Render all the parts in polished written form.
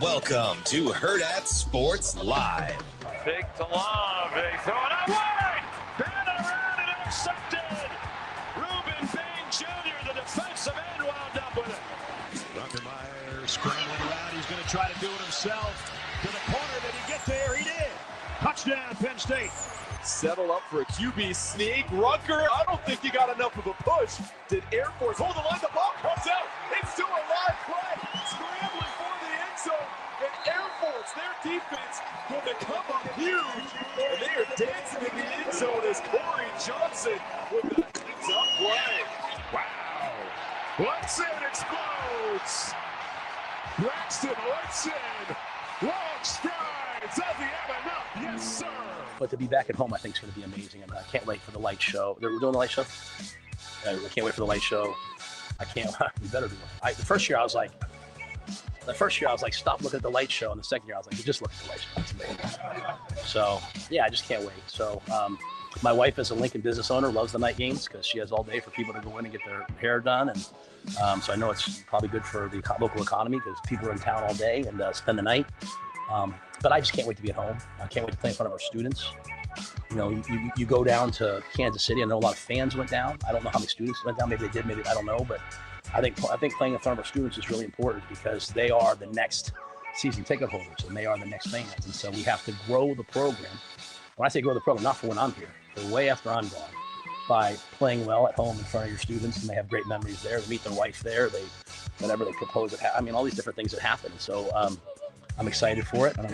Welcome to Hurrdat Sports Live. Big to love. They throw it out wide. Band around and intercepted. Reuben Bain Jr., the defensive end, wound up with it. Ruckermeyer scrambling around. He's going to try to do it himself. To the corner. Did he get there? He did. Touchdown, Penn State. Settle up for a QB sneak. Rucker, I don't think he got enough of a push. Did Air Force hold the line? The ball comes out. It's still a live play. Scrambling for the end zone. And Air Force, their defense, going to come up huge. And they are dancing in the end zone as Corey Johnson with the heads-up play. Wow. Woodson explodes. Braxton Woodson. Long strides of the M&up. Yes, sir. But to be back at home, I think is going to be amazing. I can't wait for the light show. We're doing the light show? I can't wait for the light show. I can't. We better do it. The first year I was like, stop looking at the light show. And the second year I was like, just look at the light show. It's amazing. So, yeah, I just can't wait. So, my wife is a Lincoln business owner, loves the night games because she has all day for people to go in and get their hair done. And so I know it's probably good for the local economy because people are in town all day and spend the night. But I just can't wait to be at home. I can't wait to play in front of our students. You know, you go down to Kansas City. I know a lot of fans went down. I don't know how many students went down. Maybe they did. Maybe I don't know. But I think playing in front of our students is really important because they are the next season ticket holders and they are the next fans. And so we have to grow the program. When I say grow the program, not for when I'm here, but way after I'm gone, by playing well at home in front of your students, and they have great memories there. They meet their wife there. Whatever they propose. All these different things that happen. So. I'm excited for it, and I'm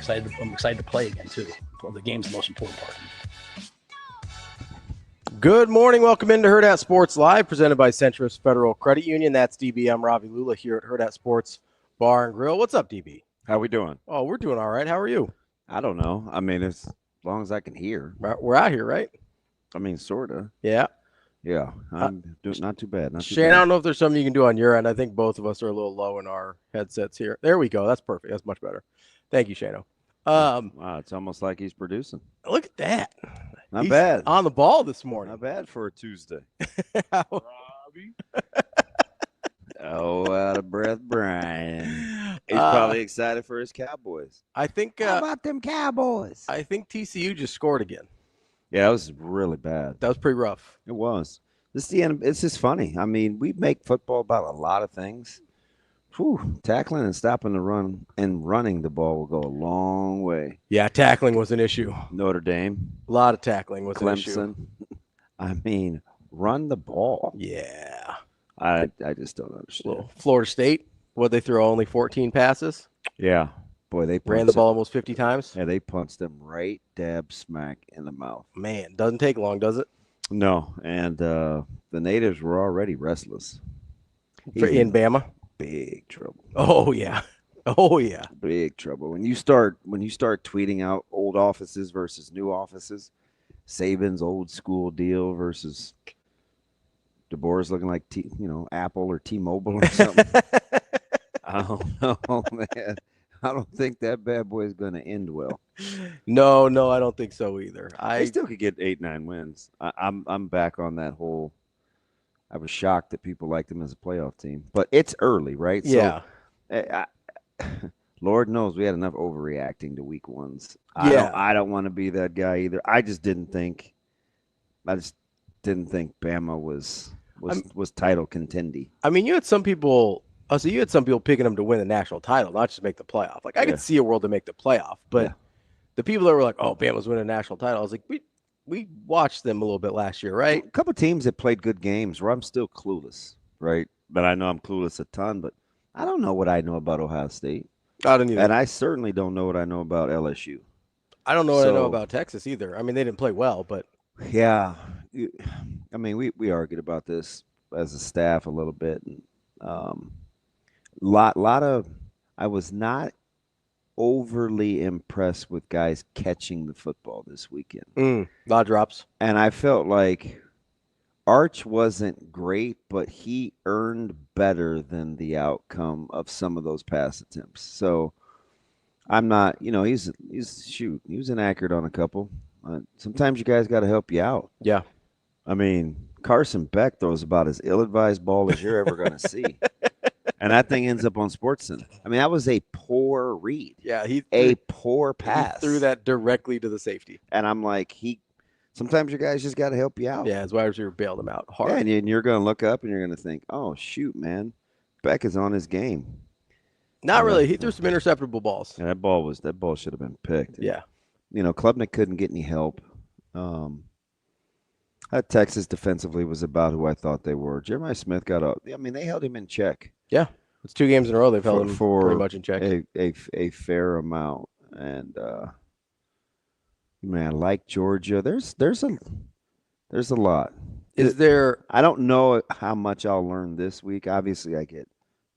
excited to play again too. The game's the most important part. Good morning. Welcome into Hurrdat Sports Live, presented by Centrist Federal Credit Union. That's DB. I'm Ravi Lulla here at Hurrdat Sports Bar and Grill. What's up, DB? How we doing? Oh, we're doing all right. How are you? I don't know. I mean, as long as I can hear. We're out here, right? I mean, sort of. Yeah. Yeah, I'm doing not too bad. Shane, I don't know if there's something you can do on your end. I think both of us are a little low in our headsets here. There we go. That's perfect. That's much better. Thank you, Shano. Wow, it's almost like he's producing. Look at that. Not bad. On the ball this morning. Not bad for a Tuesday. Robbie. Oh, out of breath, Brian. He's probably excited for his Cowboys. I think. How about them Cowboys? I think TCU just scored again. Yeah, that was really bad. That was pretty rough. It was. This is the end. It's just funny. I mean, we make football about a lot of things. Whew, tackling and stopping the run and running the ball will go a long way. Yeah, tackling was an issue. Notre Dame. A lot of tackling was Clemson. an issue. I mean, run the ball. Yeah. I just don't understand. Florida State, they throw only 14 passes? Yeah. Boy, they ran the ball almost 50 times. Yeah, they punched them right dab smack in the mouth. Man, doesn't take long, does it? No, and the natives were already restless. In Bama? Big trouble. Oh, yeah. Oh, yeah. Big trouble. When you start tweeting out old offices versus new offices, Saban's old school deal versus DeBoer's looking like Apple or T-Mobile or something. I don't know, man. I don't think that bad boy is going to end well. No, I don't think so either. They still could get 8-9 wins. I'm back on that whole. I was shocked that people liked them as a playoff team, but it's early, right? Yeah. So, Lord knows we had enough overreacting to week ones. Yeah. I don't want to be that guy either. I just didn't think Bama was title contendy. I mean, you had some people. So you had some people picking them to win the national title, not just make the playoff. Like I could see a world to make the playoff, but the people that were like, "Oh, Bama's winning a national title," I was like, we watched them a little bit last year, right? A couple of teams that played good games where I'm still clueless, right? But I know I'm clueless a ton, but I don't know what I know about Ohio State. I don't either. And I certainly don't know what I know about LSU. I don't know what I know about Texas either. I mean, they didn't play well, but yeah. I mean, we argued about this as a staff a little bit, and I was not overly impressed with guys catching the football this weekend. A lot of drops. And I felt like Arch wasn't great, but he earned better than the outcome of some of those pass attempts. So I'm not, he was inaccurate on a couple. Sometimes you guys got to help you out. Yeah. I mean, Carson Beck throws about as ill-advised ball as you're ever going to see. And that thing ends up on SportsCenter. I mean, that was a poor read. Yeah, a poor pass. He threw that directly to the safety. And I'm like, sometimes your guys just got to help you out. Yeah, his wide receiver bailed him out hard. Yeah, and you're going to look up and you're going to think, oh, shoot, man. Beck is on his game. Not really. He threw some interceptable balls. Yeah, that ball should have been picked. Yeah. Klubnik couldn't get any help. That Texas defensively was about who I thought they were. Jeremiah Smith got up. I mean, they held him in check. Yeah. It's 2 games in a row they've held him pretty much in check. A fair amount. And man, like Georgia, there's a lot. I don't know how much I'll learn this week. Obviously, I get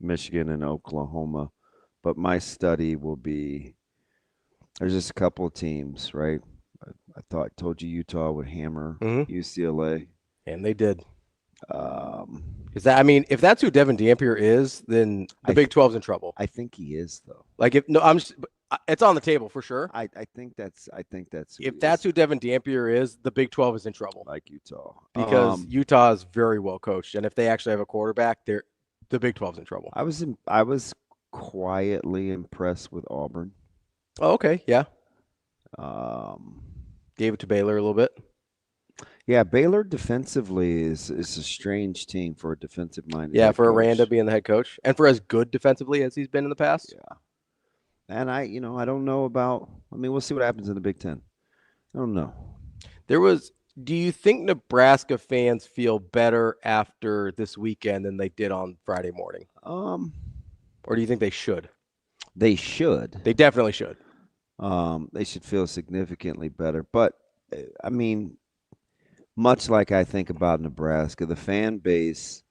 Michigan and Oklahoma, but my study will be there's just a couple of teams, right? I told you Utah would hammer UCLA, and they did. Is that? I mean, if that's who Devin Dampier is, then the Big 12's in trouble. I think he is, though. Like it's on the table for sure. I think that's. If that's who Devin Dampier is, the Big 12 is in trouble. Like Utah, because Utah is very well coached, and if they actually have a quarterback, the Big 12's in trouble. I was quietly impressed with Auburn. Oh, okay, yeah. Gave it to Baylor a little bit. Yeah, Baylor defensively is a strange team for a defensive-minded. Yeah, for Aranda being the head coach, and for as good defensively as he's been in the past. Yeah, and I don't know about. I mean, we'll see what happens in the Big Ten. I don't know. Do you think Nebraska fans feel better after this weekend than they did on Friday morning? Or do you think they should? They should. They definitely should. They should feel significantly better. But, I mean, much like I think about Nebraska, the fan base,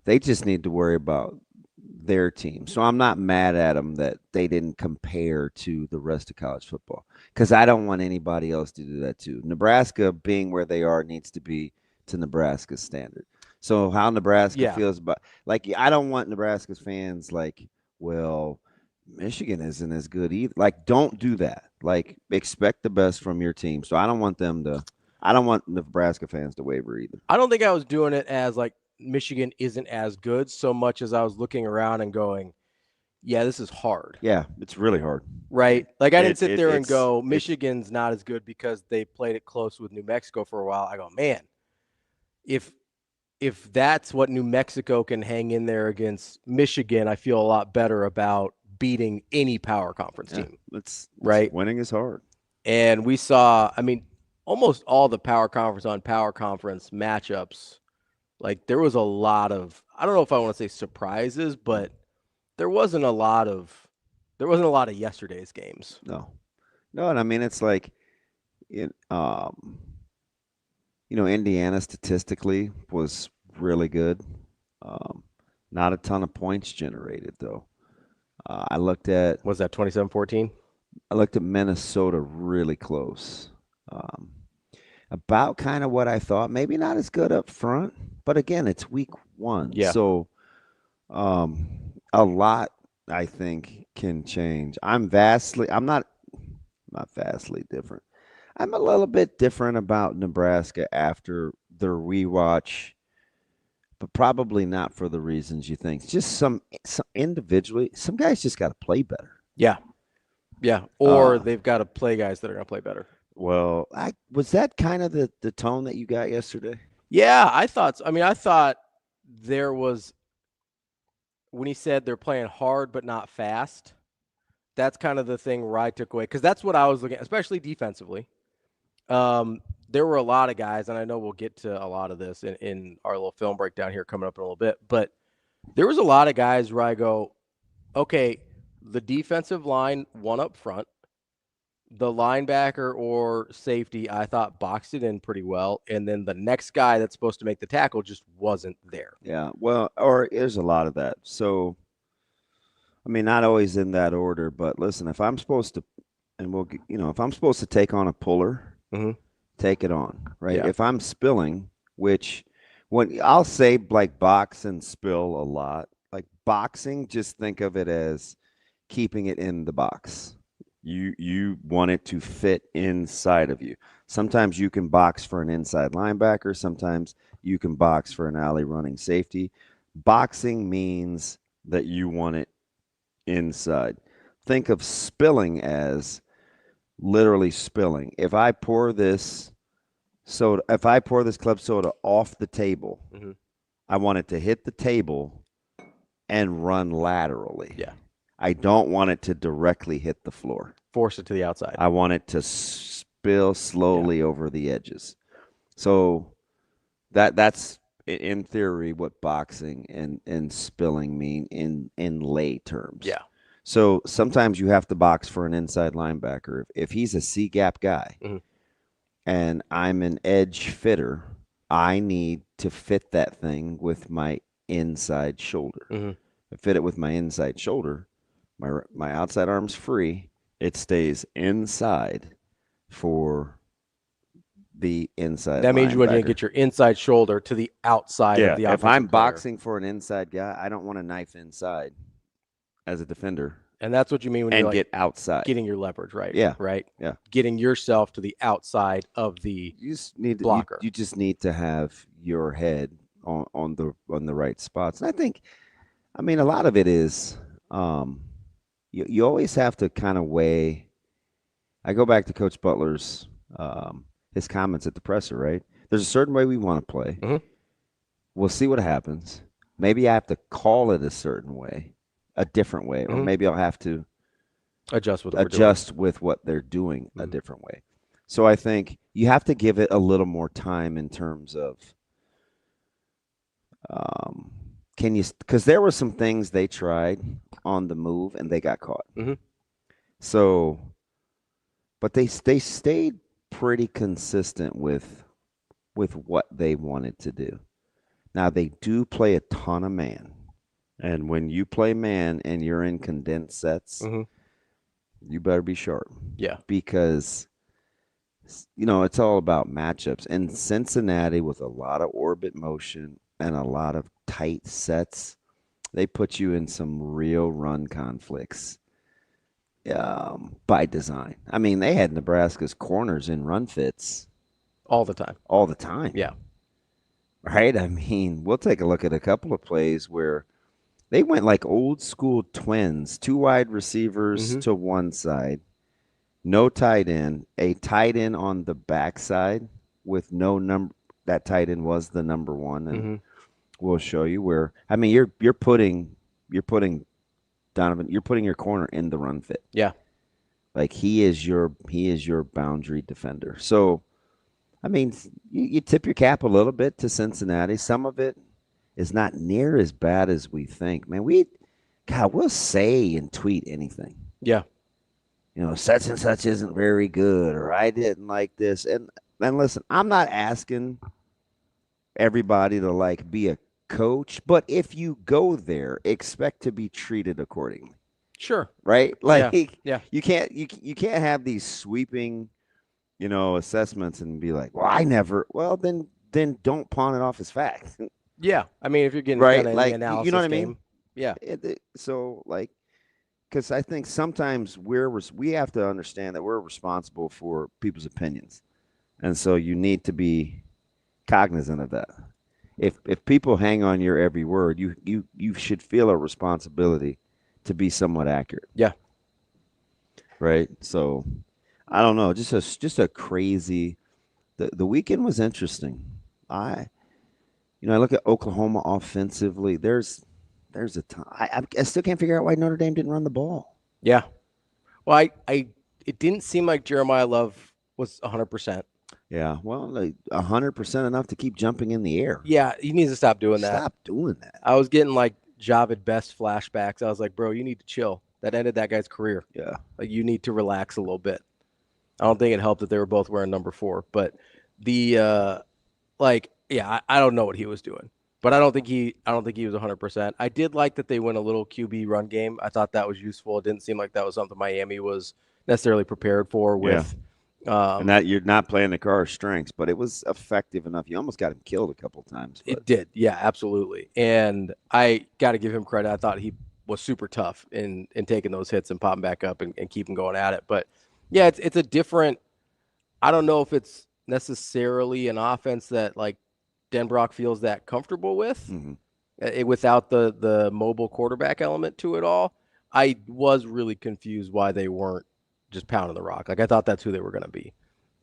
they just need to worry about their team. So I'm not mad at them that they didn't compare to the rest of college football, because I don't want anybody else to do that too. Nebraska, being where they are, needs to be to Nebraska's standard. So how Nebraska feels about, like, I don't want Nebraska's fans like, well, Michigan isn't as good either. Like, don't do that. Like, expect the best from your team. So I don't want Nebraska fans to waver either. I don't think I was doing it as like Michigan isn't as good so much as I was looking around and going, yeah, this is hard. Yeah, it's really hard. Right? Like, I didn't sit there and go, Michigan's not as good because they played it close with New Mexico for a while. I go, man, if that's what New Mexico can hang in there against Michigan, I feel a lot better about beating any power conference team. Right? Winning is hard. And we saw, I mean, almost all the power conference on power conference matchups, like there was a lot of, I don't know if I want to say surprises, but there wasn't a lot of yesterday's games. No, and I mean, it's like, Indiana statistically was really good. Not a ton of points generated, though. I looked at... Was that 27-14? I looked at Minnesota really close. About kind of what I thought. Maybe not as good up front, but again, it's week 1. Yeah. So a lot, I think, can change. I'm not vastly different. I'm a little bit different about Nebraska after the rewatch, but probably not for the reasons you think. Just some individually, some guys just got to play better. Yeah. Or they've got to play guys that are going to play better. Well, was that kind of the tone that you got yesterday? Yeah, I thought so. I mean, I thought there was, when he said they're playing hard but not fast, that's kind of the thing where I took away, because that's what I was looking at, especially defensively. There were a lot of guys, and I know we'll get to a lot of this in our little film breakdown here coming up in a little bit, but there was a lot of guys where I go, okay, the defensive line won up front. The linebacker or safety, I thought, boxed it in pretty well. And then the next guy that's supposed to make the tackle just wasn't there. Yeah, well, or there's a lot of that. So, I mean, not always in that order, but listen, if I'm supposed to, if I'm supposed to take on a puller, take it on, right? Yeah. If I'm spilling, which when I'll say like box and spill a lot, like boxing, just think of it as keeping it in the box. You want it to fit inside of you. Sometimes you can box for an inside linebacker. Sometimes you can box for an alley running safety. Boxing means that you want it inside. Think of spilling as literally spilling. If I pour this club soda off the table, I want it to hit the table and run laterally. Yeah. I don't want it to directly hit the floor. Force it to the outside. I want it to spill slowly over the edges. So that's in theory what boxing and spilling mean in lay terms. Yeah. So sometimes you have to box for an inside linebacker. If he's a C-gap guy and I'm an edge fitter, I need to fit that thing with my inside shoulder. I fit it with my inside shoulder. My outside arm's free. It stays inside for the inside. That means you want to linebacker. get your inside shoulder to the outside of the If I'm offensive player. boxing for an inside guy, I don't want to knife inside as a defender And that's what you mean when and you're get outside. getting your leverage, right? Yeah. Right? Yeah. Getting yourself to the outside of the You just need blocker. You just need to have your head on the right spots. And I mean, a lot of it is you always have to kind of weigh. I go back to Coach Butler's his comments at the presser, right? There's a certain way we want to play. We'll see what happens. Maybe I have to call it a certain way, a different way, or maybe I'll have to adjust with what they're doing a different way. So I think you have to give it a little more time in terms of because there were some things they tried on the move and they got caught. So, but they stayed pretty consistent with what they wanted to do. Now they do play a ton of man, and when you play man and you're in condensed sets, you better be sharp. Yeah. Because it's all about matchups. And Cincinnati, with a lot of orbit motion and a lot of tight sets, they put you in some real run conflicts by design. I mean, they had Nebraska's corners in run fits all the time. All the time. Yeah. Right? I mean, we'll take a look at a couple of plays where they went like old school twins, 2 wide receivers to one side, no tight end, a tight end on the backside with no number. That tight end was the number one, and we'll show you where. I mean, you're putting Donovan, you're putting your corner in the run fit. Yeah, like he is your boundary defender. So, I mean, you tip your cap a little bit to Cincinnati. Some of it is not near as bad as we think. Man, we'll say and tweet anything. Yeah. Such and such isn't very good, or I didn't like this. And listen, I'm not asking everybody to be a coach, but if you go there, expect to be treated accordingly. Sure. Right? Yeah. You can't have these sweeping, assessments and be like, well, I never. Well, then don't pawn it off as fact. Yeah. I mean, if you're getting right, kind of like the analysis you know what I game, mean? Yeah. So because I think sometimes we have to understand that we're responsible for people's opinions, and so you need to be cognizant of that. If people hang on your every word, you should feel a responsibility to be somewhat accurate. Yeah. Right. So I don't know. Just a crazy. The weekend was interesting. I look at Oklahoma offensively. There's a ton. I still can't figure out why Notre Dame didn't run the ball. Yeah. Well, it didn't seem like Jeremiah Love was 100%. Yeah. Well, 100% enough to keep jumping in the air. Yeah, he needs to stop doing that. Stop doing that. I was getting Javid Best flashbacks. I was like, bro, you need to chill. That ended that guy's career. Yeah. You need to relax a little bit. I don't think it helped that they were both wearing number 4, but I don't know what he was doing. But I don't think he was 100%. I did like that they went a little QB run game. I thought that was useful. It didn't seem like that was something Miami was necessarily prepared for with and that you're not playing the Carr's strengths, but it was effective enough. You almost got him killed a couple of times. It did. Yeah, absolutely. And I got to give him credit. I thought he was super tough in taking those hits and popping back up and keeping going at it. But yeah, it's a different, I don't know if it's necessarily an offense that Denbrock feels that comfortable with. without the mobile quarterback element to it all. I was really confused why they weren't just pounding the rock. Like, I thought that's who they were going to be.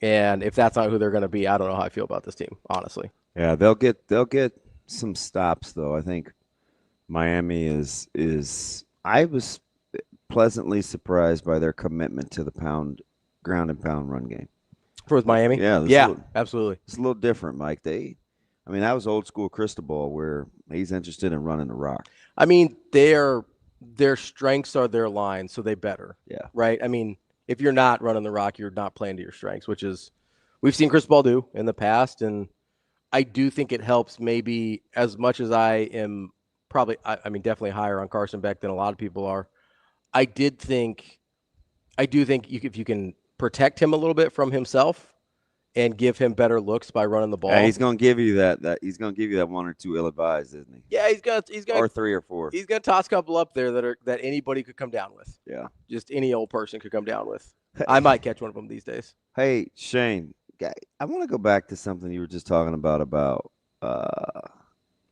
And if that's not who they're going to be, I don't know how I feel about this team, honestly. Yeah, they'll get some stops though. I think Miami is. I was pleasantly surprised by their commitment to the ground and pound run game. For Miami? Yeah, absolutely. It's a little different, Mike. I mean, that was old school Cristobal where he's interested in running the rock. I mean, their strengths are their line, so they better. Yeah. Right? I mean, if you're not running the rock, you're not playing to your strengths, which is we've seen Cristobal do in the past, and I do think it helps maybe as much as I am probably I mean definitely higher on Carson Beck than a lot of people are. I do think if you can protect him a little bit from himself and give him better looks by running the ball. Yeah, he's going to give you that he's going to give you that one or two ill-advised, isn't he? Yeah, he's got or 3 or 4. He's going to toss a couple up there that anybody could come down with. Yeah. Just any old person could come down with. I might catch one of them these days. Hey, Shane, I want to go back to something you were just talking about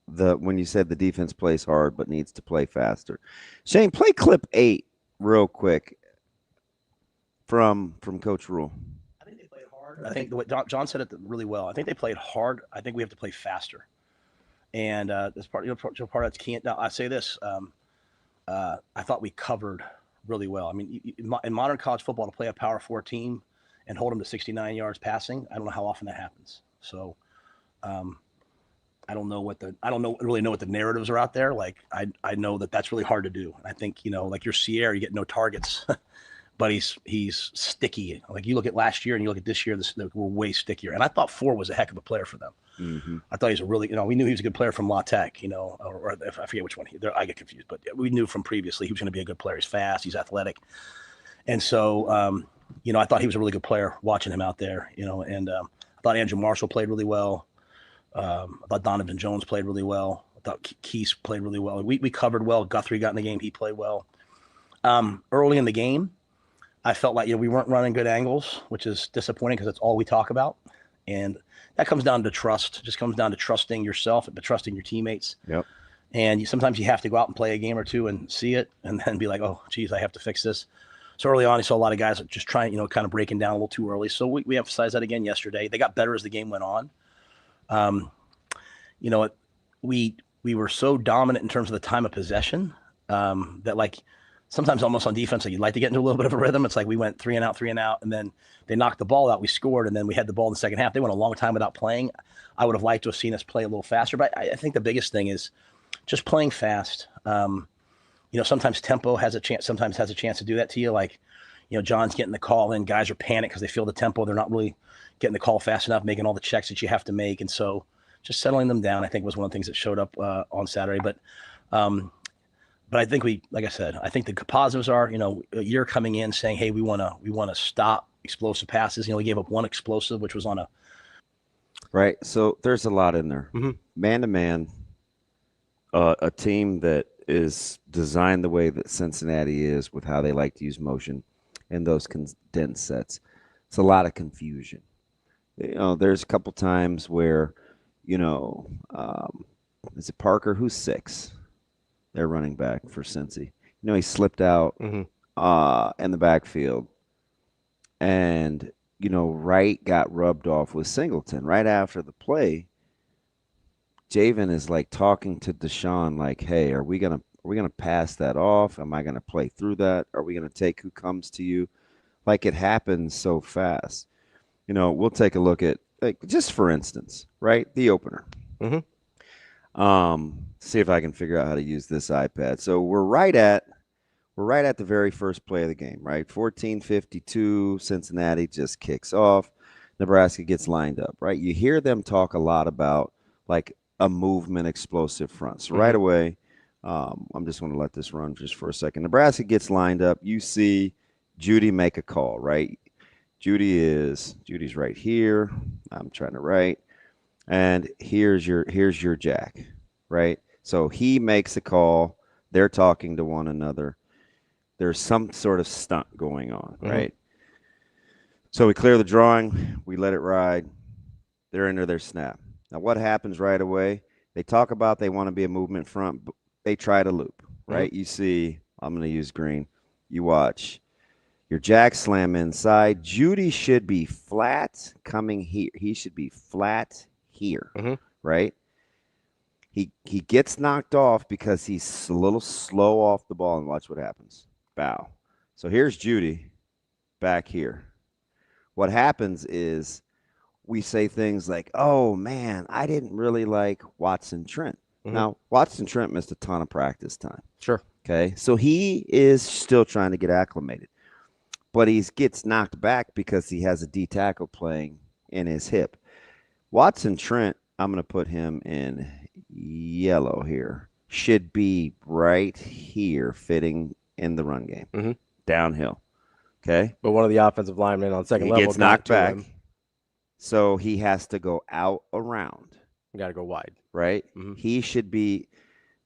when you said the defense plays hard but needs to play faster. Shane, play clip 8 real quick from Coach Rule. I think they played hard. I think what John said it really well. I think they played hard. I think we have to play faster. And this part, part of that's key. Now, I say this. I thought we covered really well. I mean, in modern college football, to play a Power 4 team and hold them to 69 yards passing, I don't know how often that happens. So, I don't really know what the narratives are out there. Like, I know that's really hard to do. I think, like your Ciancia, you get no targets, but he's sticky. Like you look at last year and you look at this year, we're way stickier. And I thought 4 was a heck of a player for them. Mm-hmm. I thought he was a really, we knew he was a good player from La Tech, or if I forget which one. I get confused, but we knew from previously he was going to be a good player. He's fast, he's athletic. And so, I thought he was a really good player watching him out there, and I thought Andrew Marshall played really well. I thought Donovan Jones played really well. I thought Keese played really well. We covered well. Guthrie got in the game. He played well. Early in the game, I felt like, we weren't running good angles, which is disappointing because that's all we talk about. And that comes down to trust. It just comes down to trusting yourself, but trusting your teammates. Yep. And sometimes you have to go out and play a game or two and see it and then be like, oh, geez, I have to fix this. So early on, I saw a lot of guys just trying, kind of breaking down a little too early. So we emphasized that again yesterday. They got better as the game went on. We were so dominant in terms of the time of possession that, like, sometimes almost on defense, like, you'd like to get into a little bit of a rhythm. It's like we went 3 and out, and then they knocked the ball out. We scored, and then we had the ball in the second half. They went a long time without playing. I would have liked to have seen us play a little faster, but I think the biggest thing is just playing fast. Sometimes tempo has a chance to do that to you. Like, John's getting the call in. Guys are panicked because they feel the tempo. They're not really getting the call fast enough, making all the checks that you have to make. And so just settling them down, I think, was one of the things that showed up on Saturday. But I think like I said, I think the positives are, you're coming in saying, hey, we want to stop explosive passes. We gave up one explosive, which was on a. Right. So there's a lot in there. Mm-hmm. Man-to-man, a team that is designed the way that Cincinnati is with how they like to use motion in those condensed sets. It's a lot of confusion. There's a couple times where, is it Parker? Who's 6? They're running back for Cincy. He slipped out in the backfield. And, Wright got rubbed off with Singleton. Right after the play, Javen is like talking to Deshaun like, hey, are we gonna pass that off? Am I gonna play through that? Are we gonna take who comes to you? Like, it happens so fast. We'll take a look at, like, just for instance, right? The opener. Mm-hmm. See if I can figure out how to use this iPad. So we're right at the very first play of the game, right? 14:52, Cincinnati just kicks off. Nebraska gets lined up, right? You hear them talk a lot about, like, a movement explosive front. So right away, I'm just going to let this run just for a second. Nebraska gets lined up. You see Judy make a call, right? Judy's right here. I'm trying to write. And here's your jack, right? So he makes a call. They're talking to one another. There's some sort of stunt going on, right? So we clear the drawing. We let it ride. They're into their snap. Now, what happens right away? They talk about they want to be a movement front, but they try to loop, right? You see, I'm going to use green. You watch. Your jack slam inside. Judy should be flat coming here. He should be flat here, right? He gets knocked off because he's a little slow off the ball, and watch what happens. Bow. So here's Judy back here. What happens is we say things like, oh, man, I didn't really like Watson Trent. Now, Watson Trent missed a ton of practice time. Sure. Okay, so he is still trying to get acclimated. But he gets knocked back because he has a D tackle playing in his hip. Watson Trent, I'm going to put him in yellow here, should be right here fitting in the run game, downhill. Okay. But one of the offensive linemen on second He level gets knocked got to back. him. So he has to go out around. You got to go wide. Right? He should be,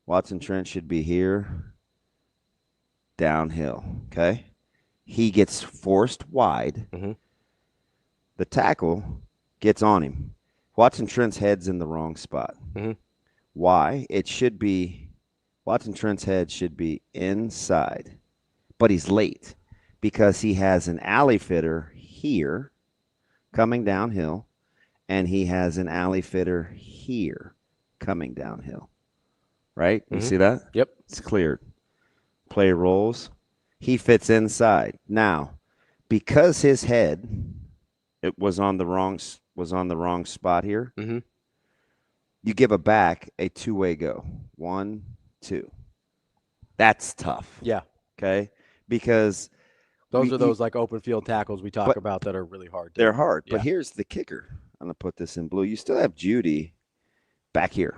Watson Trent should be here, downhill. Okay. He gets forced wide. The tackle gets on him. Watson Trent's head's in the wrong spot. Why? It should be, Watson Trent's head should be inside, but he's late because he has an alley fitter here coming downhill, and he has an alley fitter here coming downhill. Right? You see that? Yep. It's cleared. Play rolls. He fits inside. Now, because his head was on the wrong spot here, you give a back a two-way go. 1, 2. That's tough. Yeah. Okay? Because those are those like open field tackles we talk about that are really hard. They're hard. But here's the kicker. I'm going to put this in blue. You still have Judy back here.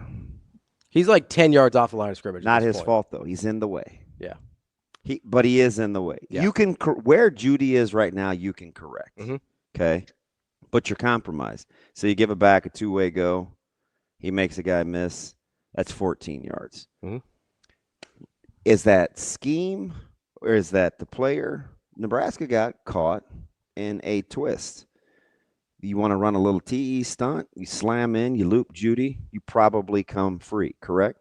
He's like 10 yards off the line of scrimmage. Not his fault, though. He's in the way. Yeah. But he is in the way. Yeah. You can where Judy is right now, you can correct. Okay? But you're compromised. So you give it back a two-way go. He makes a guy miss. That's 14 yards. Is that scheme or is that the player? Nebraska got caught in a twist. You want to run a little TE stunt, you slam in, you loop Judy, you probably come free, correct?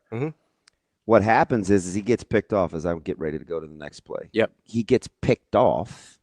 What happens is he gets picked off as I get ready to go to the next play. Yep. He gets picked off,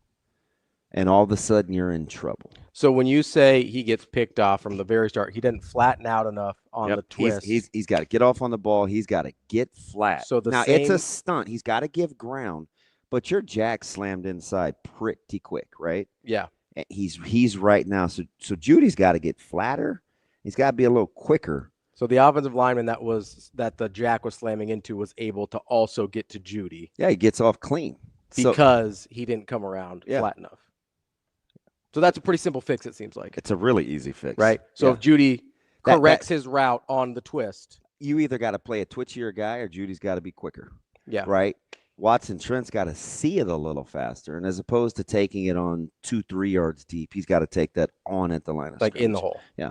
and all of a sudden you're in trouble. So when you say he gets picked off from the very start, he didn't flatten out enough on the twist. He's got to get off on the ball. He's got to get flat. So it's a stunt. He's got to give ground, but your jack slammed inside pretty quick, right? Yeah. He's right now. So Judy's got to get flatter. He's got to be a little quicker. So the offensive lineman that the jack was slamming into was able to also get to Judy. Yeah, he gets off clean because he didn't come around flat enough. So that's a pretty simple fix, it seems like. It's a really easy fix. Right? So if Judy corrects his route on the twist. You either got to play a twitchier guy or Judy's got to be quicker. Yeah. Right? Watson Trent's got to see it a little faster. And as opposed to taking it on 2-3 yards deep, he's got to take that on at the line of scrimmage. Like in the hole. Yeah.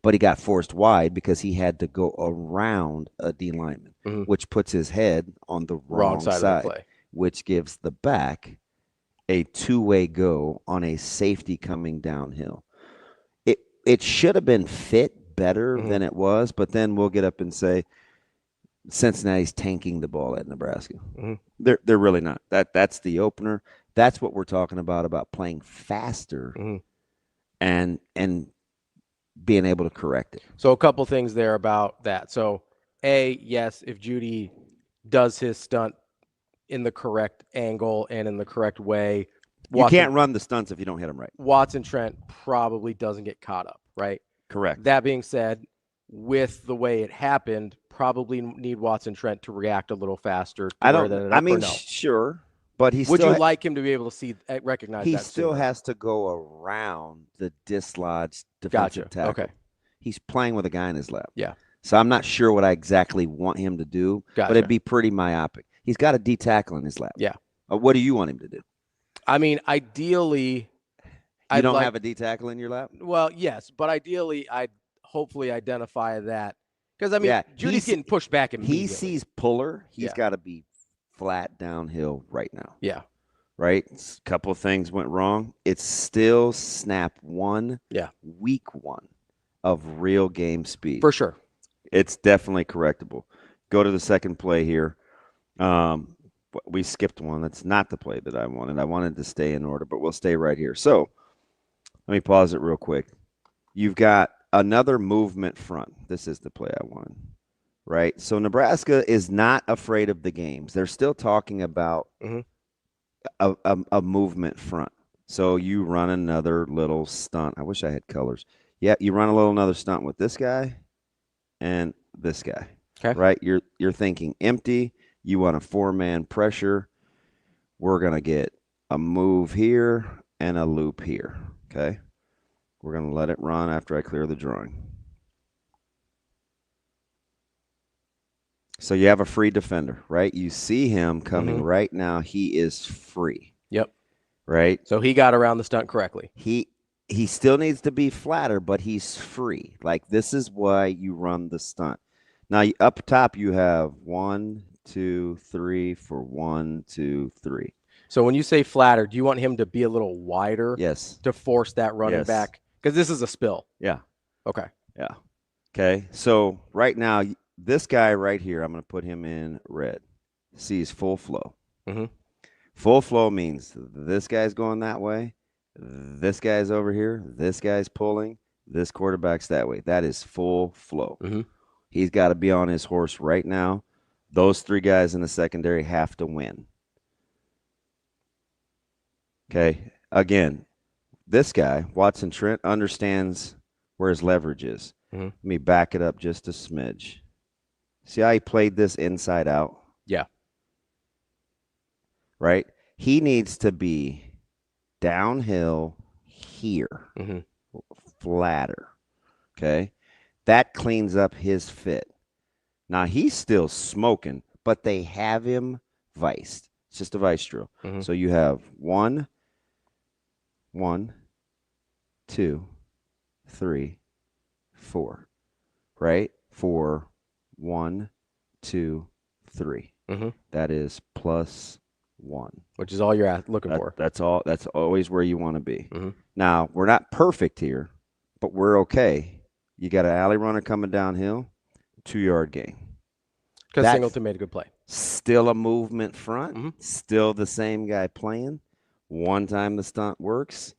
But he got forced wide because he had to go around a D lineman, which puts his head on the wrong side of the play, which gives the back a two-way go on a safety coming downhill. It should have been fit better than it was, but then we'll get up and say Cincinnati's tanking the ball at Nebraska. They're really not. That's the opener. That's what we're talking about playing faster and being able to correct it. So a couple things there about that. So yes, if Judy does his stunt in the correct angle and in the correct way, you can't run the stunts if you don't hit them right. Watson Trent probably doesn't get caught up, right? Correct. That being said, with the way it happened, probably need Watson Trent to react a little faster. Sure, but would you like him to be able to recognize he that? He still has to go around the dislodged defensive tackle. Okay. He's playing with a guy in his lap. Yeah. So I'm not sure what I exactly want him to do, but it'd be pretty myopic. He's got a D tackle in his lap. Yeah. What do you want him to do? I mean, ideally, you don't have a D tackle in your lap? Well, yes, but ideally, I'd hopefully identify that. Because, I mean, Judy's getting pushed back immediately. He sees puller. He's got to be flat downhill right now. Yeah. Right? A couple of things went wrong. It's still snap one, week one of real game speed. For sure. It's definitely correctable. Go to the second play here. We skipped one. That's not the play that I wanted. I wanted to stay in order, but we'll stay right here. So let me pause it real quick. You've got another movement front. This is the play I wanted, right? So Nebraska is not afraid of the games. They're still talking about a movement front. So you run another little stunt. I wish I had colors. Yeah, you run another stunt with this guy and this guy. Okay. Right? You're thinking empty. You want a 4-man pressure. We're going to get a move here and a loop here. Okay? We're going to let it run after I clear the drawing. So you have a free defender, right? You see him coming right now. He is free. Yep. Right? So he got around the stunt correctly. He still needs to be flatter, but he's free. Like, this is why you run the stunt. Now, up top, you have 1, 2, 3 for 1, 2, 3. So when you say flatter, do you want him to be a little wider? Yes. To force that running back? Because this is a spill. Yeah. Okay. Yeah. Okay. So right now, this guy right here, I'm going to put him in red. Sees full flow. Full flow means this guy's going that way. This guy's over here. This guy's pulling. This quarterback's that way. That is full flow. He's got to be on his horse right now. Those 3 guys in the secondary have to win. Okay. Again, this guy, Watson Trent, understands where his leverage is. Let me back it up just a smidge. See how he played this inside out? Yeah. Right? He needs to be downhill here, flatter. Okay? That cleans up his fit. Now, he's still smoking, but they have him viced. It's just a vice drill. So you have 1, 2, 3, 4, right? 4, 1, 2, 3. That is +1. Which is all you're looking for. That's all. That's always where you want to be. Now, we're not perfect here, but we're okay. You got an alley runner coming downhill, 2-yard gain. Because Singleton made a good play. Still a movement front. Still the same guy playing. One time the stunt works.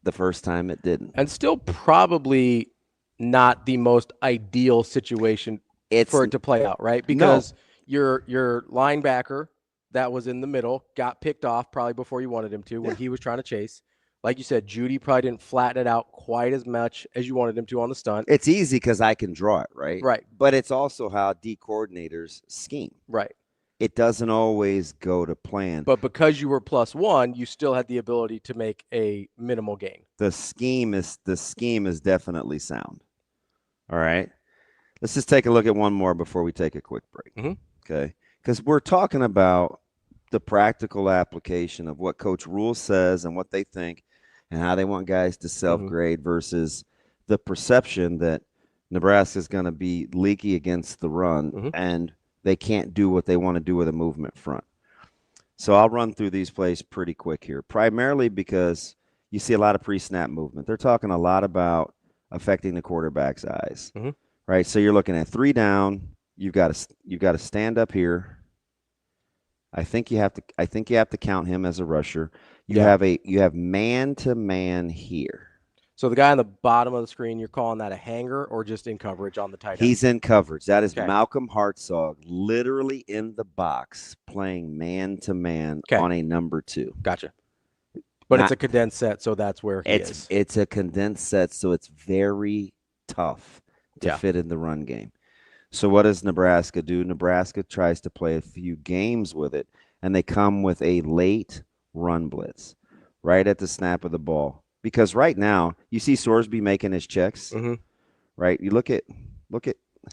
The first time it didn't. And still probably not the most ideal situation for it to play out, right? Because your linebacker that was in the middle got picked off probably before you wanted him to when he was trying to chase. Like you said, Judy probably didn't flatten it out quite as much as you wanted him to on the stunt. It's easy because I can draw it, right? Right. But it's also how D coordinators scheme. Right. It doesn't always go to plan. But because you were +1, you still had the ability to make a minimal gain. The scheme is definitely sound. All right. Let's just take a look at one more before we take a quick break. Okay. Because we're talking about the practical application of what Coach Rule says and what they think and how they want guys to self-grade versus the perception that Nebraska is going to be leaky against the run and they can't do what they want to do with a movement front. So I'll run through these plays pretty quick here, primarily because you see a lot of pre-snap movement. They're talking a lot about affecting the quarterback's eyes, right? So you're looking at 3 down. You've got to stand up here. I think you have to count him as a rusher. You have man-to-man here. So the guy on the bottom of the screen, you're calling that a hanger or just in coverage on the tight end? He's in coverage. That is Malcolm Hartzog, literally in the box, playing man-to-man on a number 2. Gotcha. But it's a condensed set, so that's where he is. It's a condensed set, so it's very tough to fit in the run game. So what does Nebraska do? Nebraska tries to play a few games with it, and they come with a late run blitz right at the snap of the ball. Because right now, you see Sorsby making his checks, right? You look at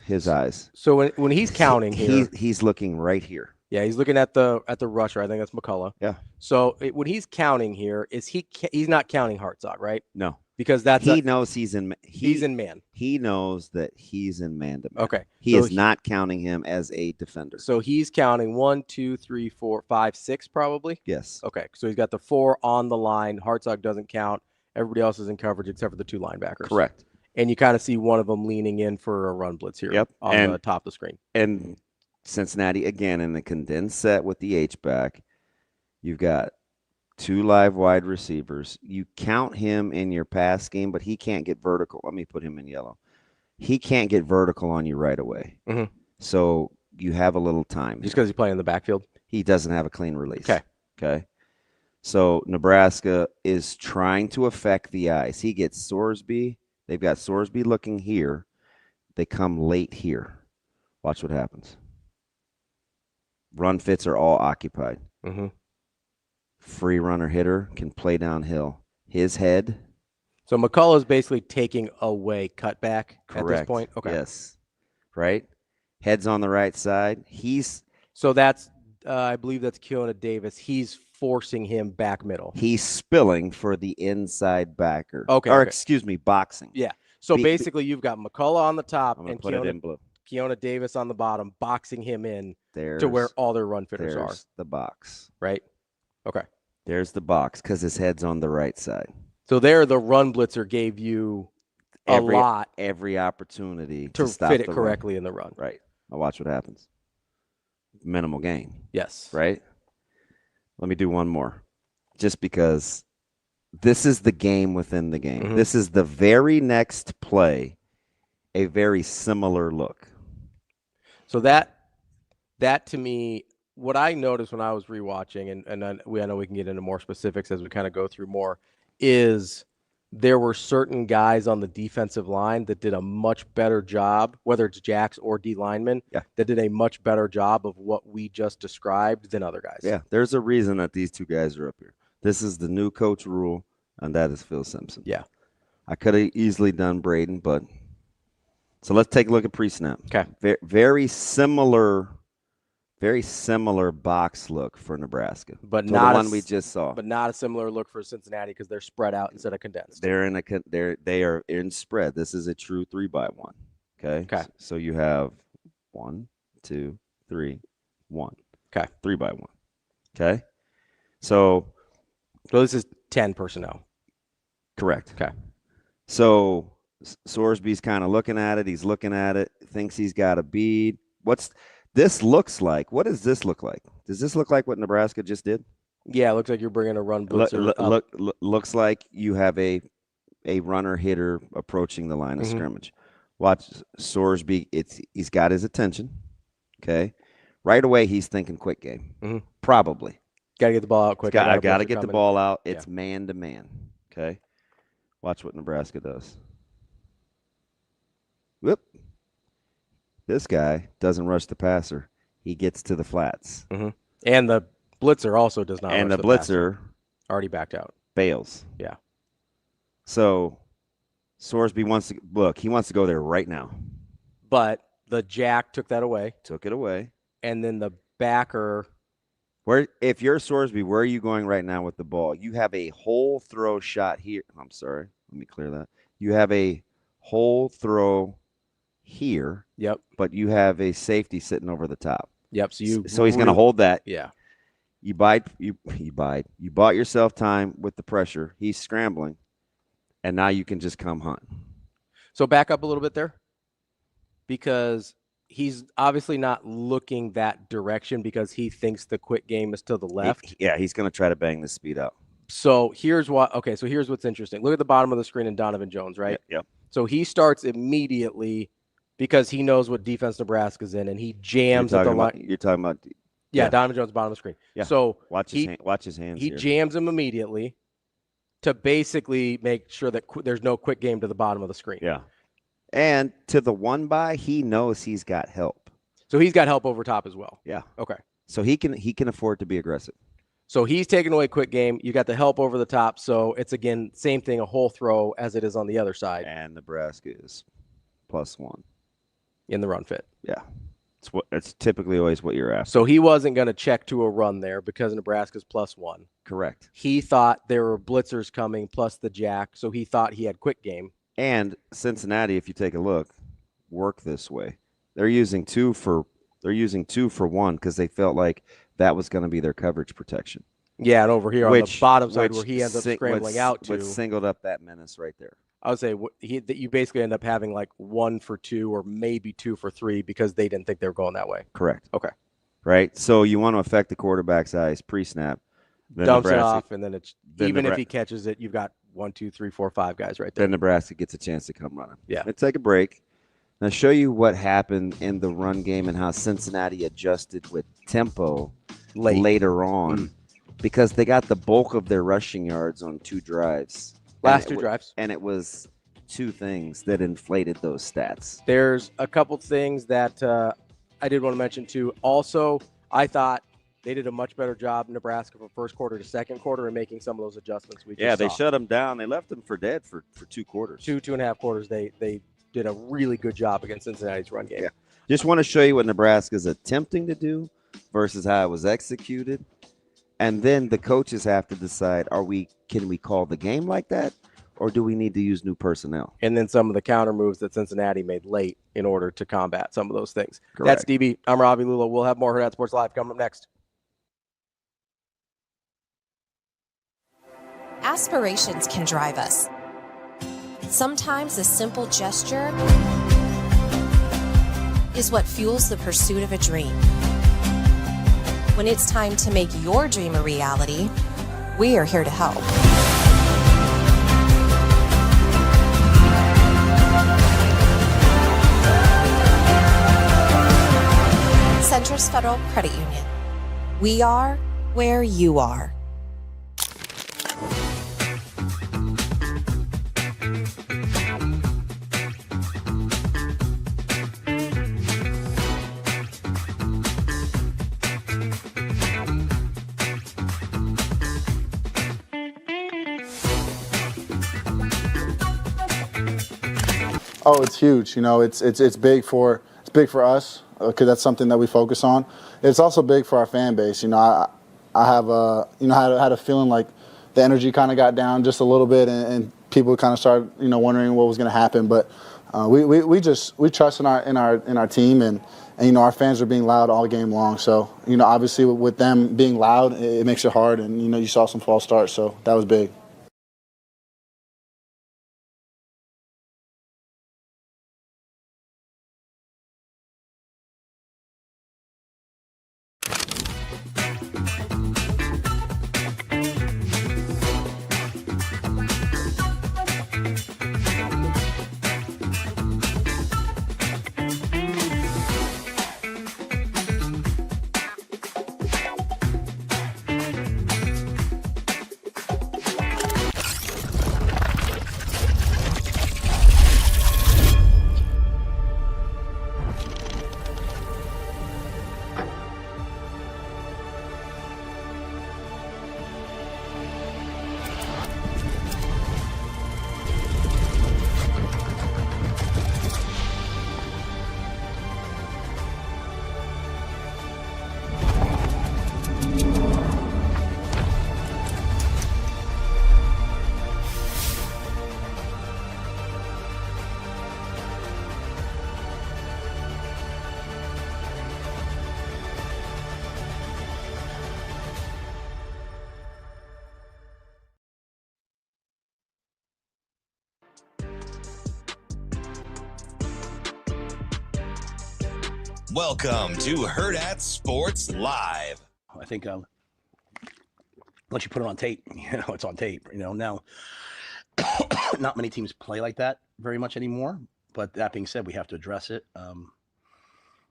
his eyes. So when he's counting here, he's looking right here. Yeah, he's looking at the rusher. I think that's McCullough. Yeah. So when he's counting here, he's not counting Hartzog, right? No, because he knows he's in. He's in man. He knows that he's in man to man. Okay. He is not counting him as a defender. So he's counting 1, 2, 3, 4, 5, 6, probably. Yes. Okay. So he's got the 4 on the line. Hartzog doesn't count. Everybody else is in coverage except for the 2 linebackers. Correct. and you kind of see one of them leaning in for a run blitz here on the top of the screen. And Cincinnati, again, in the condensed set with the H-back, you've got 2 live wide receivers. You count him in your pass game, but he can't get vertical. Let me put him in yellow. He can't get vertical on you right away. Mm-hmm. So you have a little time. Just because he's playing in the backfield? He doesn't have a clean release. Okay. So Nebraska is trying to affect the eyes. He gets Sorsby. They've got Sorsby looking here. They come late here. Watch what happens. Run fits are all occupied. Mm-hmm. Free runner hitter can play downhill. His head. So McCullough is basically taking away cutback at this point? Okay. Yes. Right? Head's on the right side. So that's, I believe that's Ciancia Davis. He's forcing him back middle. He's spilling for the inside backer. Okay. Excuse me, boxing. Yeah. So basically you've got McCullough on the top and put it in blue. Ciancia Davis on the bottom, boxing him in to where all their run fitters are. There's the box. Right? Okay. There's the box because his head's on the right side. So there, the run blitzer gave you every opportunity to stop fit it the correctly run. in the run. Right. Now watch what happens. Minimal gain. Yes. Right? Let me do one more. Just because this is the game within the game. Mm-hmm. This is the very next play, a very similar look. So that to me, what I noticed when I was rewatching, and I know we can get into more specifics as we kind of go through more, is there were certain guys on the defensive line that did a much better job, whether it's jacks or D linemen, that did a much better job of what we just described than other guys. Yeah, there's a reason that these two guys are up here. This is the new coach rule, and that is Phil Simpson. Yeah. I could have easily done Braden, but so let's take a look at pre-snap. Okay. Very similar box look for Nebraska, but to not the one we just saw. But not a similar look for Cincinnati because they're spread out instead of condensed. They are in spread. This is a true 3-by-1. Okay. So you have 1, 2, 3, 1. Okay. 3-by-1. Okay. So this is 10 personnel. Correct. Okay. So Sorsby's kind of looking at it. He's looking at it. Thinks he's got a bead. What's this looks like? What does this look like? Does this look like what Nebraska just did? Yeah, it looks like you're bringing a run blitzer. Looks like you have a runner hitter approaching the line of scrimmage. Watch Sorsby. He's got his attention. Okay. Right away, he's thinking quick game. Probably. Got to get the ball out quick. I got to get the ball out. It's man to man. Okay. Watch what Nebraska does. Whoop. This guy doesn't rush the passer. He gets to the flats. And the blitzer also does not. And the blitzer already backed out. Bails. Yeah. So Sorsby wants to look. He wants to go there right now. But the jack took that away. Took it away. And then the backer. If you're Sorsby, where are you going right now with the ball? You have a hole throw shot here. I'm sorry. Let me clear that. You have a hole throw here. Yep. But you have a safety sitting over the top. Yep. So he's going to hold that. Yeah. You bought yourself time with the pressure. He's scrambling, and now you can just come hunt. So back up a little bit there, because he's obviously not looking that direction because he thinks the quick game is to the left. He's going to try to bang the speed out. So here's what's interesting. Look at the bottom of the screen in Donovan Jones, right? Yep. So he starts immediately because he knows what defense Nebraska's in, and he jams at the line. You're talking about Donovan Jones, bottom of the screen. Yeah. So watch his hands. He jams him immediately to basically make sure that there's no quick game to the bottom of the screen. Yeah. And to the 1-by, he knows he's got help. So he's got help over top as well. Yeah. Okay. So he can afford to be aggressive. So he's taking away quick game. You got the help over the top. So it's, again, same thing, a hole throw as it is on the other side. And Nebraska is +1 in the run fit. Yeah. It's typically always what you're after. So he wasn't going to check to a run there because Nebraska's +1. Correct. He thought there were blitzers coming plus the jack, so he thought he had quick game. And Cincinnati, if you take a look, work this way. They're using two for 1 because they felt like that was going to be their coverage protection. Yeah, and over here on the bottom side where he ends up scrambling out to. Which singled up that menace right there. I would say that you basically end up having like 1 for 2 or maybe 2 for 3 because they didn't think they were going that way. Correct. Okay. Right. So you want to affect the quarterback's eyes pre-snap. Dumps it off, and then it's even if he catches it, you've got 1, 2, 3, 4, 5 guys right there. Then Nebraska gets a chance to come running. Yeah. Let's take a break. Now show you what happened in the run game and how Cincinnati adjusted with tempo later on because they got the bulk of their rushing yards on 2 drives. Last 2 drives. And it was 2 things that inflated those stats. There's a couple things that I did want to mention too. Also, I thought they did a much better job in Nebraska from first quarter to second quarter in making some of those adjustments we just saw. They shut them down. They left them for dead for 2 quarters. 2.5 quarters. They did a really good job against Cincinnati's run game. Yeah. Just want to show you what Nebraska's attempting to do versus how it was executed. And then the coaches have to decide, can we call the game like that? Or do we need to use new personnel? And then some of the counter moves that Cincinnati made late in order to combat some of those things. Correct. That's DB. I'm Ravi, Lulla. We'll have more Hurrdat Sports Live coming up next. Aspirations can drive us. Sometimes a simple gesture is what fuels the pursuit of a dream. When it's time to make your dream a reality, we are here to help. Centris Federal Credit Union. We are where you are. Oh, it's huge. You know, it's big for us because that's something that we focus on. It's also big for our fan base. You know, I have had a feeling like the energy kind of got down just a little bit, and people kind of started wondering what was going to happen. But we trust in our team, and our fans are being loud all game long. So obviously with them being loud, it makes it hard, and you saw some false starts, so that was big. Welcome to Hurrdat Sports Live. I think once you put it on tape, it's on tape. Now not many teams play like that very much anymore. But that being said, we have to address it. And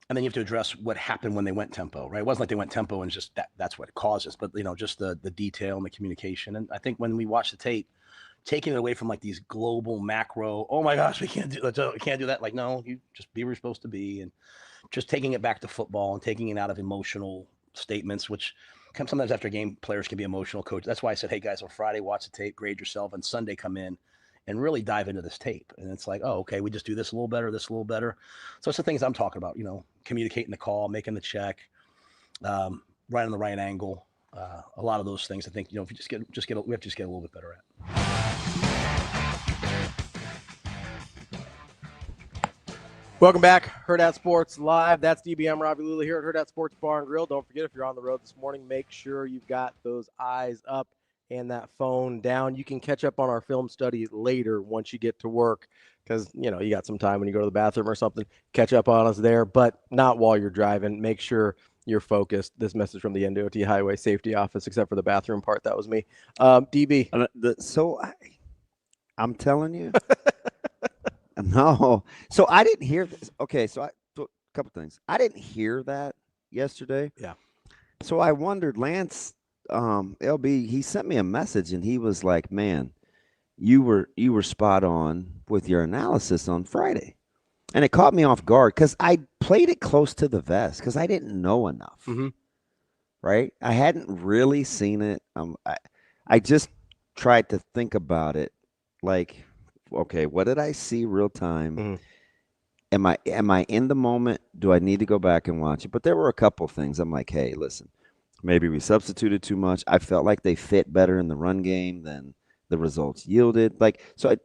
then you have to address what happened when they went tempo, right? It wasn't like they went tempo and just that's what it causes, but just the detail and the communication. And I think when we watch the tape, taking it away from like these global macro, oh my gosh, we can't do that. Like, no, you just be where you're supposed to be, and just taking it back to football and taking it out of emotional statements, which sometimes after a game, players can be emotional. Coach, that's why I said, hey guys, on Friday, watch the tape, grade yourself, and Sunday come in and really dive into this tape. And it's like, oh, okay, we just do this a little better, this a little better. So it's the things I'm talking about, communicating the call, making the check, right on the right angle. A lot of those things, I think, if you we have to just get a little bit better at. Welcome back, Hurrdat Sports Live. That's DBM Ravi Lulla here at Hurrdat Sports Bar and Grill. Don't forget, if you're on the road this morning, make sure you've got those eyes up hand that phone down. You can catch up on our film study later once you get to work because, you got some time when you go to the bathroom or something. Catch up on us there, but not while you're driving. Make sure you're focused. This message from the NDOT Highway Safety Office, except for the bathroom part. That was me. DB. I'm telling you. No. So I didn't hear this. Okay, so a couple things. I didn't hear that yesterday. Yeah. So I wondered, Lance, LB, he sent me a message and he was like, man, you were spot on with your analysis on Friday. And it caught me off guard because I played it close to the vest because I didn't know enough. Mm-hmm. Right? I hadn't really seen it. I just tried to think about it like, okay, what did I see real time? Mm-hmm. Am I in the moment? Do I need to go back and watch it? But there were a couple things. I'm like, hey, listen, maybe we substituted too much. I felt like they fit better in the run game than the results yielded.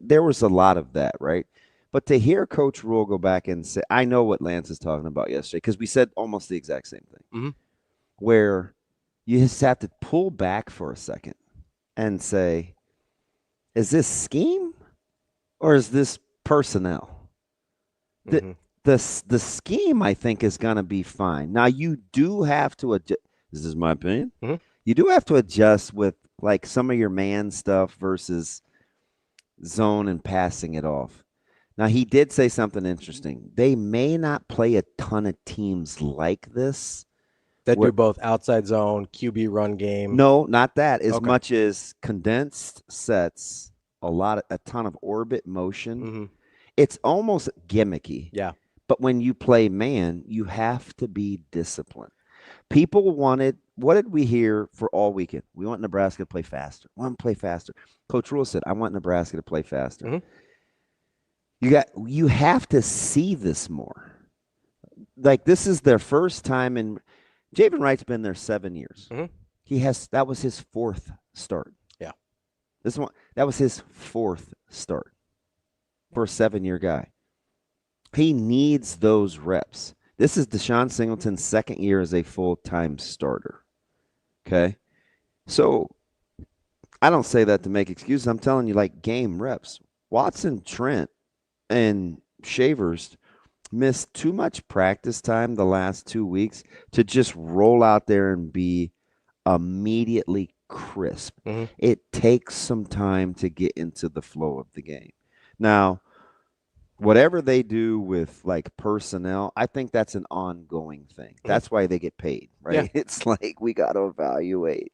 There was a lot of that, right? But to hear Coach Rule go back and say, I know what Lance is talking about yesterday because we said almost the exact same thing, mm-hmm. where you just have to pull back for a second and say, is this scheme or is this personnel? Mm-hmm. The scheme, I think, is going to be fine. Now, you do have to adjust. This is my opinion. Mm-hmm. You do have to adjust with like some of your man stuff versus zone and passing it off. Now, he did say something interesting. They may not play a ton of teams like this. That do both outside zone, QB run game. No, not that. As Okay. much as condensed sets, a ton of orbit motion. Mm-hmm. It's almost gimmicky. Yeah. But when you play man, you have to be disciplined. People wanted, what did we hear for all weekend? We want Nebraska to play faster. We want to play faster. Coach Rule said, I want Nebraska to play faster. Mm-hmm. You have to see this more. Like, this is their first time in Javen Wright's been there 7 years. Mm-hmm. That was his fourth start. Yeah. That was his fourth start for a 7-year guy. He needs those reps. This is Deshaun Singleton's second year as a full-time starter. Okay? So I don't say that to make excuses. I'm telling you, like, game reps. Watson, Trent, and Shavers missed too much practice time the last 2 weeks to just roll out there and be immediately crisp. Mm-hmm. It takes some time to get into the flow of the game. Now, whatever they do with like personnel, I think that's an ongoing thing. That's why they get paid, right? Yeah. It's like we got to evaluate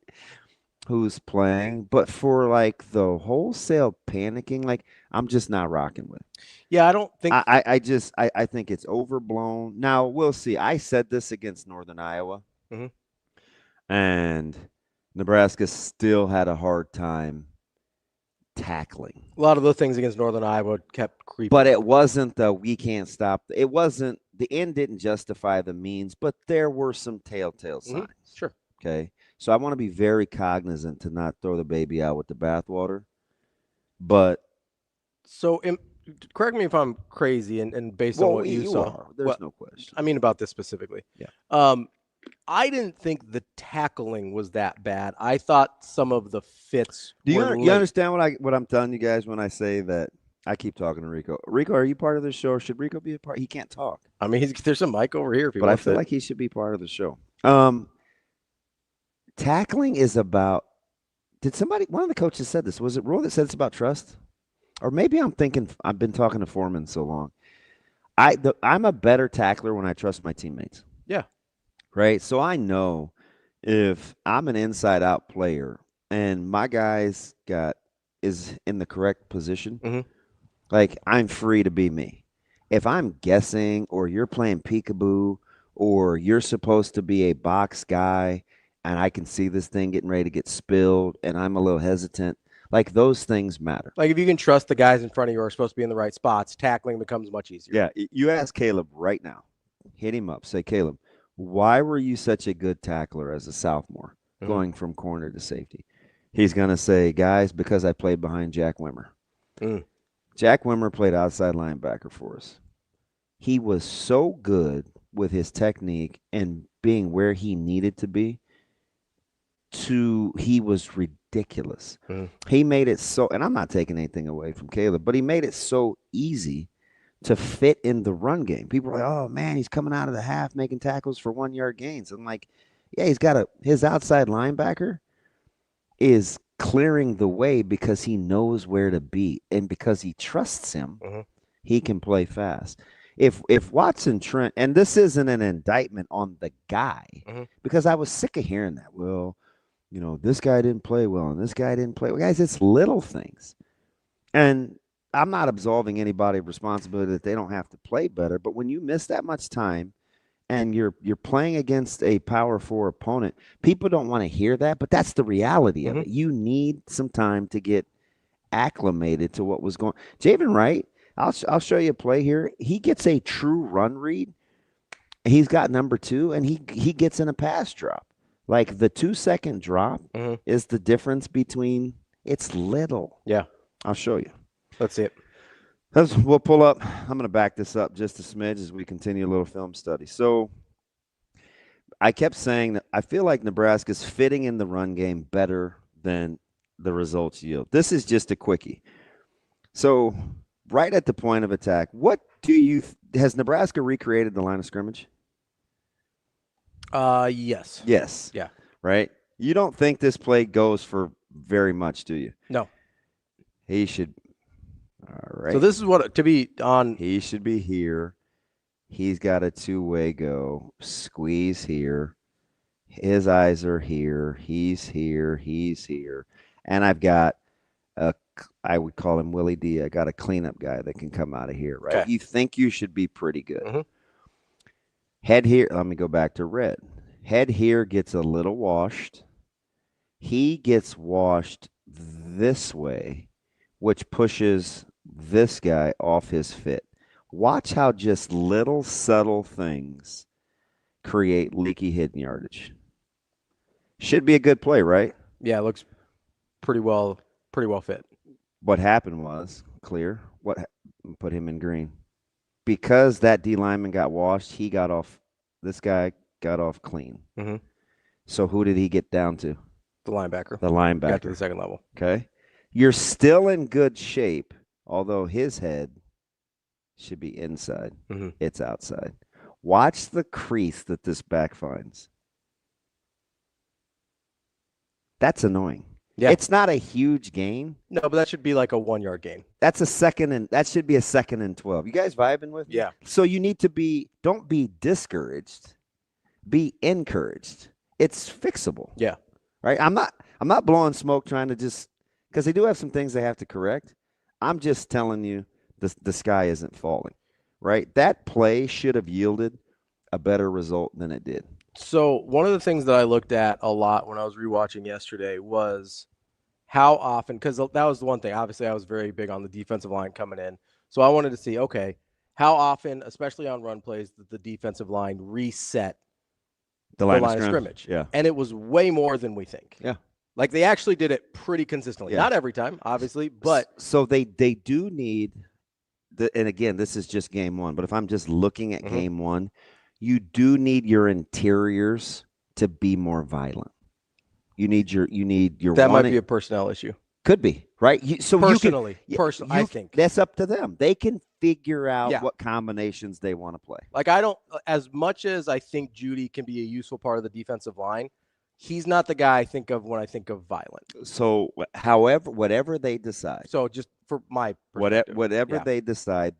who's playing. But for like the wholesale panicking, like I'm just not rocking with. Yeah, I don't think I think it's overblown. Now we'll see. I said this against Northern Iowa, and Nebraska still had a hard time tackling. a lot of the things against Northern Iowa kept creeping. But it wasn't we can't stop. It wasn't the end didn't justify the means, but there were some telltale signs. Sure. Okay. So I want to be very cognizant to not throw the baby out with the bathwater. But so correct me if I'm crazy and based on what you saw. There's no question. I mean about this specifically. Yeah. I didn't think the tackling was that bad. I thought some of the fits. Do you were understand what I'm telling you guys when I say that? I keep talking to Rico. Rico, are you part of the show? Or should Rico be a part? He can't talk. I mean, there's a mic over here. But I feel like he should be part of the show. Tackling is about. Did one of the coaches said this? Was it Rule that said it's about trust? Or maybe I'm thinking I've been talking to Foreman so long. I'm a better tackler when I trust my teammates. Yeah. Right. So I know if I'm an inside out player and my guy's is in the correct position, like I'm free to be me. If I'm guessing or you're playing peekaboo or you're supposed to be a box guy and I can see this thing getting ready to get spilled and I'm a little hesitant, like those things matter. Like if you can trust the guys in front of you are supposed to be in the right spots, tackling becomes much easier. Yeah. You ask Caleb right now. Hit him up. Say, Caleb, why were you such a good tackler as a sophomore going from corner to safety? He's going to say, guys, because I played behind Jack Wimmer. Jack Wimmer played outside linebacker for us. He was so good with his technique and being where he needed to be. He was ridiculous. Mhm. He made it so, and I'm not taking anything away from Caleb, but he made it so easy to fit in the run game. People are like, oh man, he's coming out of the half making tackles for 1 yard gains. I'm like, yeah, his outside linebacker is clearing the way because he knows where to be, and because he trusts him, he can play fast. If Watson Trent, and this isn't an indictment on the guy, because I was sick of hearing that. Well, this guy didn't play well, and this guy didn't play well. Guys, it's little things. And I'm not absolving anybody of responsibility that they don't have to play better, but when you miss that much time and you're playing against a Power 4 opponent, people don't want to hear that, but that's the reality of it. You need some time to get acclimated to what was going on. Javen Wright, I'll show you a play here. He gets a true run read. He's got number 2, and he gets in a pass drop. Like the 2-second drop is the difference between, it's little. Yeah. I'll show you. Let's see it. We'll pull up. I'm going to back this up just a smidge as we continue a little film study. So I kept saying that I feel like Nebraska's fitting in the run game better than the results yield. This is just a quickie. So right at the point of attack, has Nebraska recreated the line of scrimmage? Yes. Yes. Yeah. Right? You don't think this play goes for very much, do you? No. He should. All right. So this is what to be on. He should be here. He's got a two-way go. Squeeze here. His eyes are here. He's here. He's here. And I've got I would call him Willie D. I got a cleanup guy that can come out of here, right? Okay. You think you should be pretty good. Head here. Let me go back to red. Head here gets a little washed. He gets washed this way, which pushes this guy off his fit. Watch how just little subtle things create leaky hidden yardage. Should be a good play, right? Yeah, it looks pretty well fit. What happened was clear. Put him in green. Because that D lineman got washed, he got off. This guy got off clean. So who did he get down to? The linebacker. The linebacker. Got to the second level. Okay. You're still in good shape, although his head should be inside. It's outside. Watch the crease that this back finds. That's annoying. Yeah. It's not a huge gain. No, but that should be like a 1 yard gain. That's a second, and that should be a 2nd and 12. You guys vibing with me? Yeah. So you need to don't be discouraged, be encouraged. It's fixable. Yeah. Right? I'm not blowing smoke trying to just, because they do have some things they have to correct. I'm just telling you the sky isn't falling. Right? That play should have yielded a better result than it did. So one of the things that I looked at a lot when I was rewatching yesterday was how often, because that was the one thing. Obviously, I was very big on the defensive line coming in. So I wanted to see, okay, how often, especially on run plays, did the defensive line reset the line of scrimmage? Yeah. And it was way more than we think. Yeah. Like they actually did it pretty consistently. Yeah. Not every time, obviously, but. So they do need, and again, this is just game one, but if I'm just looking at game one, you do need your interiors to be more violent. You need your that might be a personnel issue. Could be, right? Personally, I think that's up to them. They can figure out Yeah. what combinations they want to play. Like I don't, as much as I think Judy can be a useful part of the defensive line, he's not the guy I think of when I think of violent. So, whatever they decide. So just for my perspective, whatever yeah. they decide,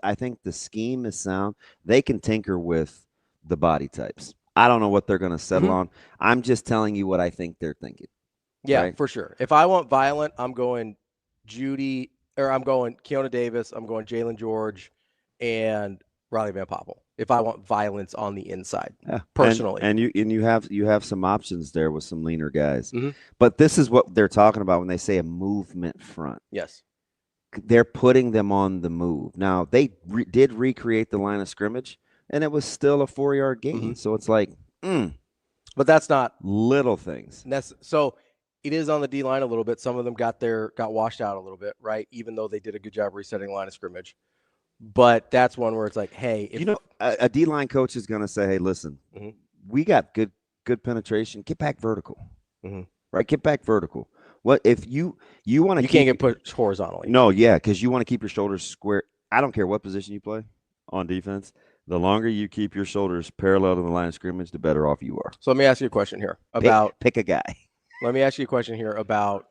I think the scheme is sound. They can tinker with the body types. I don't know what they're going to settle on. I'm just telling you what I think they're thinking. Yeah, right? for sure. If I want violent, I'm going Judy, or I'm going Keona Davis, I'm going Jalen George, and Riley Van Poppel. If I want violence on the inside, personally, and you have some options there with some leaner guys. But this is what they're talking about when they say a movement front. Yes, they're putting them on the move. Now they did recreate the line of scrimmage, and it was still a 4-yard gain. So it's like, but that's not little things. So it is on the D line a little bit. Some of them got washed out a little bit, right? Even though they did a good job resetting the line of scrimmage. But that's one where it's like, hey, a D-line coach is going to say, hey, listen, we got good penetration. Get back vertical. right? Get back vertical. What if you want to? You can't get pushed horizontally. No, yeah, because you want to keep your shoulders square. I don't care what position you play on defense. The longer you keep your shoulders parallel to the line of scrimmage, the better off you are. So let me ask you a question here about pick a guy. Let me ask you a question here about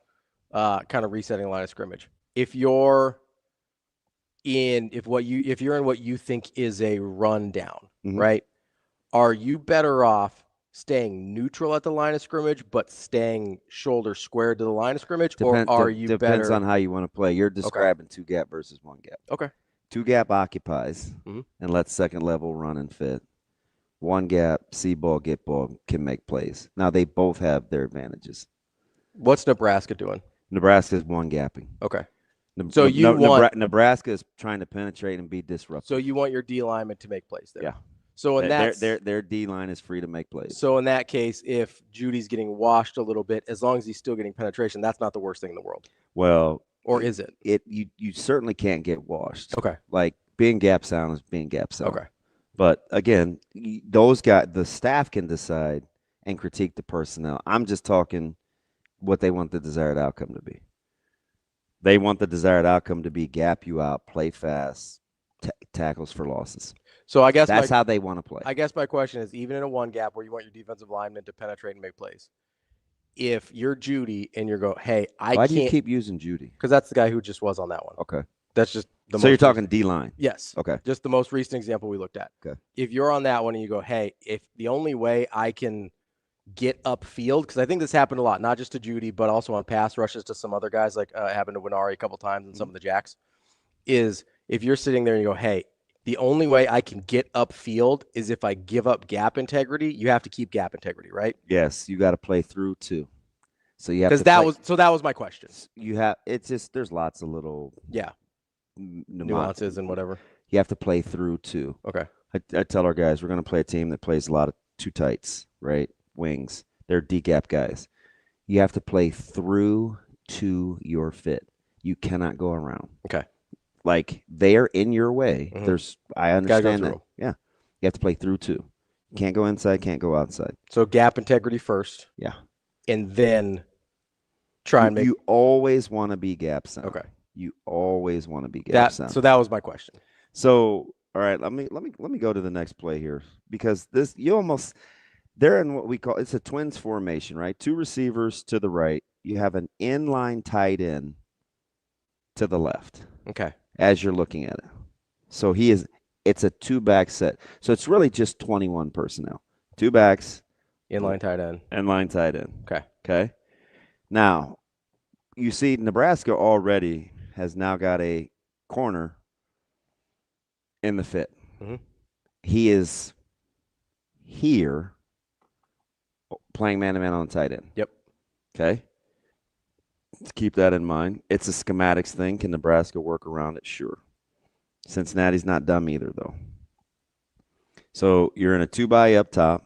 kind of resetting the line of scrimmage. If you're in what you think is a rundown, right? Are you better off staying neutral at the line of scrimmage, but staying shoulder squared to the line of scrimmage, or are you depends better? on how you want to play. You're describing two gap versus one gap. Okay. Two gap occupies and lets second level run and fit. One gap, see ball, get ball, can make plays. Now they both have their advantages. What's Nebraska doing? Nebraska's one gapping. Okay. So Nebraska is trying to penetrate and be disruptive. So you want your D lineman to make plays there. Yeah. So in that their D line is free to make plays. So in that case, if Judy's getting washed a little bit, as long as he's still getting penetration, that's not the worst thing in the world. Well, or is it? You certainly can't get washed. Okay. Like being gap sound is being gap sound. Okay. But again, those guys, the staff can decide and critique the personnel. I'm just talking what they want the desired outcome to be. They want the desired outcome to be gap you out, play fast, tackles for losses. So I guess that's how they want to play. I guess my question is, even in a one gap where you want your defensive lineman to penetrate and make plays, if you're Judy and you're going, hey, Why do you keep using Judy? Because that's the guy who just was on that one. Okay. That's just the So you're talking D line? Yes. Okay. Just the most recent example we looked at. Okay. If you're on that one and you go, hey, if the only way I can get upfield, because I think this happened a lot, not just to Judy, but also on pass rushes to some other guys, like happened to Winari a couple times and some of the Jacks, is if you're sitting there and you go, hey, the only way I can get upfield is if I give up gap integrity. You have to keep gap integrity, right? Yes, you got to play through too. So you have because that was my question. You have there's lots of little nuances and whatever. You have to play through too. Okay. I tell our guys we're going to play a team that plays a lot of two tights, right? Wings. They're D gap guys. You have to play through to your fit. You cannot go around. Okay. Like they're in your way. I understand that. Yeah. You have to play through too. You can't go inside, can't go outside. So gap integrity first. Yeah. And then try and make. You always want to be gap sound. Okay. You always want to be gap sound. So that was my question. So all right, let me go to the next play here, because they're in what we call, it's a twins formation, right? Two receivers to the right. You have an inline tight end to the left. Okay. As you're looking at it. So it's a two-back set. So it's really just 21 personnel. Two backs. Inline tight end. Inline tight end. Okay. Okay. Now, you see Nebraska already has now got a corner in the fit. He is here playing man-to-man on the tight end. Yep. Okay. Let's keep that in mind. It's a schematics thing. Can Nebraska work around it? Sure. Cincinnati's not dumb either, though. So you're in a 2-by up top.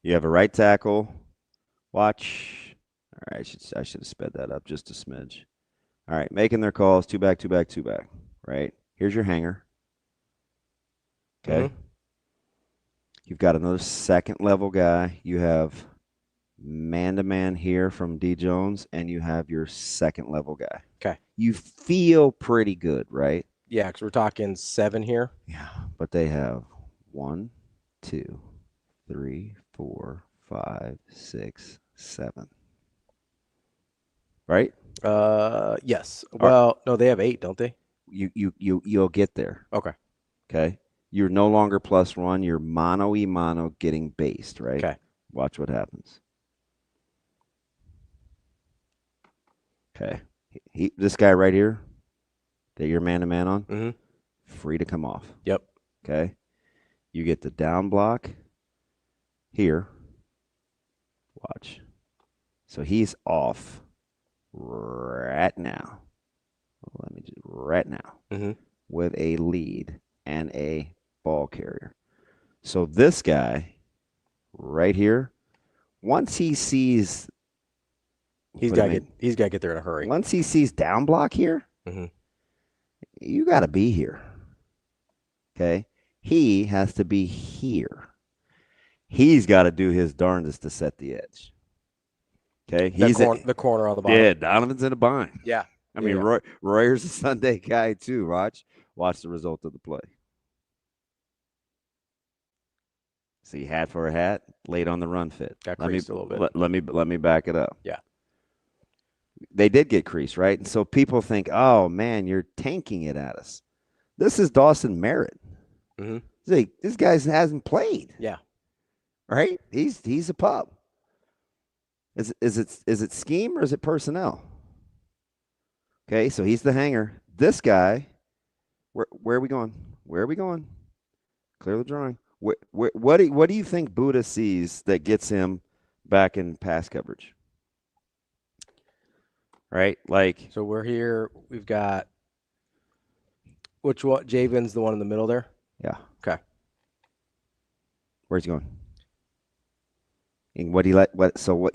You have a right tackle. Watch. All right, I should have sped that up just a smidge. All right, making their calls. 2-back, 2-back, 2-back. Right? Here's your hanger. Okay. You've got another second level guy. You have man-to-man here from D. Jones, and you have your second level guy. Okay. You feel pretty good, right? Yeah, because we're talking 7 here. Yeah, but they have 1, 2, 3, 4, 5, 6, 7. Right? Yes. Well, no, they have 8, don't they? You'll get there. Okay. Okay. You're no longer +1. You're mono getting based, right? Okay. Watch what happens. Okay. This guy right here that you're man-to-man on, free to come off. Yep. Okay. You get the down block here. Watch. So he's off right now. Right now. With a lead and a ball carrier. So this guy right here, once he sees, he's got to get there in a hurry. Once he sees down block here, you got to be here. Okay, he has to be here. He's got to do his darndest to set the edge. Okay, the corner on the bottom. Yeah, Donovan's in a bind. Yeah. I mean, Royer's a Sunday guy too. Watch the result of the play. See, hat for a hat, late on the run fit. Got creased a little bit. Let me back it up. Yeah. They did get creased, right? And so people think, oh man, you're tanking it at us. This is Dawson Merritt. Mm-hmm. This guy hasn't played. Yeah. Right? He's a pup. Is it scheme or is it personnel? Okay, so he's the hanger. This guy, where are we going? Where are we going? Clear the drawing. What do you think Buddha sees that gets him back in pass coverage? Right? Like, so we're here. We've got which one? Javen's the one in the middle there? Yeah. Okay. Where's he going? And what you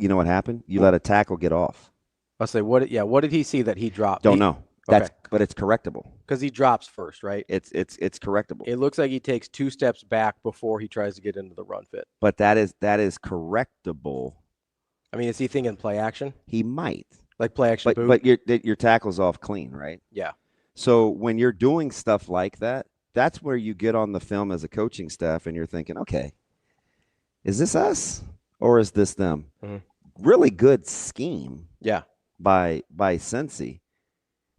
know what happened? You let a tackle get off. I'll say what did he see that he dropped? Don't know. Okay. But it's correctable. Because he drops first, right? It's correctable. It looks like he takes 2 steps back before he tries to get into the run fit. But that is correctable. I mean, is he thinking play action? He might. Like play action boot? But your tackle's off clean, right? Yeah. So when you're doing stuff like that, that's where you get on the film as a coaching staff and you're thinking, okay, is this us or is this them? Mm-hmm. Really good scheme. Yeah. By Cincy.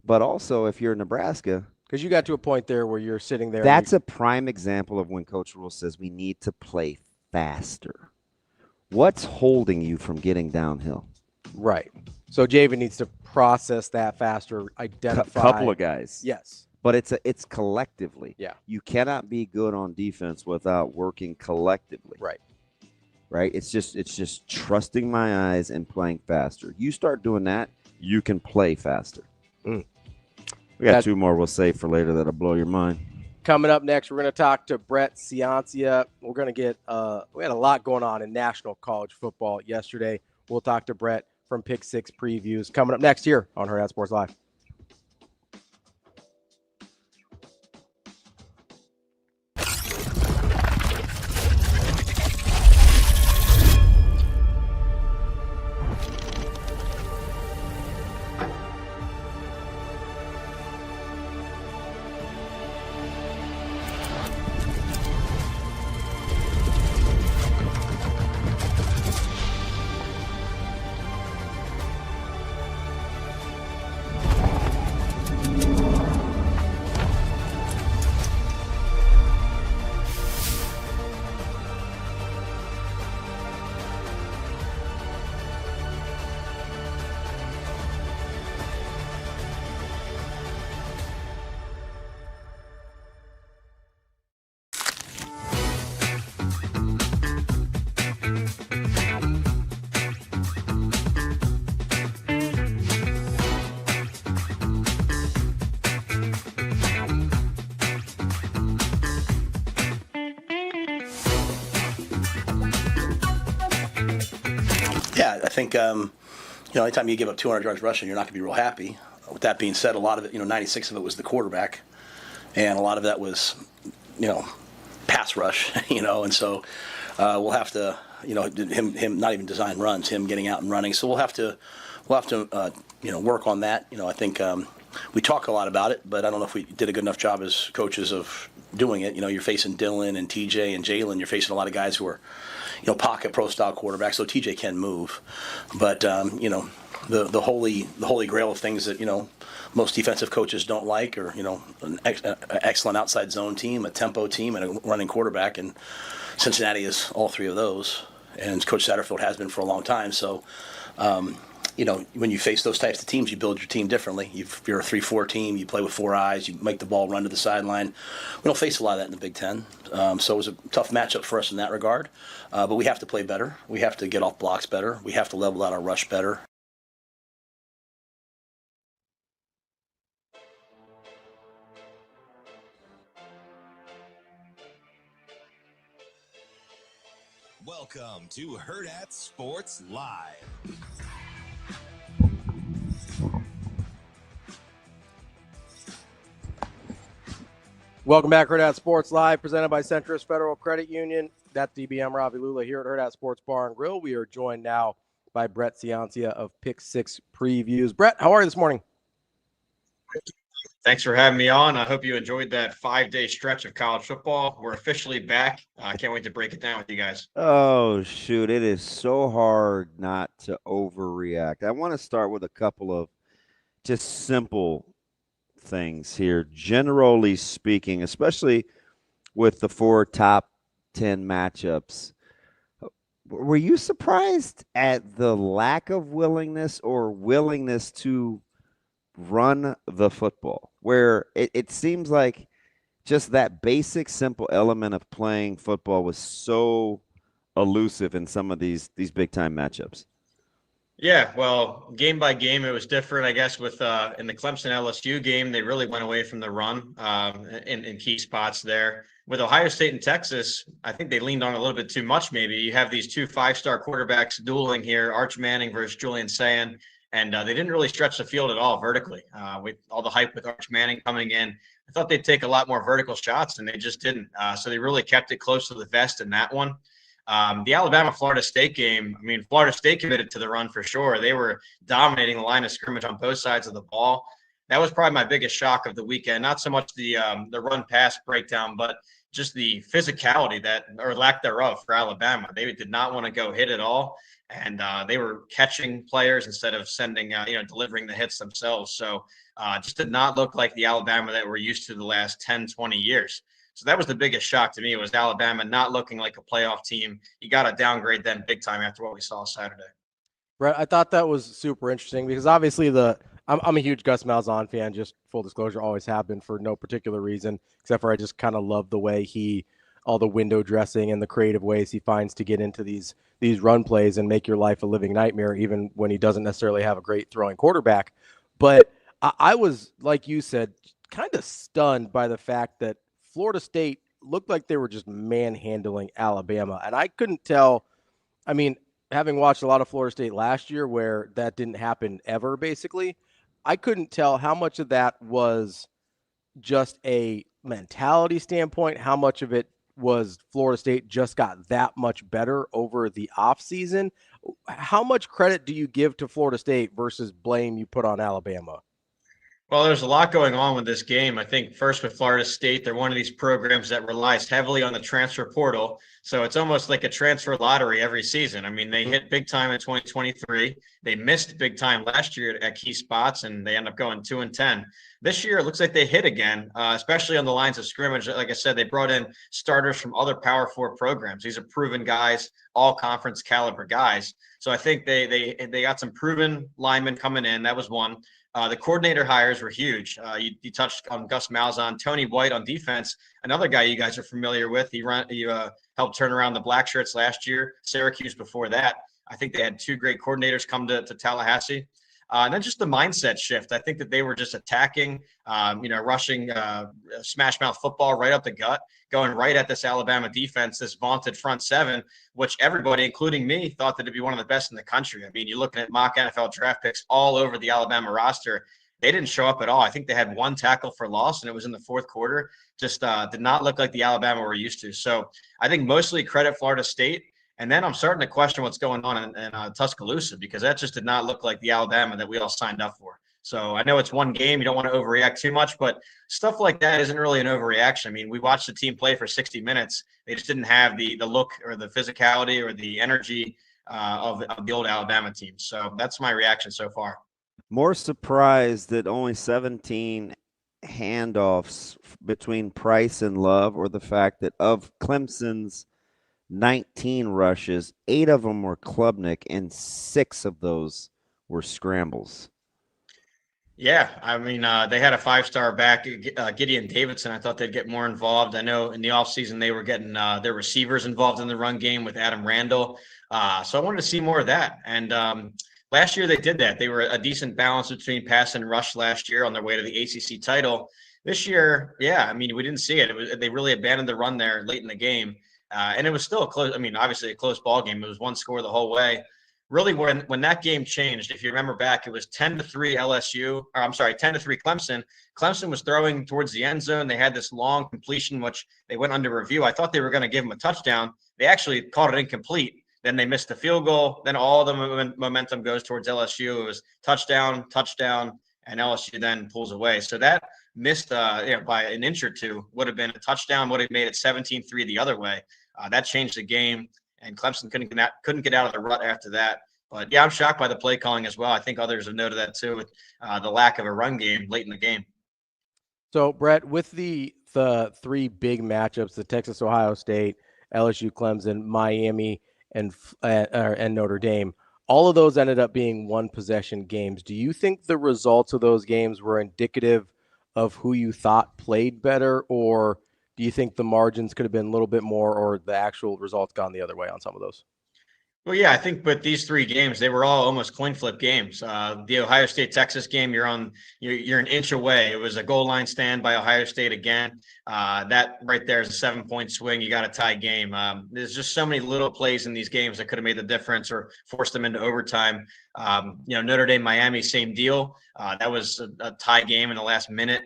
But also, if you're Nebraska, because you got to a point there where you're sitting there. That's a prime example of when Coach Rule says we need to play faster. What's holding you from getting downhill? Right. So Javen needs to process that faster, identify. A couple of guys. Yes. But it's collectively. Yeah. You cannot be good on defense without working collectively. Right. Right? It's just trusting my eyes and playing faster. You start doing that, you can play faster. Mm. We got 2 more we'll save for later that'll blow your mind. Coming up next, we're going to talk to Brett Ciancia. We're going to get we had a lot going on in national college football yesterday. We'll talk to Brett from Pick 6 Previews. Coming up next here on Hurrdat Sports Live. Yeah, I think, anytime you give up 200 yards rushing, you're not going to be real happy. With that being said, a lot of it, 96 of it was the quarterback, and a lot of that was, pass rush, and so we'll have to, him not even design runs, him getting out and running. So we'll have to work on that. I think we talk a lot about it, but I don't know if we did a good enough job as coaches of doing it. You're facing Dylan and TJ and Jalen. You're facing a lot of guys who are, pocket pro style quarterbacks. So TJ can move, but the holy grail of things that most defensive coaches don't like, or an excellent outside zone team, a tempo team, and a running quarterback. And Cincinnati is all 3 of those, and Coach Satterfield has been for a long time. So. When you face those types of teams, you build your team differently. If you're a 3-4 team, you play with 4 eyes, you make the ball run to the sideline. We don't face a lot of that in the Big Ten. So it was a tough matchup for us in that regard. But we have to play better. We have to get off blocks better. We have to level out our rush better. Welcome to Hurrdat Sports Live. Welcome back, Hurrdat Sports Live, presented by Centris Federal Credit Union. That's DBM Ravi Lulla here at Hurrdat Sports Bar and Grill. We are joined now by Brett Ciancia of Pick 6 Previews. Brett, how are you this morning? Thanks for having me on. I hope you enjoyed that 5-day stretch of college football. We're officially back. I can't wait to break it down with you guys. Oh, shoot. It is so hard not to overreact. I want to start with a couple of just simple things here. Generally speaking, especially with the 4 top 10 matchups, were you surprised at the lack of willingness or willingness to run the football, where it seems like just that basic, simple element of playing football was so elusive in some of these big-time matchups? Yeah, well, game by game, it was different, I guess, with in the Clemson-LSU game, they really went away from the run in key spots there. With Ohio State and Texas, I think they leaned on a little bit too much maybe. You have these 2 5-star quarterbacks dueling here, Arch Manning versus Julian Sayin. And they didn't really stretch the field at all vertically. With all the hype with Arch Manning coming in, I thought they'd take a lot more vertical shots, and they just didn't. So they really kept it close to the vest in that one. The Alabama-Florida State game, I mean, Florida State committed to the run for sure. They were dominating the line of scrimmage on both sides of the ball. That was probably my biggest shock of the weekend. Not so much the run-pass breakdown, but just the physicality that, or lack thereof, for Alabama. They did not want to go hit at all. And they were catching players instead of sending, delivering the hits themselves. So just did not look like the Alabama that we're used to the last 10, 20 years. So that was the biggest shock to me, was Alabama not looking like a playoff team. You got to downgrade them big time after what we saw Saturday. Brett, I thought that was super interesting because obviously I'm a huge Gus Malzahn fan, just full disclosure, always have been for no particular reason, except for I just kind of love the way all the window dressing and the creative ways he finds to get into these run plays and make your life a living nightmare, even when he doesn't necessarily have a great throwing quarterback. But I was, like you said, kind of stunned by the fact that Florida State looked like they were just manhandling Alabama. And I couldn't tell, I mean, having watched a lot of Florida State last year where that didn't happen ever, basically, I couldn't tell how much of that was just a mentality standpoint, how much of it was Florida State just got that much better over the offseason. How much credit do you give to Florida State versus blame you put on Alabama? Well, there's a lot going on with this game. I think first with Florida State, they're one of these programs that relies heavily on the transfer portal. So it's almost like a transfer lottery every season. I mean, they hit big time in 2023. They missed big time last year at key spots, and they end up going 2-10. This year, it looks like they hit again, especially on the lines of scrimmage. Like I said, they brought in starters from other Power 4 programs. These are proven guys, all conference caliber guys. So I think they got some proven linemen coming in. That was one. The coordinator hires were huge. You touched on Gus Malzahn, Tony White on defense, another guy you guys are familiar with. He helped turn around the Blackshirts last year, Syracuse before that. I think they had 2 great coordinators come to Tallahassee. And then just the mindset shift. I think that they were just attacking, rushing smash mouth football right up the gut, going right at this Alabama defense, this vaunted front 7, which everybody, including me, thought that it'd be one of the best in the country. I mean, you're looking at mock NFL draft picks all over the Alabama roster. They didn't show up at all. I think they had 1 tackle for loss, and it was in the 4th quarter. Just did not look like the Alabama we're used to. So I think mostly credit Florida State. And then I'm starting to question what's going on in Tuscaloosa, because that just did not look like the Alabama that we all signed up for. So I know it's one game. You don't want to overreact too much, but stuff like that isn't really an overreaction. I mean, we watched the team play for 60 minutes. They just didn't have the look or the physicality or the energy of the old Alabama team. So that's my reaction so far. More surprised that only 17 handoffs between Price and Love, or the fact that of Clemson's 19 rushes, 8 of them were Klubnik, and 6 of those were scrambles. Yeah, I mean, they had a 5-star back, Gideon Davidson. I thought they'd get more involved. I know in the offseason they were getting their receivers involved in the run game with Adam Randall. So I wanted to see more of that. And last year they did that. They were a decent balance between pass and rush last year on their way to the ACC title. This year, yeah, I mean, we didn't see it. They really abandoned the run there late in the game. And it was still a close, I mean, obviously a close ball game. It was 1 score the whole way. Really, when that game changed, if you remember back, it was 10-3 LSU, or I'm sorry, 10-3 Clemson. Clemson was throwing towards the end zone. They had this long completion, which they went under review. I thought they were going to give them a touchdown. They actually called it incomplete. Then they missed the field goal. Then all the momentum goes towards LSU. It was touchdown, and LSU then pulls away. So that missed by an inch or two would have been a touchdown, would have made it 17-3 the other way. That changed the game, and Clemson couldn't get out of the rut after that. But, yeah, I'm shocked by the play calling as well. I think others have noted that too with the lack of a run game late in the game. So, Brett, with the three big matchups, the Texas, Ohio State, LSU, Clemson, Miami, and Notre Dame, all of those ended up being one-possession games. Do you think the results of those games were indicative of who you thought played better, or do you think the margins could have been a little bit more, or the actual results gone the other way on some of those? Well, yeah, I think with these three games, they were all almost coin flip games. The Ohio State-Texas game, you're an inch away. It was a goal line stand by Ohio State again. That right there is a 7-point swing. You got a tie game. There's just so many little plays in these games that could have made the difference or forced them into overtime. Notre Dame, Miami, same deal. That was a tie game in the last minute.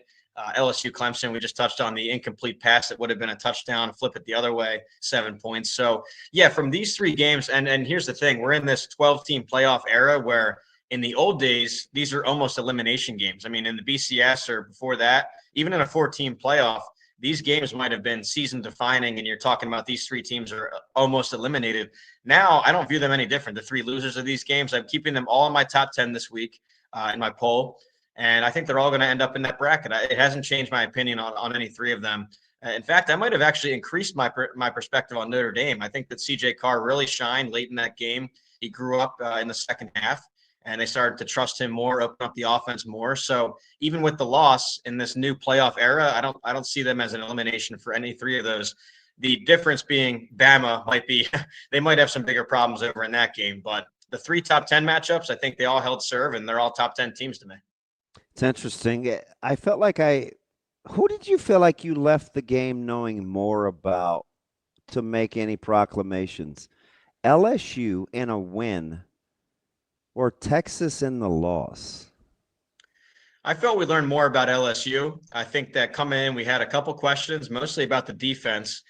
LSU Clemson, we just touched on the incomplete pass that would have been a touchdown, flip it the other way, 7 points. So, yeah, from these three games, and here's the thing, we're in this 12-team playoff era where in the old days, these are almost elimination games. I mean, in the BCS or before that, even in a 4-team playoff, these games might have been season defining, and you're talking about these three teams are almost eliminated. Now, I don't view them any different. The three losers of these games, I'm keeping them all in my top 10 this week in my poll. And I think they're all going to end up in that bracket. It hasn't changed my opinion on any three of them. In fact, I might have actually increased my perspective on Notre Dame. I think that C.J. Carr really shined late in that game. He grew up in the second half, and they started to trust him more, open up the offense more. So even with the loss in this new playoff era, I don't see them as an elimination for any three of those. The difference being Bama they might have some bigger problems over in that game. But the three top 10 matchups, I think they all held serve, and they're all top 10 teams to me. It's interesting. I felt like who did you feel like you left the game knowing more about to make any proclamations? LSU in a win or Texas in the loss? I felt we learned more about LSU. I think that coming in, we had a couple questions, mostly about the defense,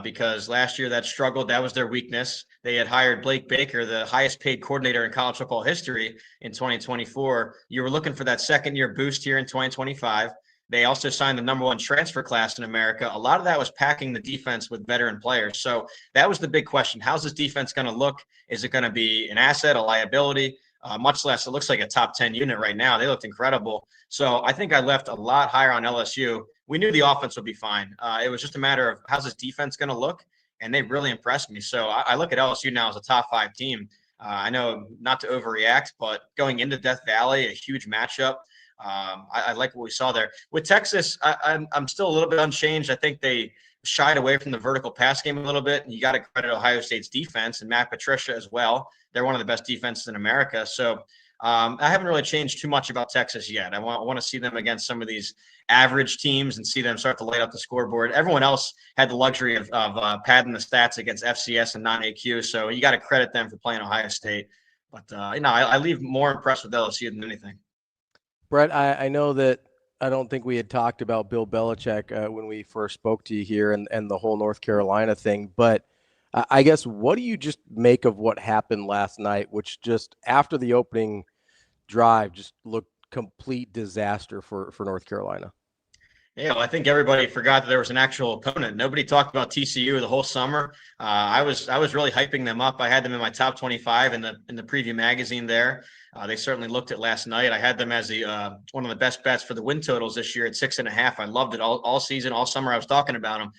because last year that struggled. That was their weakness. They had hired Blake Baker, the highest paid coordinator in college football history in 2024. You were looking for that second-year boost here in 2025. They also signed the #1 transfer class in America. A lot of that was packing the defense with veteran players. So that was the big question. How's this defense going to look? Is it going to be an asset, a liability? Much less, it looks like a top 10 unit right now. They looked incredible. So I think I left a lot higher on LSU. We knew the offense would be fine. It was just a matter of how's this defense going to look? And they really impressed me. So I look at LSU now as a top 5 team. I know not to overreact, but going into Death Valley, a huge matchup. I like what we saw there. With Texas, I'm still a little bit unchanged. I think they shied away from the vertical pass game a little bit. And you got to credit Ohio State's defense and Matt Patricia as well. They're one of the best defenses in America. So I haven't really changed too much about Texas yet. I want to see them against some of these average teams and see them start to light up the scoreboard. Everyone else had the luxury of padding the stats against FCS and non-AQ. So you got to credit them for playing Ohio State. But, I leave more impressed with LSU than anything. Brett, I know that I don't think we had talked about Bill Belichick when we first spoke to you here and the whole North Carolina thing, but I guess what do you just make of what happened last night, which just after the opening drive just looked complete disaster for North Carolina? Yeah, well, I think everybody forgot that there was an actual opponent. Nobody talked about TCU the whole summer. I was really hyping them up. I had them in my top 25 in the preview magazine there. They certainly looked at last night. I had them as the one of the best bets for the win totals this year at 6.5. I loved it all season, all summer. I was talking about them.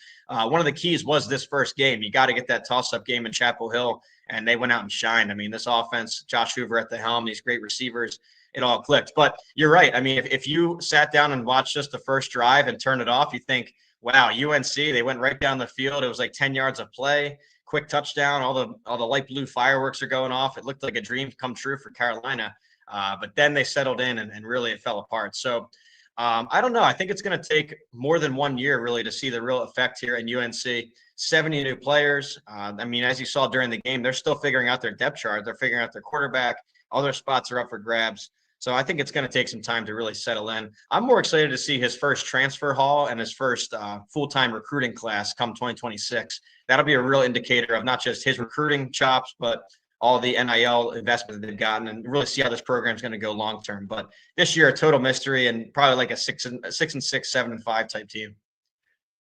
One of the keys was this first game. You got to get that toss-up game in Chapel Hill, and they went out and shined. I mean, this offense, Josh Hoover at the helm, these great receivers, it all clicked. But you're right. I mean, if you sat down and watched just the first drive and turned it off, you think, wow, UNC, they went right down the field. It was like 10 yards of play, quick touchdown. All the light blue fireworks are going off. It looked like a dream come true for Carolina. But then they settled in and really it fell apart. So I don't know. I think it's going to take more than 1 year really to see the real effect here in UNC. 70 new players. I mean, as you saw during the game, they're still figuring out their depth chart. They're figuring out their quarterback. Other spots are up for grabs. So I think it's going to take some time to really settle in. I'm more excited to see his first transfer haul and his first full-time recruiting class come 2026. That'll be a real indicator of not just his recruiting chops, but all the NIL investment that they've gotten, and really see how this program is going to go long-term. But this year, a total mystery, and probably like a 6-6, 7-5 type team.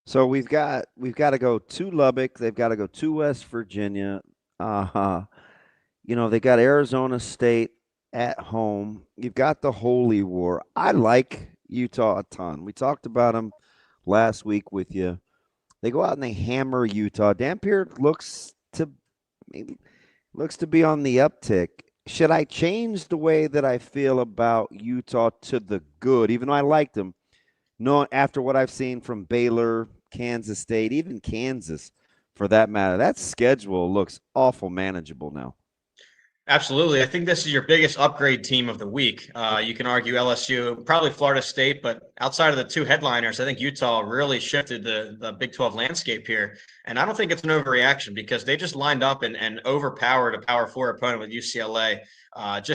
So we've got to go to Lubbock. They've got to go to West Virginia. They got Arizona State at home. You've got the Holy War. I like Utah a ton. We talked about them last week with you. They go out and they hammer Utah. Dampier looks to be on the uptick. Should I change the way that I feel about Utah to the good, even though I liked them? No, after what I've seen from Baylor, Kansas State, even Kansas, for that matter, that schedule looks awful manageable now. Absolutely. I think this is your biggest upgrade team of the week. You can argue LSU, probably Florida State, but outside of the two headliners, I think Utah really shifted the Big 12 landscape here. And I don't think it's an overreaction because they just lined up and overpowered a Power 4 opponent with UCLA.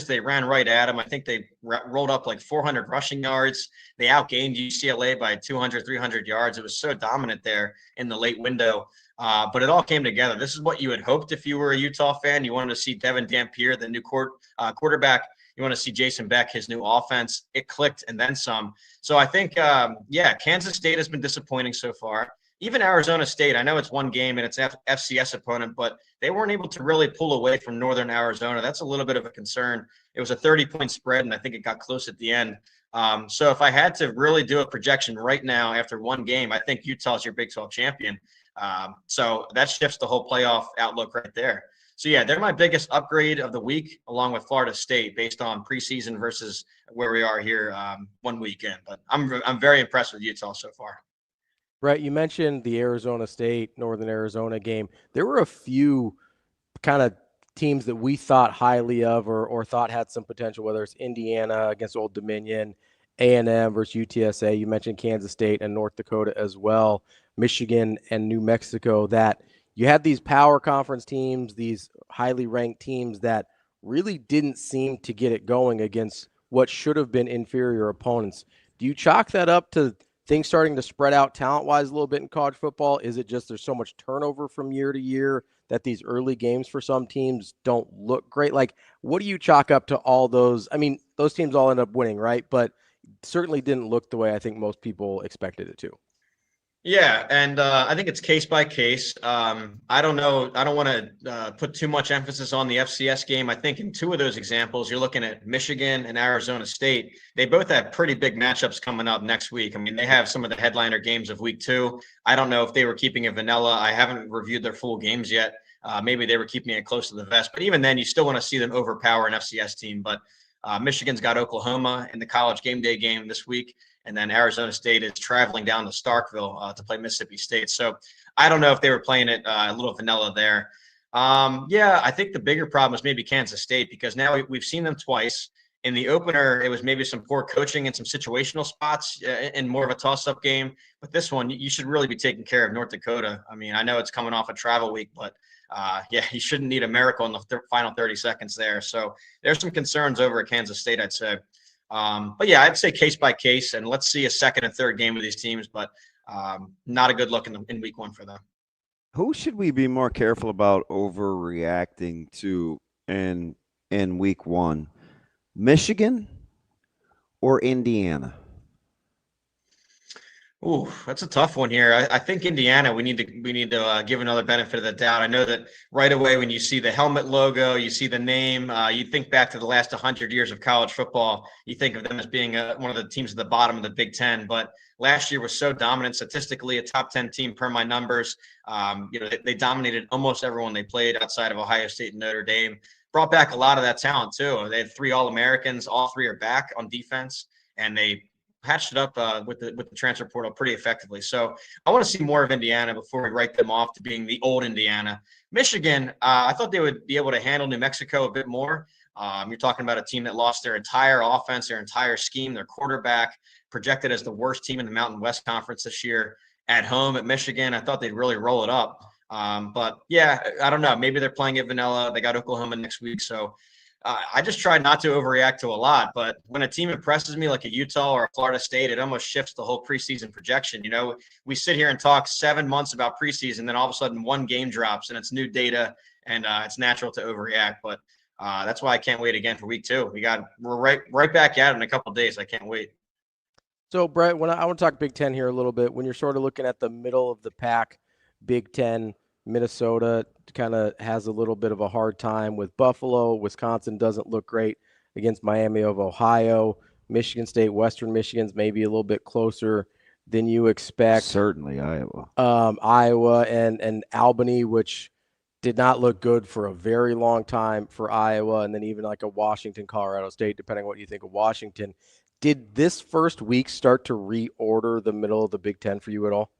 They ran right at them. I think they rolled up like 400 rushing yards. They outgained UCLA by 200, 300 yards. It was so dominant there in the late window. But it all came together. This is what you had hoped if you were a Utah fan. You wanted to see Devin Dampier, the new quarterback. You want to see Jason Beck, his new offense. It clicked and then some. So I think, Kansas State has been disappointing so far. Even Arizona State, I know it's one game and it's FCS opponent, but they weren't able to really pull away from Northern Arizona. That's a little bit of a concern. It was a 30-point spread, and I think it got close at the end. So if I had to really do a projection right now after one game, I think Utah's your Big 12 champion. So that shifts the whole playoff outlook right there. So yeah, they're my biggest upgrade of the week, along with Florida State, based on preseason versus where we are here 1 weekend. But I'm very impressed with Utah so far. Brett, you mentioned the Arizona State, Northern Arizona game. There were a few kind of teams that we thought highly of or thought had some potential, whether it's Indiana against Old Dominion, A&M versus UTSA. You mentioned Kansas State and North Dakota as well, Michigan and New Mexico, that you had these power conference teams, these highly ranked teams that really didn't seem to get it going against what should have been inferior opponents. Do you chalk that up to things starting to spread out talent-wise a little bit in college football? Is it just there's so much turnover from year to year that these early games for some teams don't look great? Like, what do you chalk up to all those? I mean, those teams all end up winning, right? But certainly didn't look the way I think most people expected it to. Yeah, and I think it's case by case. I don't know. I don't want to put too much emphasis on the FCS game. I think in two of those examples, you're looking at Michigan and Arizona State. They both have pretty big matchups coming up next week. I mean, they have some of the headliner games of week 2. I don't know if they were keeping it vanilla. I haven't reviewed their full games yet. Maybe they were keeping it close to the vest. But even then, you still want to see them overpower an FCS team. But Michigan's got Oklahoma in the college game day game this week. And then Arizona State is traveling down to Starkville to play Mississippi State. So I don't know if they were playing it a little vanilla there. I think the bigger problem is maybe Kansas State, because now we've seen them twice. In the opener, it was maybe some poor coaching and some situational spots in more of a toss-up game. But this one, you should really be taking care of North Dakota. I mean, I know it's coming off a travel week, but you shouldn't need a miracle in the final 30 seconds there. So there's some concerns over at Kansas State, I'd say. I'd say case by case, and let's see a second and third game with these teams, but not a good look in week 1 for them. Who should we be more careful about overreacting to in week 1? Michigan or Indiana? Ooh, that's a tough one here. I think Indiana, we need to give another benefit of the doubt. I know that right away when you see the helmet logo, you see the name, you think back to the last 100 years of college football. You think of them as being one of the teams at the bottom of the Big Ten. But last year was so dominant statistically, a top 10 team per my numbers. They dominated almost everyone they played outside of Ohio State and Notre Dame. Brought back a lot of that talent too. They had 3 All-Americans. All 3 are back on defense, and they patched it up with the transfer portal pretty effectively. So I want to see more of Indiana before we write them off to being the old Indiana. Michigan, I thought they would be able to handle New Mexico a bit more. You're talking about a team that lost their entire offense, their entire scheme, their quarterback, projected as the worst team in the Mountain West Conference this year at home at Michigan. I thought they'd really roll it up. I don't know. Maybe they're playing it vanilla. They got Oklahoma next week. So I just try not to overreact to a lot. But when a team impresses me like a Utah or a Florida State, it almost shifts the whole preseason projection. We sit here and talk 7 months about preseason, then all of a sudden one game drops and it's new data, and it's natural to overreact. But that's why I can't wait again for week 2. We're right back at it in a couple of days. I can't wait. So, Brett, when I want to talk Big Ten here a little bit, when you're sort of looking at the middle of the pack, Big Ten, Minnesota kind of has a little bit of a hard time with Buffalo. Wisconsin doesn't look great against Miami of Ohio. Michigan State, Western Michigan's maybe a little bit closer than you expect. Certainly Iowa. Iowa and Albany, which did not look good for a very long time for Iowa, and then even like a Washington, Colorado State, depending on what you think of Washington. Did this first week start to reorder the middle of the Big Ten for you at all?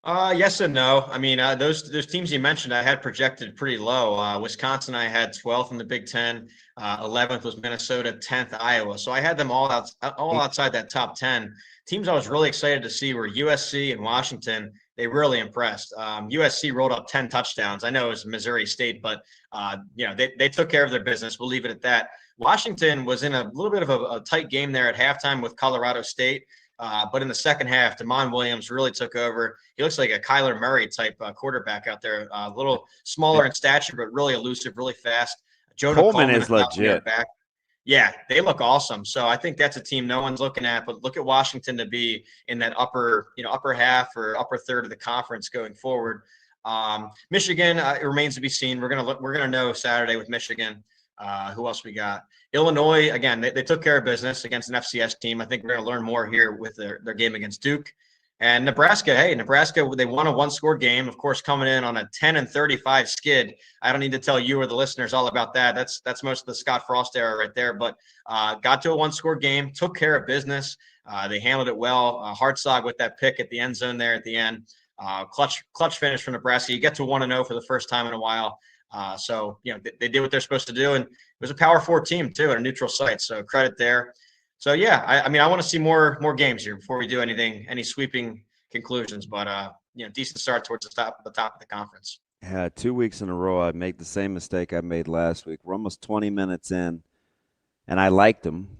Yes and no. I mean, those teams you mentioned, I had projected pretty low. Wisconsin, I had 12th in the Big Ten. 11th was Minnesota, 10th Iowa. So I had them all outside that top 10. Teams I was really excited to see were USC and Washington. They really impressed. USC rolled up 10 touchdowns. I know it was Missouri State, but they took care of their business. We'll leave it at that. Washington was in a little bit of a tight game there at halftime with Colorado State. But in the second half, Damon Williams really took over. He looks like a Kyler Murray type quarterback out there, a little smaller in stature, but really elusive, really fast. Jonah Coleman is legit. Back. Yeah, they look awesome. So I think that's a team no one's looking at, but look at Washington to be in that upper half or upper third of the conference going forward. Michigan, it remains to be seen. We're gonna know Saturday with Michigan. Who else we got? Illinois, again, they took care of business against an FCS team. I think we're going to learn more here with their game against Duke. And Nebraska, they won a one-score game, of course, coming in on a 10-35 skid. I don't need to tell you or the listeners all about that. That's most of the Scott Frost era right there. But got to a one-score game, took care of business. They handled it well. Hartzog with that pick at the end zone there at the end. Clutch finish from Nebraska. You get to 1-0 for the first time in a while. So they did what they're supposed to do, and it was a Power 4 team too at a neutral site. So credit there. So yeah, I mean, I want to see more games here before we do any sweeping conclusions. But decent start towards the top of the conference. Yeah, 2 weeks in a row, I made the same mistake I made last week. We're almost 20 minutes in, and I liked them,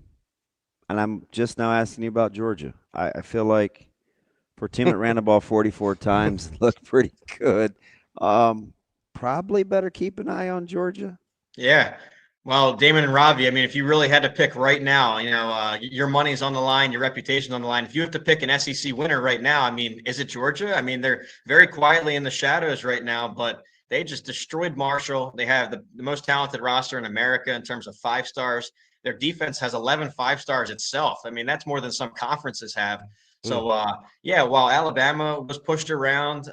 and I'm just now asking you about Georgia. I feel like for a team that ran the ball 44 times, it looked pretty good. Probably better keep an eye on Georgia. Yeah. Well, Damon and Ravi, I mean, if you really had to pick right now, your money's on the line, your reputation's on the line. If you have to pick an SEC winner right now, I mean, is it Georgia? I mean, they're very quietly in the shadows right now, but they just destroyed Marshall. They have the most talented roster in America in terms of 5 stars. Their defense has 11 5-stars itself. I mean, that's more than some conferences have. So, while Alabama was pushed around,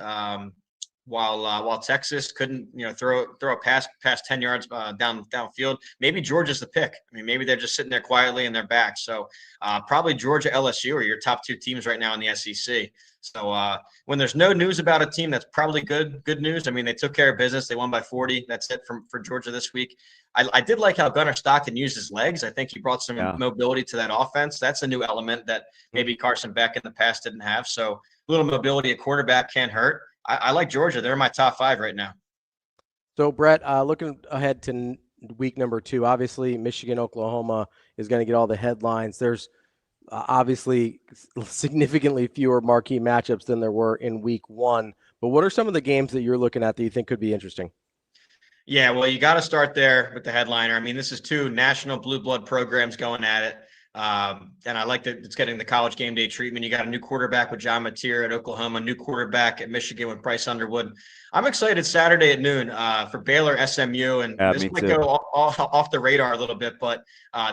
while Texas couldn't, throw a pass past 10 yards downfield, maybe Georgia's the pick. I mean, maybe they're just sitting there quietly in their back. So probably Georgia, LSU are your top 2 teams right now in the SEC. So when there's no news about a team, that's probably good news. I mean, they took care of business. They won by 40. That's it for Georgia this week. I did like how Gunnar Stockton used his legs. I think he brought some mobility to that offense. That's a new element that maybe Carson Beck in the past didn't have. So a little mobility at quarterback can't hurt. I like Georgia. They're in my top 5 right now. So, Brett, looking ahead to week number 2, obviously Michigan, Oklahoma is going to get all the headlines. There's obviously significantly fewer marquee matchups than there were in week 1. But what are some of the games that you're looking at that you think could be interesting? Yeah, well, you got to start there with the headliner. I mean, this is 2 national blue blood programs going at it. And I like that it's getting the college game day treatment. You got a new quarterback with John Mateer at Oklahoma, new quarterback at Michigan with Bryce Underwood. I'm excited Saturday at noon for Baylor SMU, and this might go off the radar a little bit, but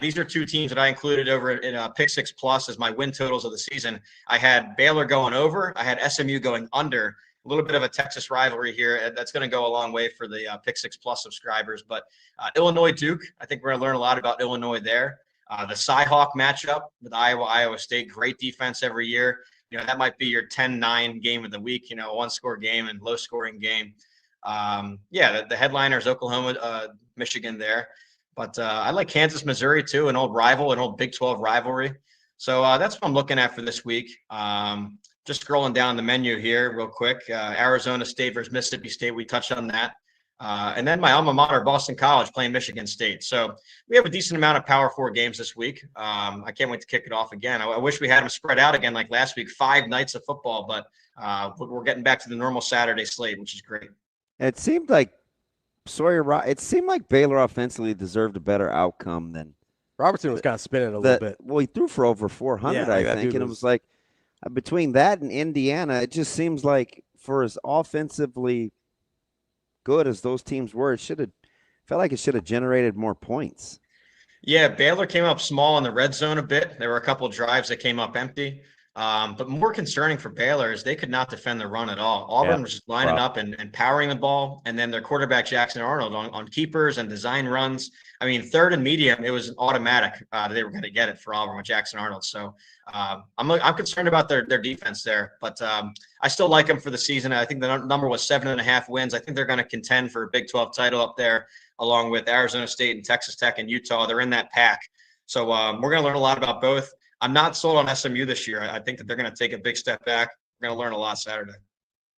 these are 2 teams that I included over in Pick 6 Plus as my win totals of the season. I had Baylor going over, I had SMU going under. A little bit of a Texas rivalry here. That's going to go a long way for the Pick 6 Plus subscribers. But Illinois Duke, I think we're going to learn a lot about Illinois there. The Cy-Hawk matchup with Iowa State, great defense every year. That might be your 10-9 game of the week, a 1-score game and low-scoring game. The headliner is Oklahoma, Michigan there. But I like Kansas, Missouri, too, an old rival, an old Big 12 rivalry. So that's what I'm looking at for this week. Just scrolling down the menu here real quick. Arizona State versus Mississippi State. We touched on that. And then my alma mater, Boston College, playing Michigan State. So we have a decent amount of Power 4 games this week. I can't wait to kick it off again. I wish we had them spread out again like last week, 5 nights of football, but we're getting back to the normal Saturday slate, which is great. It seemed like it seemed like Baylor offensively deserved a better outcome than Robertson was kind of spinning a little bit. Well, he threw for over 400, I think, and it was like between that and Indiana, it just seems like for as offensively good as those teams were, it felt like it should have generated more points. Yeah, Baylor came up small in the red zone a bit. There were a couple of drives that came up empty. But more concerning for Baylor is they could not defend the run at all. Auburn was just lining up and powering the ball, and then their quarterback Jackson Arnold on keepers and design runs. I mean, third and medium, it was automatic they were going to get it for Auburn with Jackson Arnold. So I'm concerned about their defense there, but I still like them for the season. I think the number was 7.5 wins. I think they're going to contend for a Big 12 title up there, along with Arizona State and Texas Tech and Utah. They're in that pack. So we're going to learn a lot about both. I'm not sold on SMU this year. I think that they're going to take a big step back. We're going to learn a lot Saturday.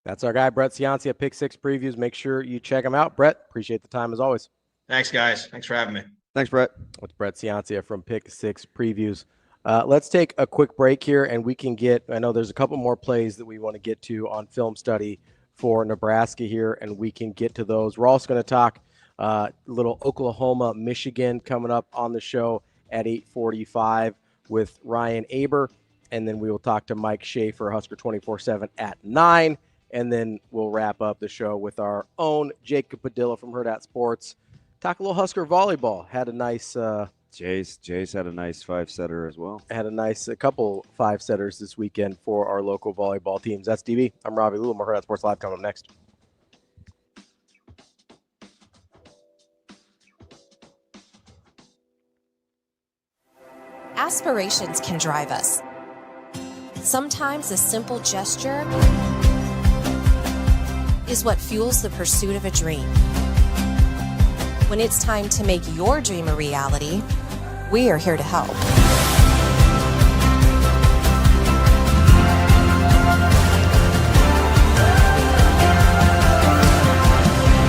That's our guy, Brett Ciancia, Pick 6 Previews. Make sure you check him out. Brett, appreciate the time as always. Thanks, guys. Thanks for having me. Thanks, Brett. It's Brett Ciancia from Pick 6 Previews. Let's take a quick break here, and we can I know there's a couple more plays that we want to get to on film study for Nebraska here, and we can get to those. We're also going to talk little Oklahoma, Michigan coming up on the show at 8:45. with Ryan Aber, and then we will talk to Mike Schaefer, Husker 24/7 at 9, and then we'll wrap up the show with our own Jacob Padilla from Hurrdat Sports. Talk a little Husker volleyball. Had a nice Jace had a nice 5-setter as well. Had a couple 5-setters this weekend for our local volleyball teams. That's DB. I'm Ravi. Lulla, more Hurrdat Sports Live coming up next. Aspirations can drive us. Sometimes a simple gesture is what fuels the pursuit of a dream. When it's time to make your dream a reality, we are here to help.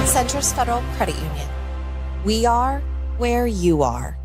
Centris Federal Credit Union. We are where you are.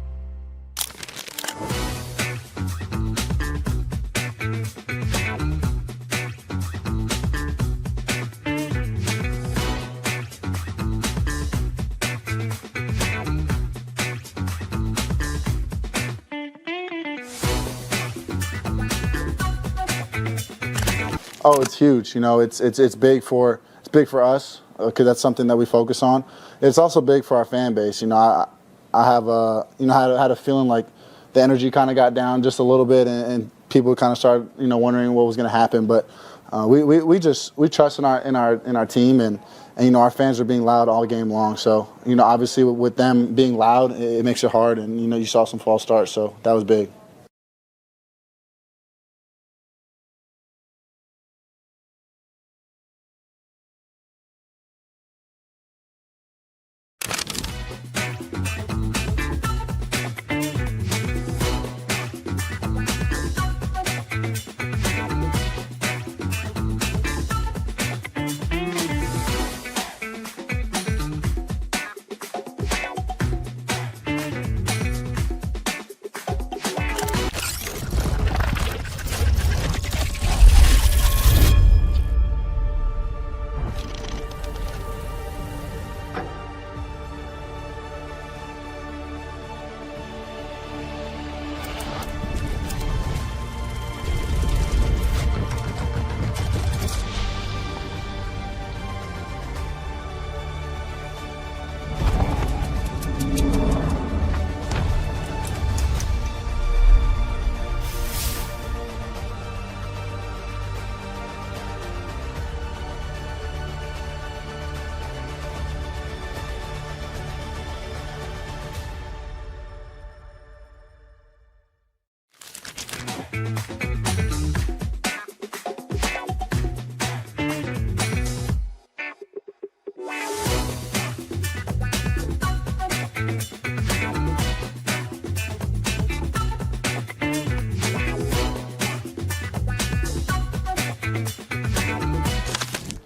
Oh, it's huge. You know, it's big for us because that's something that we focus on. It's also big for our fan base. You know, I have had a feeling like the energy kind of got down just a little bit, and people kind of started wondering what was going to happen. But we trust in our team, and our fans are being loud all game long. So obviously with them being loud, it makes it hard. And you saw some false starts, so that was big.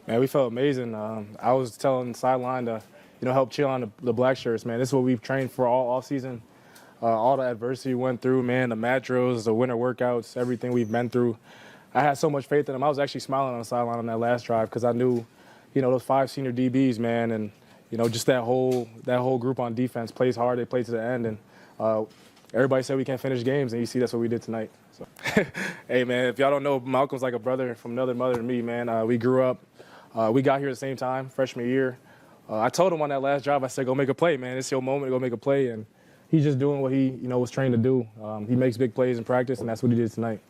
Man, we felt amazing. I was telling the sideline to help cheer on the Blackshirts, man. This is what we've trained for all season. All the adversity we went through, man, the mat drills, the winter workouts, everything we've been through. I had so much faith in them. I was actually smiling on the sideline on that last drive because I knew, those 5 senior DBs, man, and, just that whole group on defense plays hard. They play to the end, and everybody said we can't finish games, and you see that's what we did tonight. So, hey, man, if y'all don't know, Malcolm's like a brother from another mother to me, man. We grew up. We got here at the same time, freshman year. I told him on that last drive, I said, go make a play, man. It's your moment to go make a play, and he's just doing what he, was trained to do. He makes big plays in practice, and that's what he did tonight.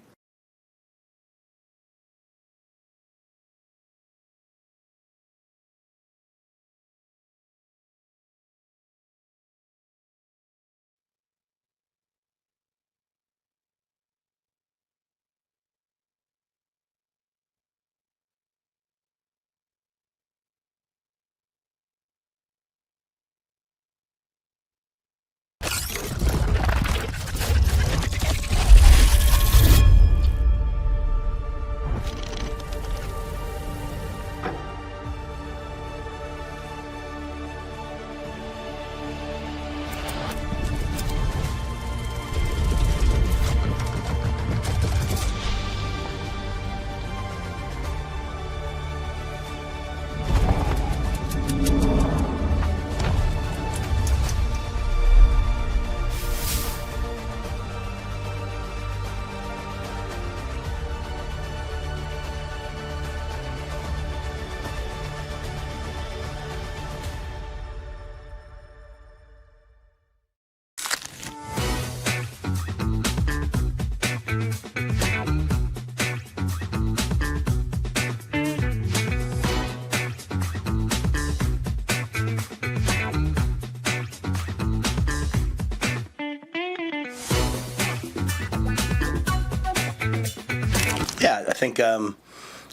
Yeah, I think,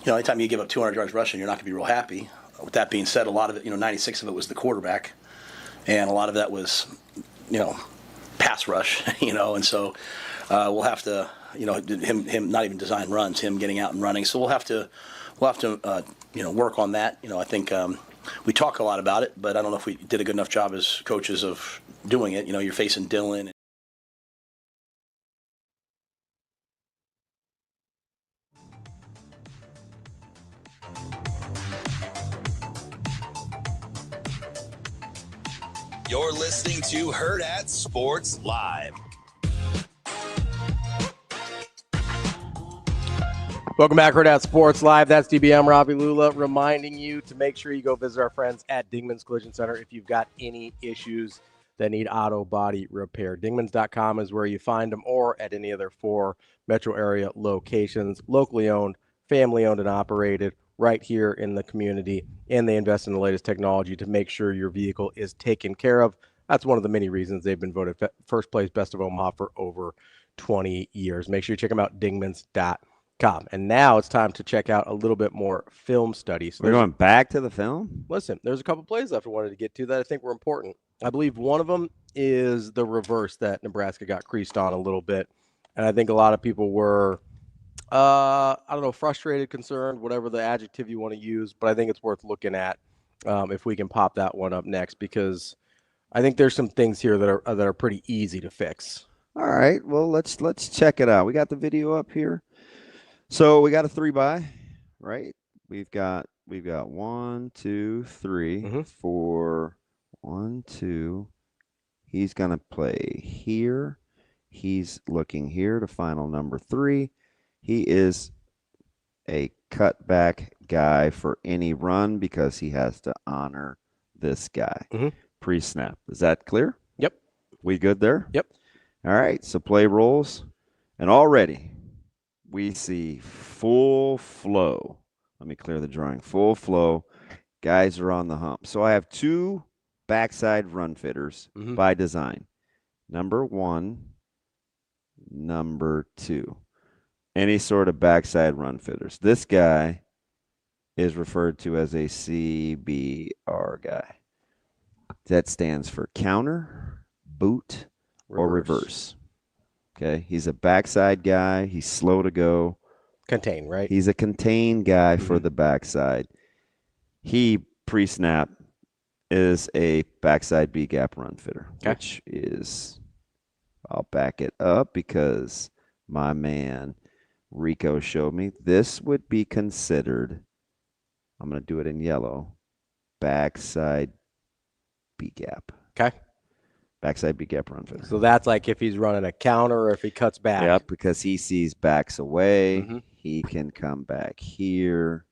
anytime you give up 200 yards rushing, you're not going to be real happy. With that being said, a lot of it, 96 of it was the quarterback, and a lot of that was, pass rush, and so we'll have to, him not even design runs, him getting out and running. So we'll have to work on that. I think we talk a lot about it, but I don't know if we did a good enough job as coaches of doing it. You're facing Dylan. You're listening to Hurrdat Sports Live. Welcome back, Hurrdat Sports Live. That's DBM Ravi Lulla reminding you to make sure you go visit our friends at Dingman's Collision Center if you've got any issues that need auto body repair. Dingmans.com is where you find them, or at any of their 4 metro area locations, locally owned, family owned and operated, right here in the community, and they invest in the latest technology to make sure your vehicle is taken care of. That's one of the many reasons they've been voted first place Best of Omaha for over 20 years. Make sure you check them out, dingmans.com. And now it's time to check out a little bit more film studies. We're going back to the film? Listen, there's a couple plays left I wanted to get to that I think were important. I believe one of them is the reverse that Nebraska got creased on a little bit. And I think a lot of people were frustrated, concerned, whatever the adjective you want to use, but I think it's worth looking at if we can pop that one up next, because I think there's some things here that are pretty easy to fix. All right, well, let's check it out. We got the video up here. So we got a 3-by, right? We've got 1, 2, 3, 4, 1, 2. He's gonna play here. He's looking here to final number 3. He is a cutback guy for any run because he has to honor this guy pre-snap. Is that clear? Yep. We good there? Yep. All right, so play rolls. And already we see full flow. Let me clear the drawing. Full flow. Guys are on the hump. So I have 2 backside run fitters by design. Number 1, number 2. Any sort of backside run fitters. This guy is referred to as a CBR guy. That stands for counter, boot, or reverse. Okay, he's a backside guy. He's slow to go. Contain, right? He's a contain guy for the backside. He pre-snap is a backside B gap run fitter, Okay. which is, I'll back it up because my man Rico showed me. This would be considered, I'm going to do it in yellow, backside B gap. Okay. Backside B gap run fitter. So that's like if he's running a counter or if he cuts back. Yep, because he sees backs away. Mhm. He can come back here.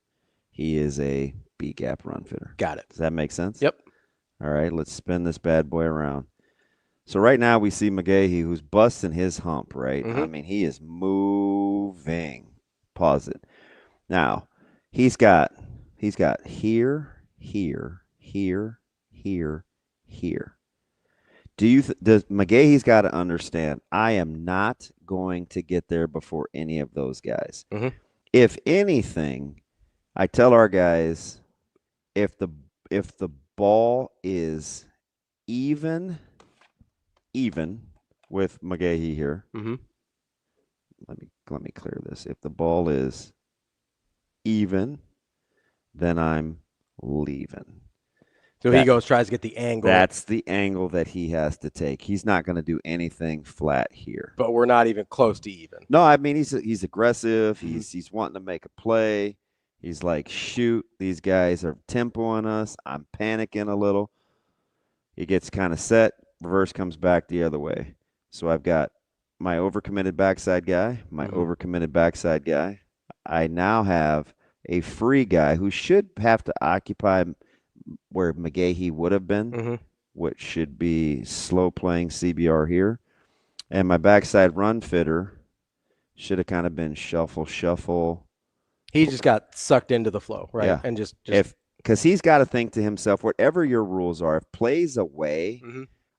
He is a B gap run fitter. Got it. Does that make sense? Yep. All right, let's spin this bad boy around. So right now we see McGahee who's busting his hump, right? I mean, he is moving. Pause it. Now, he's got here, here, here, here, here. Does McGahee's got to understand, I am not going to get there before any of those guys. If anything, I tell our guys, if the ball is even with McGahee here, let me clear this. If the ball is even, then I'm leaving. So he tries to get the angle. That's the angle that he has to take. He's not going to do anything flat here. But we're not even close to even. No, I mean he's aggressive. He's wanting to make a play. He's like, shoot, these guys are tempoing us. I'm panicking a little. He gets kind of set. Reverse comes back the other way. So I've got my overcommitted backside guy, my overcommitted backside guy. I now have a free guy who should have to occupy where McGahee would have been, which should be slow playing CBR here. And my backside run fitter should have kind of been shuffle. He just got sucked into the flow, right? Yeah. And just because he's got to think to himself, whatever your rules are, if plays away,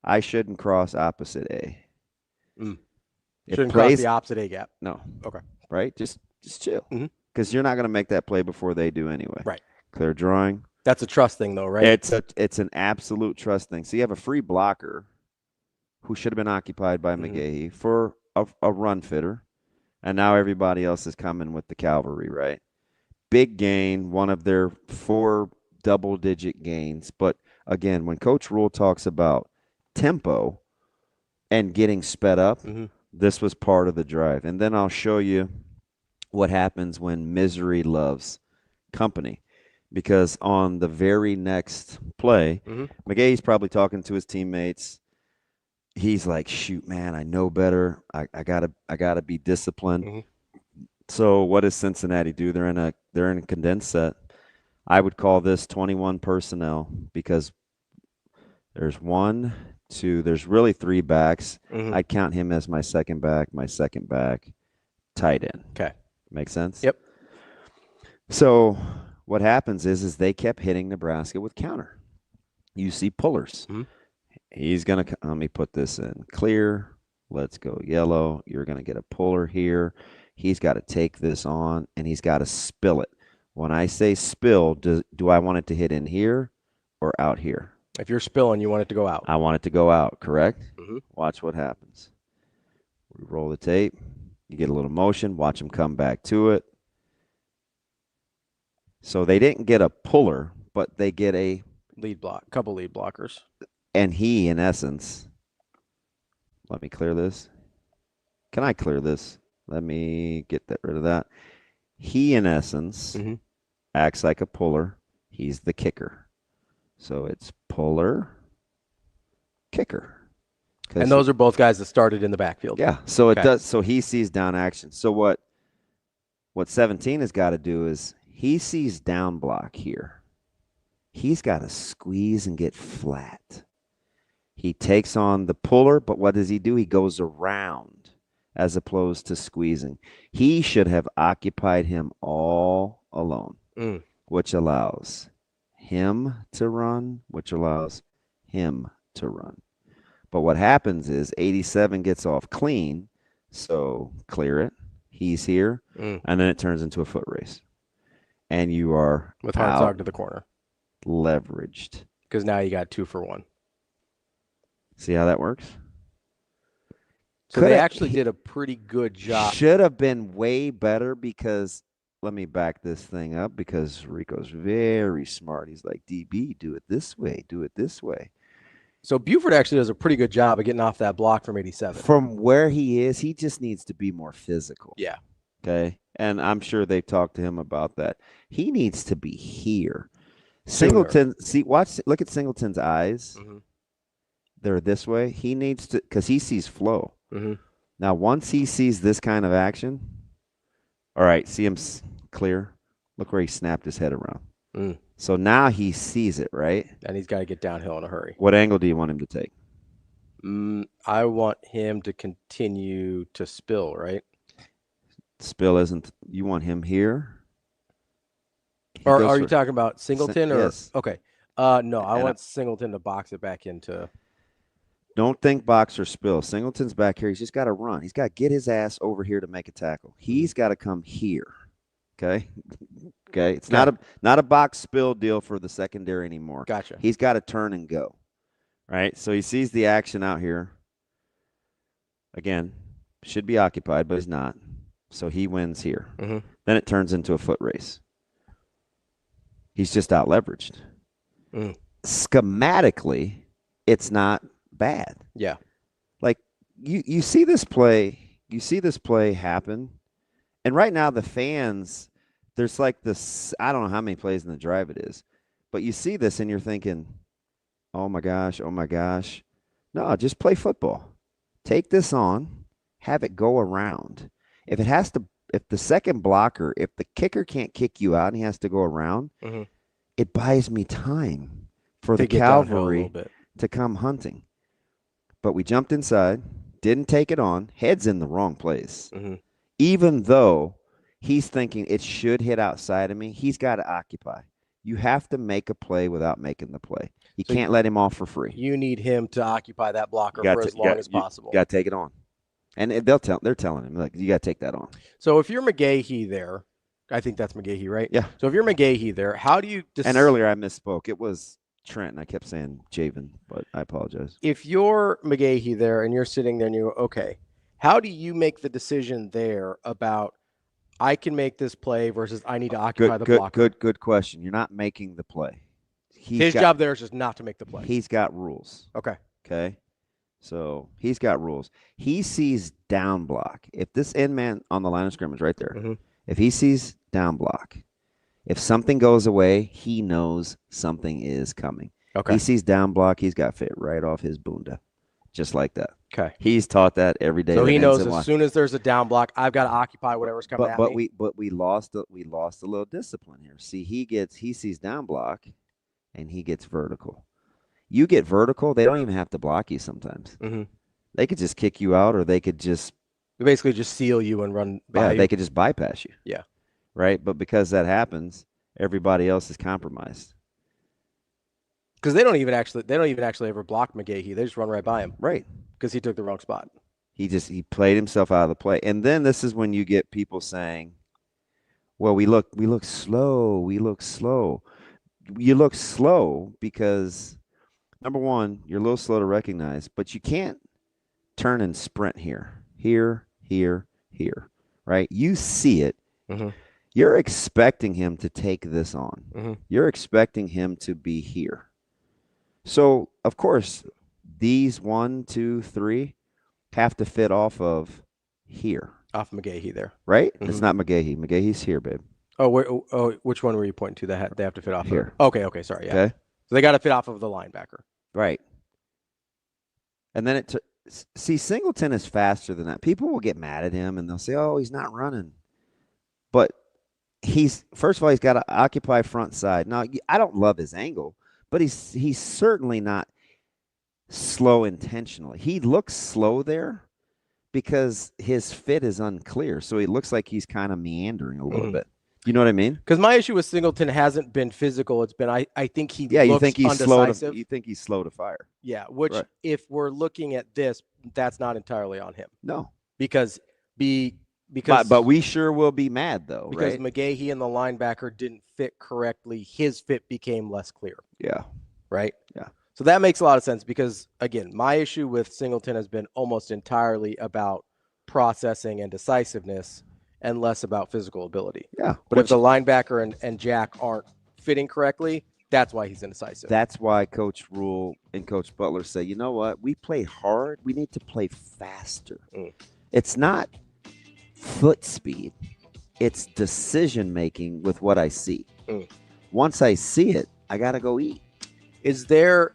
I shouldn't cross opposite A. Shouldn't cross the opposite A gap. No. Okay. Right? Just chill. Because you're not going to make that play before they do anyway. Right. Clear drawing. That's a trust thing, though, right? It's an absolute trust thing. So you have a free blocker who should have been occupied by McGahee for a run fitter, and now everybody else is coming with the cavalry, right? Big gain, one of their 4 double-digit gains. But again, when Coach Rule talks about tempo and getting sped up, this was part of the drive. And then I'll show you what happens when misery loves company. Because on the very next play, McGahee's probably talking to his teammates. He's like, shoot, man, I know better. I gotta be disciplined. So what does Cincinnati do? They're in a condensed set. I would call this 21 personnel because there's 1, 2, there's really 3 backs. I count him as my second back, tight end. Okay. Make sense? Yep. So what happens is they kept hitting Nebraska with counter. You see pullers. He's going to, let me put this in clear. Let's go yellow. You're going to get a puller here. He's got to take this on, and he's got to spill it. When I say spill, do I want it to hit in here or out here? If you're spilling, you want it to go out. I want it to go out, correct? Watch what happens. We roll the tape. You get a little motion. Watch him come back to it. So they didn't get a puller, but they get a couple lead blockers. And he, in essence, let me clear this. Can I clear this? Let me get rid of that. He, in essence, acts like a puller. He's the kicker. So it's puller, kicker. And those are both guys that started in the backfield. Yeah. So it does. So he sees down action. So what 17 has got to do is he sees down block here. He's got to squeeze and get flat. He takes on the puller, but what does he do? He goes around as opposed to squeezing. He should have occupied him all alone, which allows him to run, which allows him to run. But what happens is 87 gets off clean, so clear it. He's here, and then it turns into a foot race. And you are with Hartzog to the corner. Leveraged. Because now you got 2 for 1. See how that works? So they actually did a pretty good job. Should have been way better because me back this thing up because Rico's very smart. He's like, DB, do it this way, do it this way. So Buford actually does a pretty good job of getting off that block from 87. From where he is, he just needs to be more physical. Yeah. Okay. And I'm sure they've talked to him about that. He needs to be here. Singleton, look at Singleton's eyes. Mm-hmm. They're this way. He needs to, because he sees flow. Mm-hmm. Now, once he sees this kind of action, all right, see him clear. Look where he snapped his head around. Mm. So now he sees it, right? And he's got to get downhill in a hurry. What angle do you want him to take? I want him to continue to spill, right? Spill isn't. You want him here? Or are you talking about Singleton? Or yes. Okay. No, I want Singleton to box it back into. Don't think box or spill. Singleton's back here. He's just got to run. He's got to get his ass over here to make a tackle. He's got to come here. Okay. Okay. It's not a box spill deal for the secondary anymore. Gotcha. He's got to turn and go. Right. So he sees the action out here. Again, should be occupied, but he's not. So he wins here. Mm-hmm. Then it turns into a foot race. He's just out leveraged. Mm. Schematically, it's not bad. Yeah. Like you see this play happen. And right now the fans, there's like this, I don't know how many plays in the drive it is, but you see this and you're thinking, oh my gosh. No, just play football. Take this on, have it go around. If the second blocker, if the kicker can't kick you out and he has to go around, mm-hmm. it buys me time for the cavalry to come hunting. But we jumped inside, didn't take it on, head's in the wrong place. Mm-hmm. Even though he's thinking it should hit outside of me, he's got to occupy. You have to make a play without making the play. You can't let him off for free. You need him to occupy that blocker for as long as possible. You got to take it on. And they're telling him, like, you got to take that on. So if you're McGahee there, I think that's McGahee, right? Yeah. So if you're McGahee there, how do you And earlier I misspoke. It was Trent, and I kept saying Javen, but I apologize. If you're McGahee there and you're sitting there and you go, okay, how do you make the decision there about I can make this play versus I need to occupy the blocker? Good question. You're not making the play. His job there is just not to make the play. He's got rules. Okay. So he's got rules. He sees down block. If this end man on the line of scrimmage right there, mm-hmm. if he sees down block, if something goes away, he knows something is coming. Okay. He sees down block, he's got fit right off his bunda. Just like that. Okay. He's taught that every day. So he knows as soon as there's a down block, I've got to occupy whatever's coming at me. But we lost a little discipline here. See, he sees down block and he gets vertical. You get vertical, they don't even have to block you sometimes. Mm-hmm. They could just kick you out, or they could just basically just seal you and run by you. They could just bypass you. Yeah. Right? But because that happens, everybody else is compromised. Because they don't even actually ever block McGahee. They just run right by him. Right. Because he took the wrong spot. He played himself out of the play. And then this is when you get people saying, well, we look slow. We look slow. You look slow because, number one, you're a little slow to recognize, but you can't turn and sprint here, right? You see it. Mm-hmm. You're expecting him to take this on. Mm-hmm. You're expecting him to be here. So, of course, these 1, 2, 3 have to fit off of here. Off McGahee there. Right? Mm-hmm. It's not McGahee. McGahee's here, babe. Oh, which one were you pointing to that they have to fit off here? Of? Okay, sorry. Yeah. Okay. So they got to fit off of the linebacker. Right. And then see, Singleton is faster than that. People will get mad at him and they'll say, oh, he's not running. But first of all, he's got to occupy front side. Now, I don't love his angle, but he's certainly not slow intentionally. He looks slow there because his fit is unclear. So he looks like he's kind of meandering a little bit. You know what I mean? Because my issue with Singleton hasn't been physical. It's been I think he looks you think he's undecisive. You think he's slow to fire. Yeah, which if we're looking at this, that's not entirely on him. No. Because but we sure will be mad though, because right? McGahee and the linebacker didn't fit correctly. His fit became less clear. Yeah. Right? Yeah. So that makes a lot of sense because, again, my issue with Singleton has been almost entirely about processing and decisiveness. and less about physical ability. Yeah. But if the linebacker and Jack aren't fitting correctly, that's why he's indecisive. That's why Coach Rule and Coach Butler say, you know what? We play hard. We need to play faster. It's not foot speed. It's decision-making with what I see. Once I see it, I got to go eat. Is there's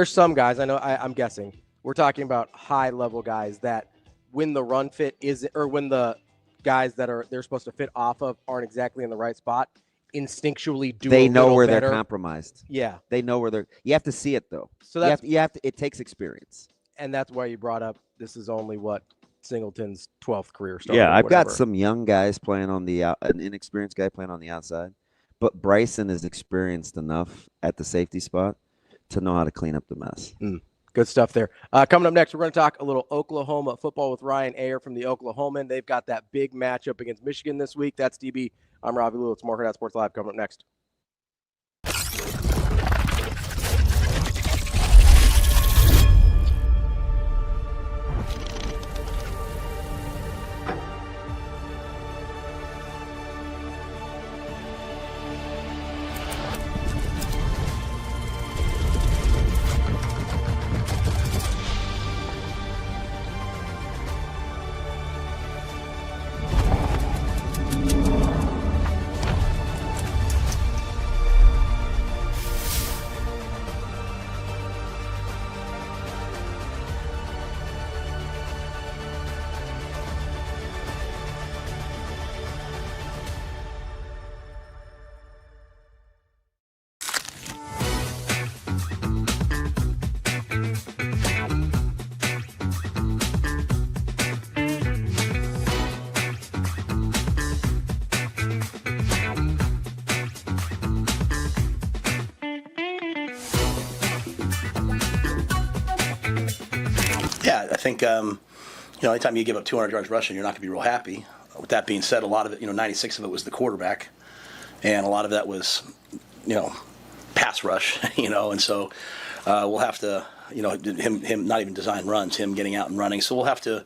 some guys, I know, I'm guessing, we're talking about high-level guys that when the run fit is, or when the guys that they're supposed to fit off of aren't exactly in the right spot, instinctually do they know where better. They're compromised. Yeah. They know where you have to see it, though. So you have to, it takes experience. And that's why you brought up, this is only what Singleton's 12th career start. Yeah, I've got some young guys playing on an inexperienced guy playing on the outside, but Bryson is experienced enough at the safety spot to know how to clean up the mess. Good stuff there. Coming up next, we're going to talk a little Oklahoma football with Ryan Ayer from the Oklahoman. They've got that big matchup against Michigan this week. That's DB. I'm Ravi. It's more Hurrdat Sports Live coming up next. Yeah, I think, anytime you give up 200 yards rushing, you're not going to be real happy. With that being said, a lot of it, 96 of it was the quarterback, and a lot of that was, pass rush, and so we'll have to, him not even design runs, him getting out and running. So we'll have to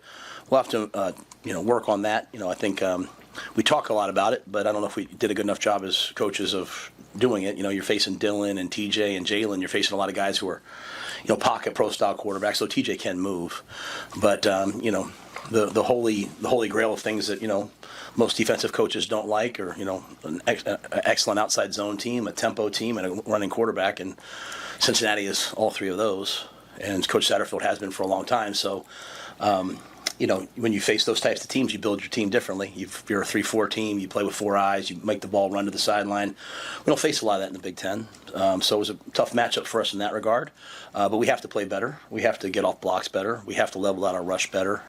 work on that. I think we talk a lot about it, but I don't know if we did a good enough job as coaches of doing it. You're facing Dylan and TJ and Jalen. You're facing a lot of guys who are, pocket pro style quarterbacks. So TJ can move, but the holy grail of things that most defensive coaches don't like, or an excellent outside zone team, a tempo team, and a running quarterback. And Cincinnati is all three of those, and Coach Satterfield has been for a long time. So. When you face those types of teams, you build your team differently. If you're a 3-4 team, you play with four eyes, you make the ball run to the sideline. We don't face a lot of that in the Big Ten. So it was a tough matchup for us in that regard. But we have to play better. We have to get off blocks better. We have to level out our rush better.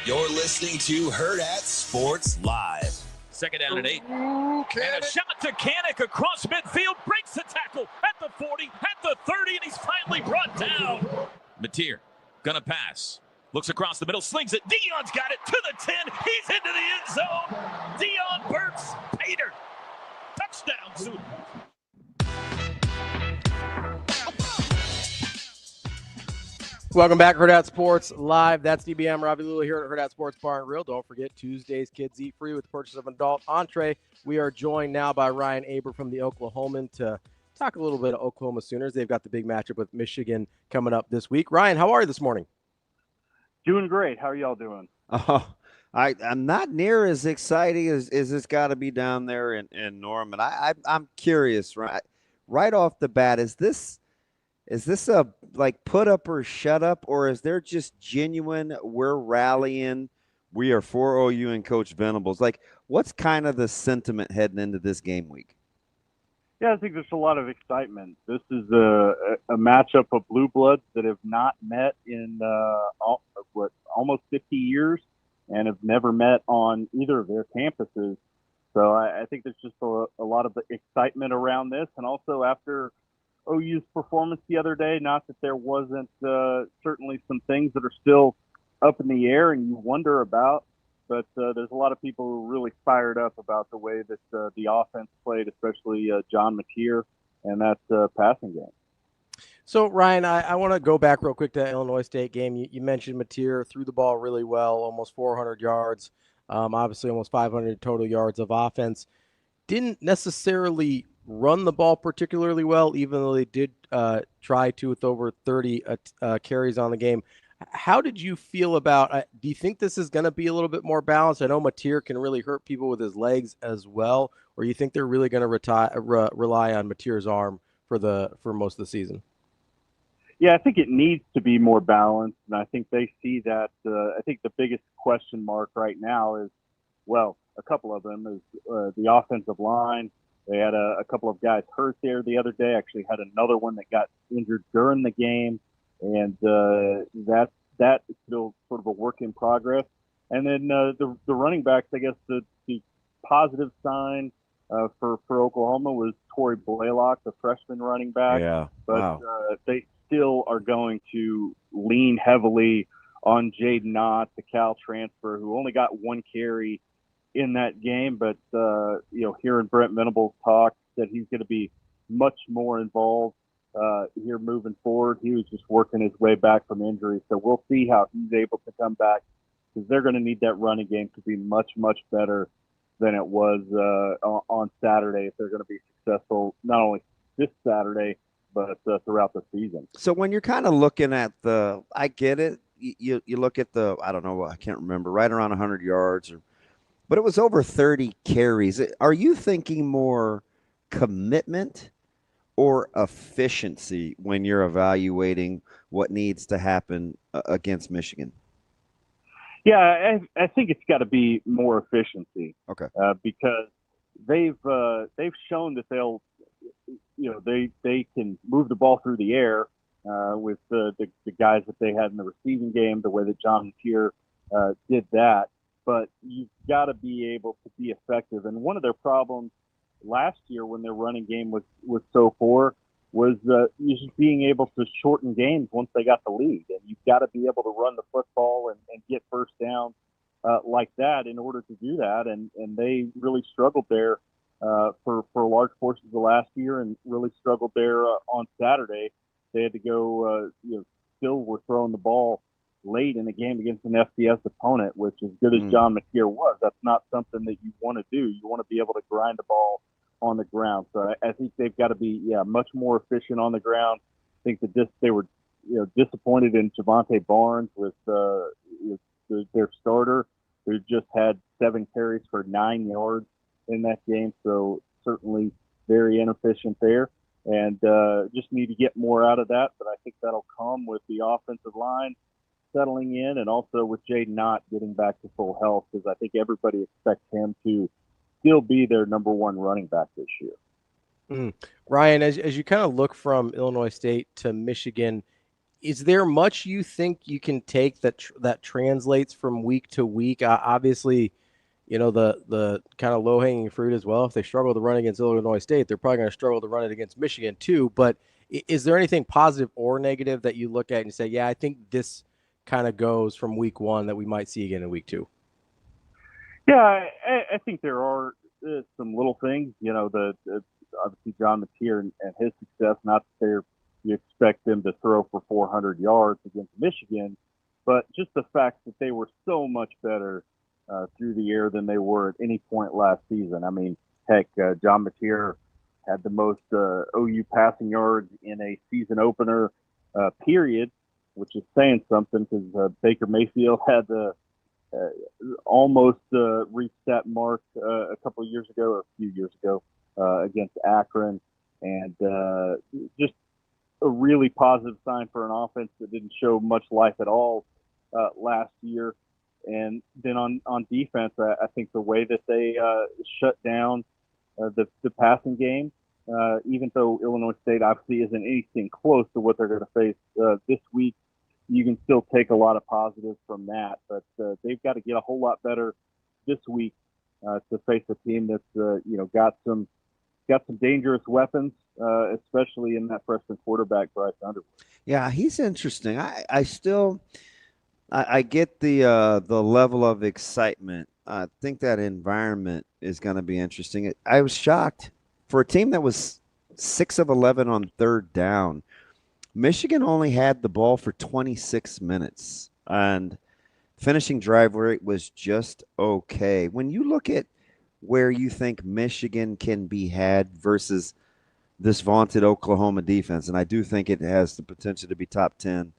You're listening to Hurrdat Sports Live. Second down and 8. And a shot to Kanik across midfield. Breaks the tackle at the 40, at the 30, and he's finally brought down. Mateer gonna pass. Looks across the middle, slings it. Dion's got it to the 10. He's into the end zone. Dion Burks, Pater. Touchdown, Sooners. Welcome back, Hurrdat Sports Live. That's DBM Ravi Lulla here at Hurrdat Sports Bar and Grill. Don't forget, Tuesdays kids eat free with the purchase of an adult entree. We are joined now by Ryan Aber from the Oklahoman to talk a little bit of Oklahoma Sooners. They've got the big matchup with Michigan coming up this week. Ryan, how are you this morning? Doing great. How are y'all doing? Oh, I'm not near as exciting as it's got to be down there in Norman. I'm curious, right off the bat, is this a like put up or shut up, or is there just genuine we're rallying, we are for OU and Coach Venables? Like, what's kind of the sentiment heading into this game week? Yeah, I think there's a lot of excitement. This is a matchup of blue bloods that have not met in almost 50 years and have never met on either of their campuses. So I think there's just a lot of excitement around this, and also after OU's performance the other day, not that there wasn't certainly some things that are still up in the air and you wonder about, but there's a lot of people who are really fired up about the way that the offense played, especially John Mateer and that passing game. So, Ryan, I want to go back real quick to that Illinois State game. You mentioned Mateer threw the ball really well, almost 400 yards, obviously almost 500 total yards of offense. Didn't necessarily run the ball particularly well, even though they did try to with over 30 carries on the game. How did you feel about do you think this is going to be a little bit more balanced? I know Mateer can really hurt people with his legs as well, or you think they're really going to rely on Mateer's arm for most of the season? Yeah, I think it needs to be more balanced, and I think they see that. I think the biggest question mark right now is, well, a couple of them is the offensive line. They had a couple of guys hurt there the other day. Actually had another one that got injured during the game, and that is still sort of a work in progress. And then the running backs, I guess the positive sign for Oklahoma was Torrey Blaylock, the freshman running back. Yeah, but they still are going to lean heavily on Jaden Knott, the Cal transfer, who only got one carry in that game, but hearing Brent Venables talk that he's going to be much more involved here moving forward. He was just working his way back from injury, so we'll see how he's able to come back, because they're going to need that running game to be much, much better than it was on Saturday if they're going to be successful not only this Saturday but throughout the season. So when you're kind of looking at I get it. You look at I don't know, I can't remember, right around 100 yards but it was over 30 carries. Are you thinking more commitment or efficiency when you're evaluating what needs to happen against Michigan? Yeah, I think it's got to be more efficiency. Okay. Because they've shown that they can move the ball through the air with the guys that they had in the receiving game, the way that John Mateer did that. But you've got to be able to be effective. And one of their problems last year when their running game was so poor was just being able to shorten games once they got the lead. And you've got to be able to run the football and get first down like that in order to do that. And they really struggled there for large portions of last year, and really struggled there on Saturday. They had to go, still were throwing the ball late in the game against an FCS opponent, which, as good as John Mateer was, that's not something that you want to do. You want to be able to grind the ball on the ground. So I think they've got to be much more efficient on the ground. I think that they were disappointed in Javante Barnes with their starter, who just had 7 carries for 9 yards in that game. So certainly very inefficient there, and just need to get more out of that. But I think that'll come with the offensive line settling in, and also with Jaden Knott getting back to full health, because I think everybody expects him to still be their number one running back this year. Ryan, as you kind of look from Illinois State to Michigan, is there much you think you can take that translates from week to week? Obviously, the kind of low-hanging fruit as well. If they struggle to run against Illinois State, they're probably going to struggle to run it against Michigan too. But is there anything positive or negative that you look at and say, yeah, I think this kind of goes from week one that we might see again in week 2? Yeah, I think there are some little things. You know, obviously John Mateer and his success. Not that you expect them to throw for 400 yards against Michigan, but just the fact that they were so much better through the air than they were at any point last season. I mean, heck, John Mateer had the most OU passing yards in a season opener period, which is saying something because Baker Mayfield had almost reached that mark a couple of years ago, or a few years ago, against Akron, and just a really positive sign for an offense that didn't show much life at all last year. And then on defense, I think the way that they shut down the passing game, even though Illinois State obviously isn't anything close to what they're going to face this week, you can still take a lot of positives from that. But they've got to get a whole lot better this week to face a team that's got some dangerous weapons, especially in that freshman quarterback Bryce Underwood. Yeah, he's interesting. I get the level of excitement. I think that environment is going to be interesting. I was shocked for a team that was 6 of 11 on third down. Michigan only had the ball for 26 minutes, and finishing drive rate was just okay. When you look at where you think Michigan can be had versus this vaunted Oklahoma defense, and I do think it has the potential to be top 10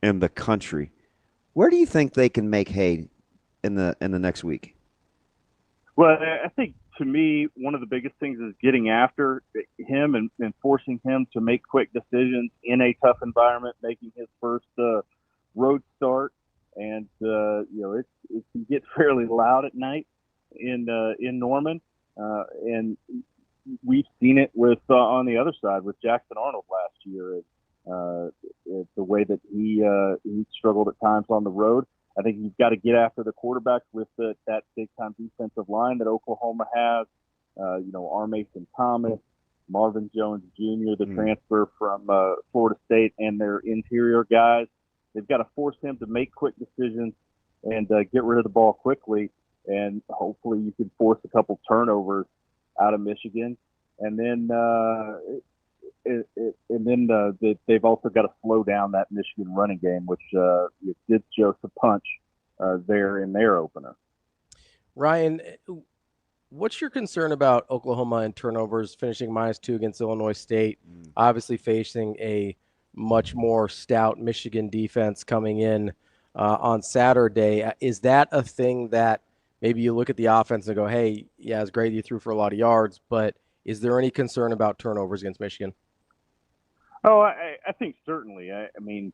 in the country, where do you think they can make hay in the next week? Well, I think to me, one of the biggest things is getting after him and forcing him to make quick decisions in a tough environment, making his first road start. And, it can get fairly loud at night in Norman. And we've seen it with on the other side with Jackson Arnold last year. The way that he struggled at times on the road. I think you've got to get after the quarterbacks with that big-time defensive line that Oklahoma has. R. Mason Thomas, Marvin Jones Jr., the transfer from Florida State, and their interior guys. They've got to force him to make quick decisions and get rid of the ball quickly, and hopefully you can force a couple turnovers out of Michigan. And then they've also got to slow down that Michigan running game, which did show some punch there in their opener. Ryan, what's your concern about Oklahoma and turnovers, finishing -2 against Illinois State, obviously facing a much more stout Michigan defense coming in on Saturday? Is that a thing that maybe you look at the offense and go, hey, yeah, it's great you threw for a lot of yards, but is there any concern about turnovers against Michigan? Oh, I think certainly. I mean,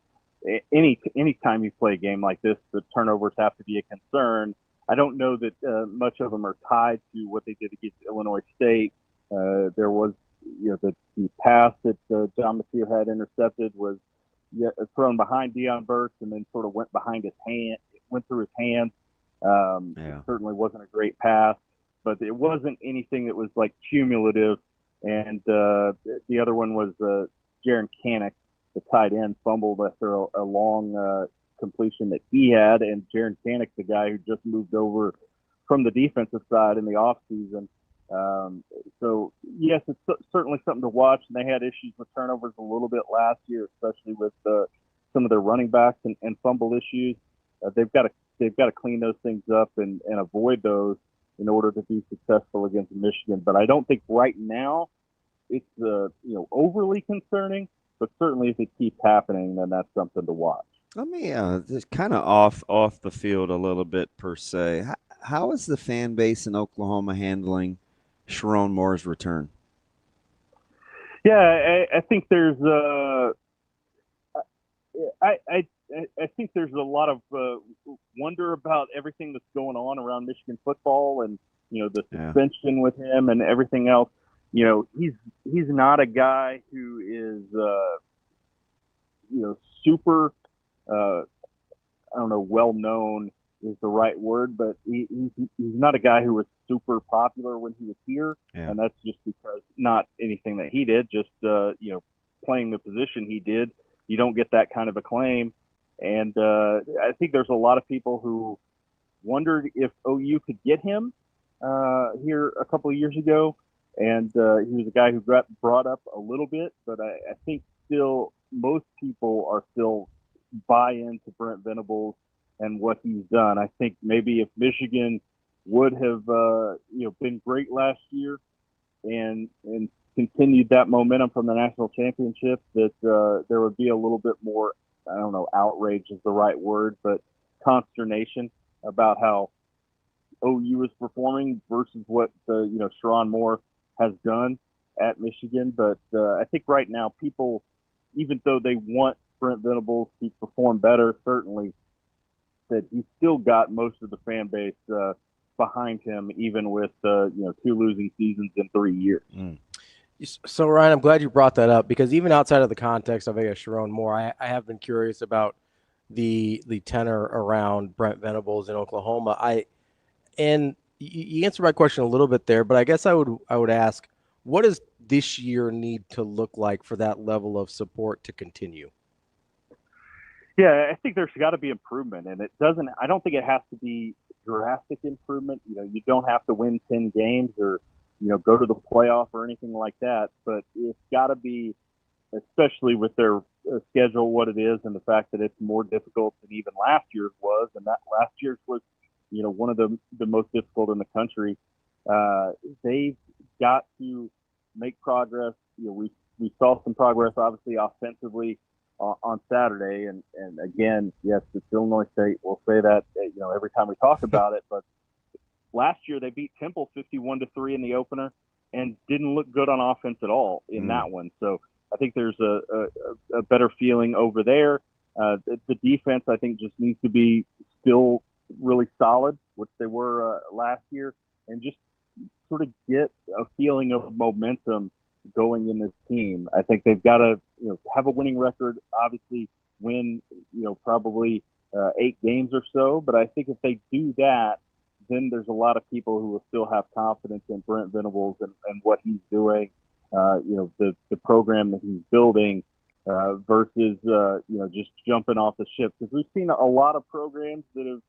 any time you play a game like this, the turnovers have to be a concern. I don't know that much of them are tied to what they did against Illinois State. There was, the pass that John Mateer had intercepted was thrown behind Deion Burks and then sort of went behind his hand, went through his hands. It certainly wasn't a great pass, but it wasn't anything that was like cumulative. And the other one was Jaron Canick, the tight end, fumbled after a long completion that he had, and Jaron Canick, the guy who just moved over from the defensive side in the offseason. So, yes, it's certainly something to watch, and they had issues with turnovers a little bit last year, especially with some of their running backs and fumble issues. They've got to clean those things up and avoid those in order to be successful against Michigan. But I don't think right now it's overly concerning, but certainly if it keeps happening, then that's something to watch. Let me just kind of off the field a little bit per se. How is the fan base in Oklahoma handling Sharon Moore's return? Yeah, I think there's I think there's a lot of wonder about everything that's going on around Michigan football, and the suspension with him and everything else. He's not a guy who is super. I don't know, well known is the right word, but he's not a guy who was super popular when he was here, and that's just because not anything that he did, just playing the position he did. You don't get that kind of acclaim, And I think there's a lot of people who wondered if OU could get him here a couple of years ago. And he was a guy who got brought up a little bit, but I think still most people are still buy into Brent Venables and what he's done. I think maybe if Michigan would have been great last year and continued that momentum from the national championship, that there would be a little bit more, I don't know, outrage is the right word, but consternation about how OU is performing versus what Sharon Moore has done at Michigan. But I think right now people, even though they want Brent Venables to perform better, certainly, that he's still got most of the fan base behind him, even with 2 losing seasons in 3 years. So, Ryan, I'm glad you brought that up, because even outside of the context of Sharon Moore, I have been curious about the tenor around Brent Venables in Oklahoma. And you answered my question a little bit there, but I guess I would ask, what does this year need to look like for that level of support to continue? Yeah, I think there's got to be improvement, and I don't think it has to be drastic improvement. You don't have to win 10 games or, go to the playoff or anything like that, but it's got to be, especially with their schedule, what it is, and the fact that it's more difficult than even last year's was, and that last year's was, one of the most difficult in the country. They've got to make progress. We saw some progress, obviously, offensively on Saturday, and again, yes, it's Illinois State. We'll say that every time we talk about it, but last year they beat Temple 51-3 in the opener and didn't look good on offense at all in that one. So I think there's a better feeling over there. The defense, I think, just needs to be still really solid, which they were last year, and just sort of get a feeling of momentum going in this team. I think they've got to have a winning record, obviously win probably 8 games or so, but I think if they do that, then there's a lot of people who will still have confidence in Brent Venables and what he's doing, the program that he's building, versus just jumping off the ship, because we've seen a lot of programs that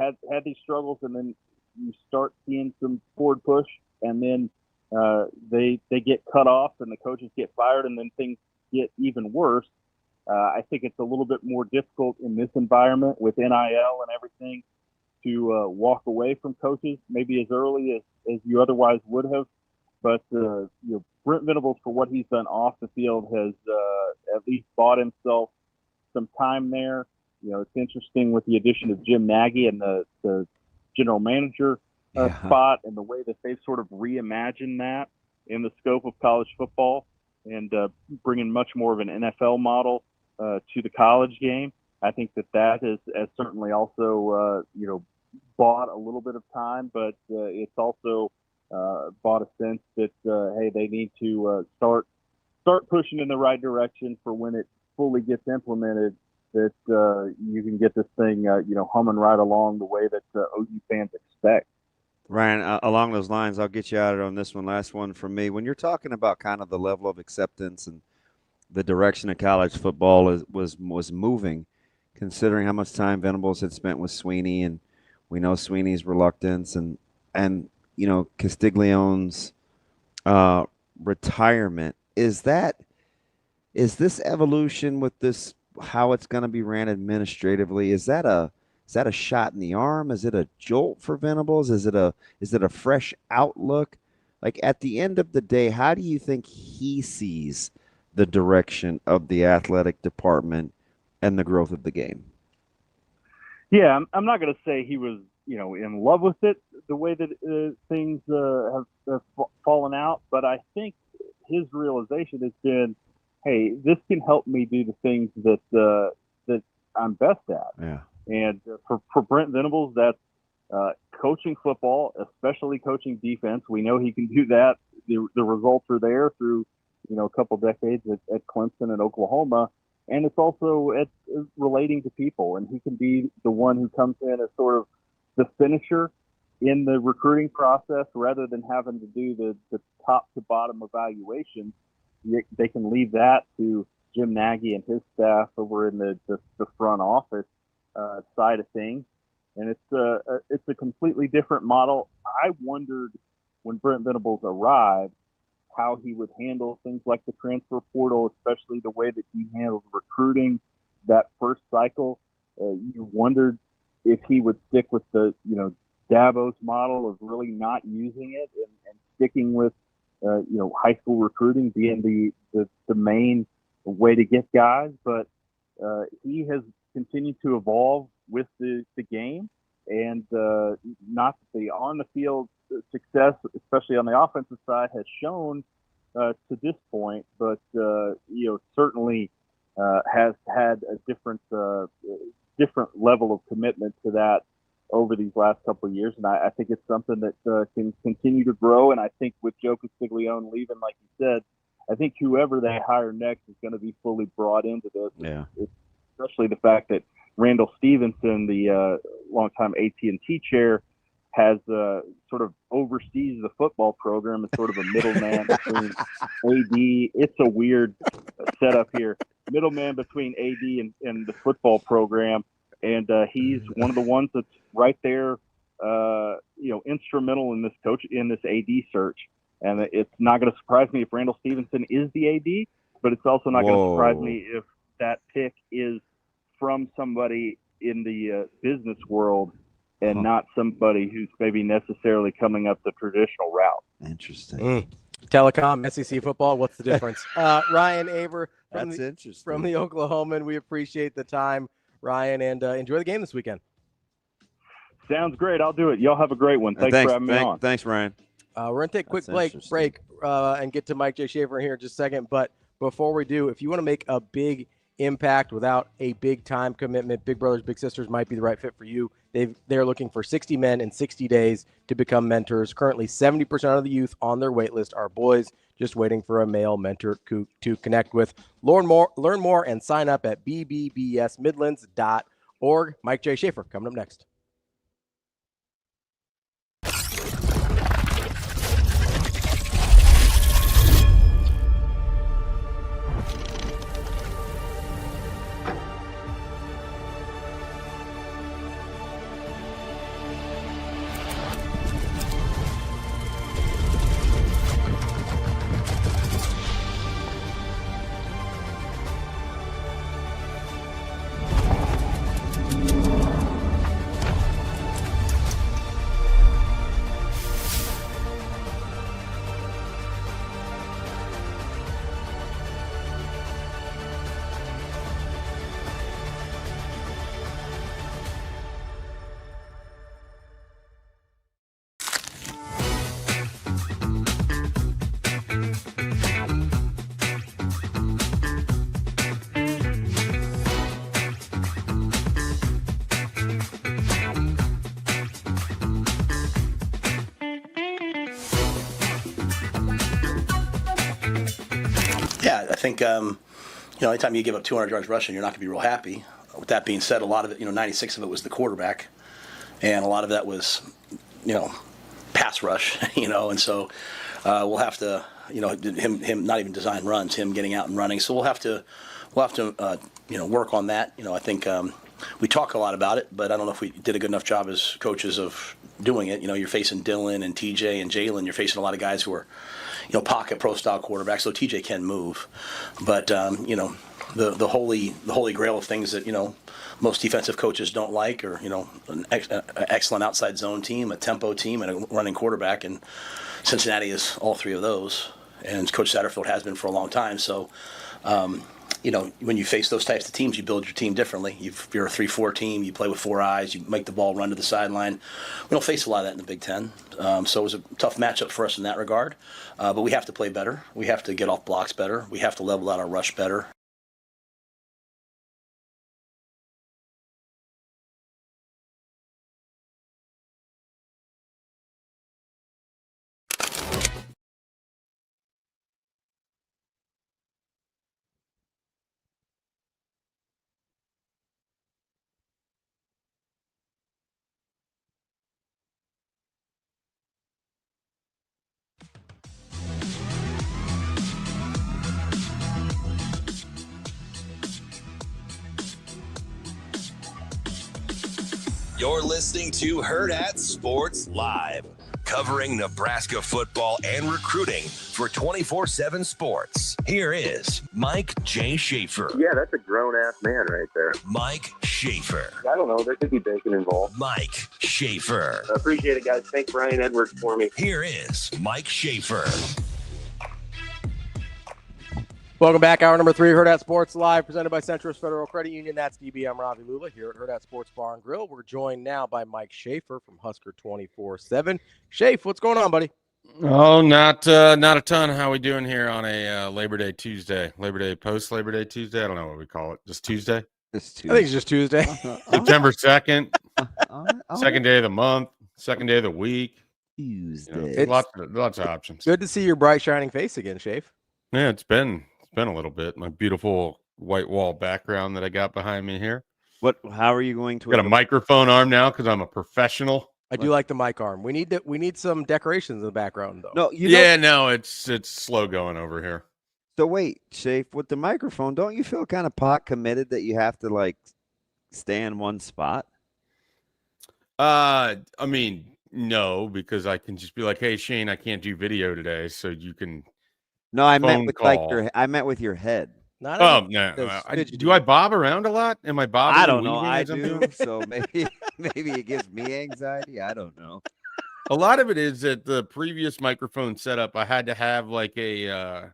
have had these struggles, and then you start seeing some forward push, and then they get cut off, and the coaches get fired, and then things get even worse. I think it's a little bit more difficult in this environment with NIL and everything to walk away from coaches maybe as early as you otherwise would have. But Brent Venables, for what he's done off the field, has at least bought himself some time there. It's interesting with the addition of Jim Nagy and the general manager spot, and the way that they've sort of reimagined that in the scope of college football, and bringing much more of an NFL model to the college game. I think that has certainly also bought a little bit of time, but it's also bought a sense that hey, they need to start pushing in the right direction for when it fully gets implemented, that you can get this thing humming right along the way that OU fans expect. Ryan, along those lines, I'll get you out on this one. Last one from me. When you're talking about kind of the level of acceptance and the direction of college football was moving, considering how much time Venables had spent with Sweeney, and we know Sweeney's reluctance, and Castiglione's retirement. Is this evolution with this, how it's going to be ran administratively? Is that a shot in the arm? Is it a jolt for Venables? Is it a fresh outlook? Like, at the end of the day, how do you think he sees the direction of the athletic department and the growth of the game? Yeah, I'm not going to say he was, in love with it the way that things have fallen out, but I think his realization has been, hey, this can help me do the things that I'm best at. Yeah. And for Brent Venables, that's coaching football, especially coaching defense. We know he can do that. The results are there through a couple decades at Clemson and Oklahoma. And it's also at relating to people, and he can be the one who comes in as sort of the finisher in the recruiting process, rather than having to do the top to bottom evaluation. They can leave that to Jim Nagy and his staff over in the front office side of things. And it's a completely different model. I wondered when Brent Venables arrived how he would handle things like the transfer portal, especially the way that he handled recruiting that first cycle. You wondered if he would stick with the, Davos model of really not using it and sticking with, high school recruiting being the main way to get guys. But he has continued to evolve with the game, and not the on the field success, especially on the offensive side, has shown to this point, but certainly has had a different level of commitment to that over these last couple of years, and I think it's something that can continue to grow. And I think with Joe Castiglione leaving, like you said, I think whoever they hire next is going to be fully brought into this. Yeah. Especially the fact that Randall Stevenson, the longtime AT&T chair, has sort of oversees the football program as sort of a middleman between AD. It's a weird setup here. Middleman between AD and the football program. And he's one of the ones that's right there, instrumental in this AD search. And it's not going to surprise me if Randall Stevenson is the AD, but it's also not going to surprise me if that pick is from somebody in the business world and not somebody who's maybe necessarily coming up the traditional route. Interesting. Telecom, SEC football, what's the difference? Ryan Aber from the Oklahoman. We appreciate the time, Ryan, and enjoy the game this weekend. Sounds great. I'll do it. Y'all have a great one. Thanks for having me on. Thanks, Ryan. We're going to take a quick break and get to Mike J. Schaefer here in just a second. But before we do, if you want to make a big impact without a big time commitment, Big Brothers Big Sisters might be the right fit for you. They're looking for 60 men in 60 days to become mentors. Currently, 70% of the youth on their wait list are boys, just waiting for a male mentor to connect with. Learn more and sign up at bbbsmidlands.org. Mike J. Schaefer coming up next. Yeah, I think, anytime you give up 200 yards rushing, you're not going to be real happy. With that being said, a lot of it, 96 of it was the quarterback, and a lot of that was, pass rush, and so we'll have to, him not even design runs, him getting out and running. So we'll have to work on that. I think we talk a lot about it, but I don't know if we did a good enough job as coaches of doing it. You're facing Dylan and TJ and Jalen. You're facing a lot of guys who are, pocket pro style quarterbacks. So TJ can move, but the holy grail of things that most defensive coaches don't like, or an excellent outside zone team, a tempo team, and a running quarterback. And Cincinnati is all three of those, and Coach Satterfield has been for a long time. So. When you face those types of teams, you build your team differently. If you're a 3-4 team, you play with four eyes, you make the ball run to the sideline. We don't face a lot of that in the Big Ten. So it was a tough matchup for us in that regard. But we have to play better. We have to get off blocks better. We have to level out our rush better. You're listening to Hurrdat Sports Live, covering Nebraska football and recruiting for 24/7 Sports. Here is Mike J. Schaefer. Yeah, that's a grown-ass man right there. Mike Schaefer. I don't know. There could be bacon involved. Mike Schaefer. I appreciate it, guys. Thank Brian Edwards for me. Here is Mike Schaefer. Welcome back. Hour number 3, Hurrdat Sports Live, presented by Centris Federal Credit Union. That's DB. I'm Ravi Lulla here at Hurrdat Sports Bar and Grill. We're joined now by Mike Schaefer from Husker 24/7. Schaefer, what's going on, buddy? Oh, not a ton. How we doing here on a Labor Day Tuesday? Labor Day, post-Labor Day Tuesday? I don't know what we call it. Just Tuesday? I think it's just Tuesday. September 2nd. Second day of the month. Second day of the week. Tuesday. Lots of options. Good to see your bright, shining face again, Schaefer. Yeah, it's been a little bit. My beautiful white wall background that I got behind me here. How are you going to? Got a microphone arm now because I'm a professional. I do like the mic arm. We need some decorations in the background, though. No, it's slow going over here. So wait, Schaefer, with the microphone, don't you feel kind of pot committed that you have to like stay in one spot? I mean, no, because I can just be like, hey, Shane, I can't do video today, so you can. No, I meant with call. I meant with your head. No. Do I bob around a lot? Am I bobbing? I don't know. I do. So maybe it gives me anxiety. I don't know. A lot of it is that the previous microphone setup, I had to have like a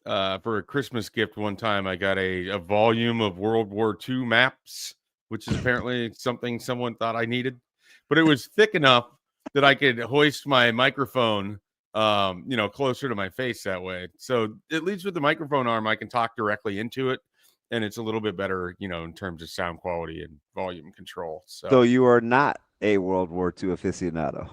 for a Christmas gift one time. I got a volume of World War II maps, which is apparently something someone thought I needed, but it was thick enough that I could hoist my microphone closer to my face that way. So at least with the microphone arm, I can talk directly into it, and it's a little bit better, in terms of sound quality and volume control. So you are not a World War II aficionado.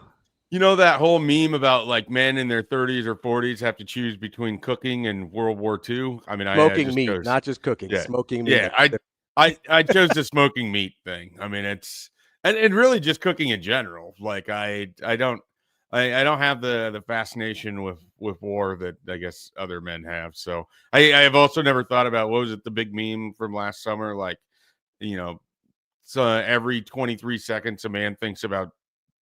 You know that whole meme about like men in their 30s or 40s have to choose between cooking and World War II? I mean, smoking meat, not just cooking. Yeah. Smoking meat. Yeah, I chose the smoking meat thing. I mean, it's and really just cooking in general. Like I don't have the fascination with war that I guess other men have. So I have also never thought about, what was it, the big meme from last summer? Like, so every 23 seconds a man thinks about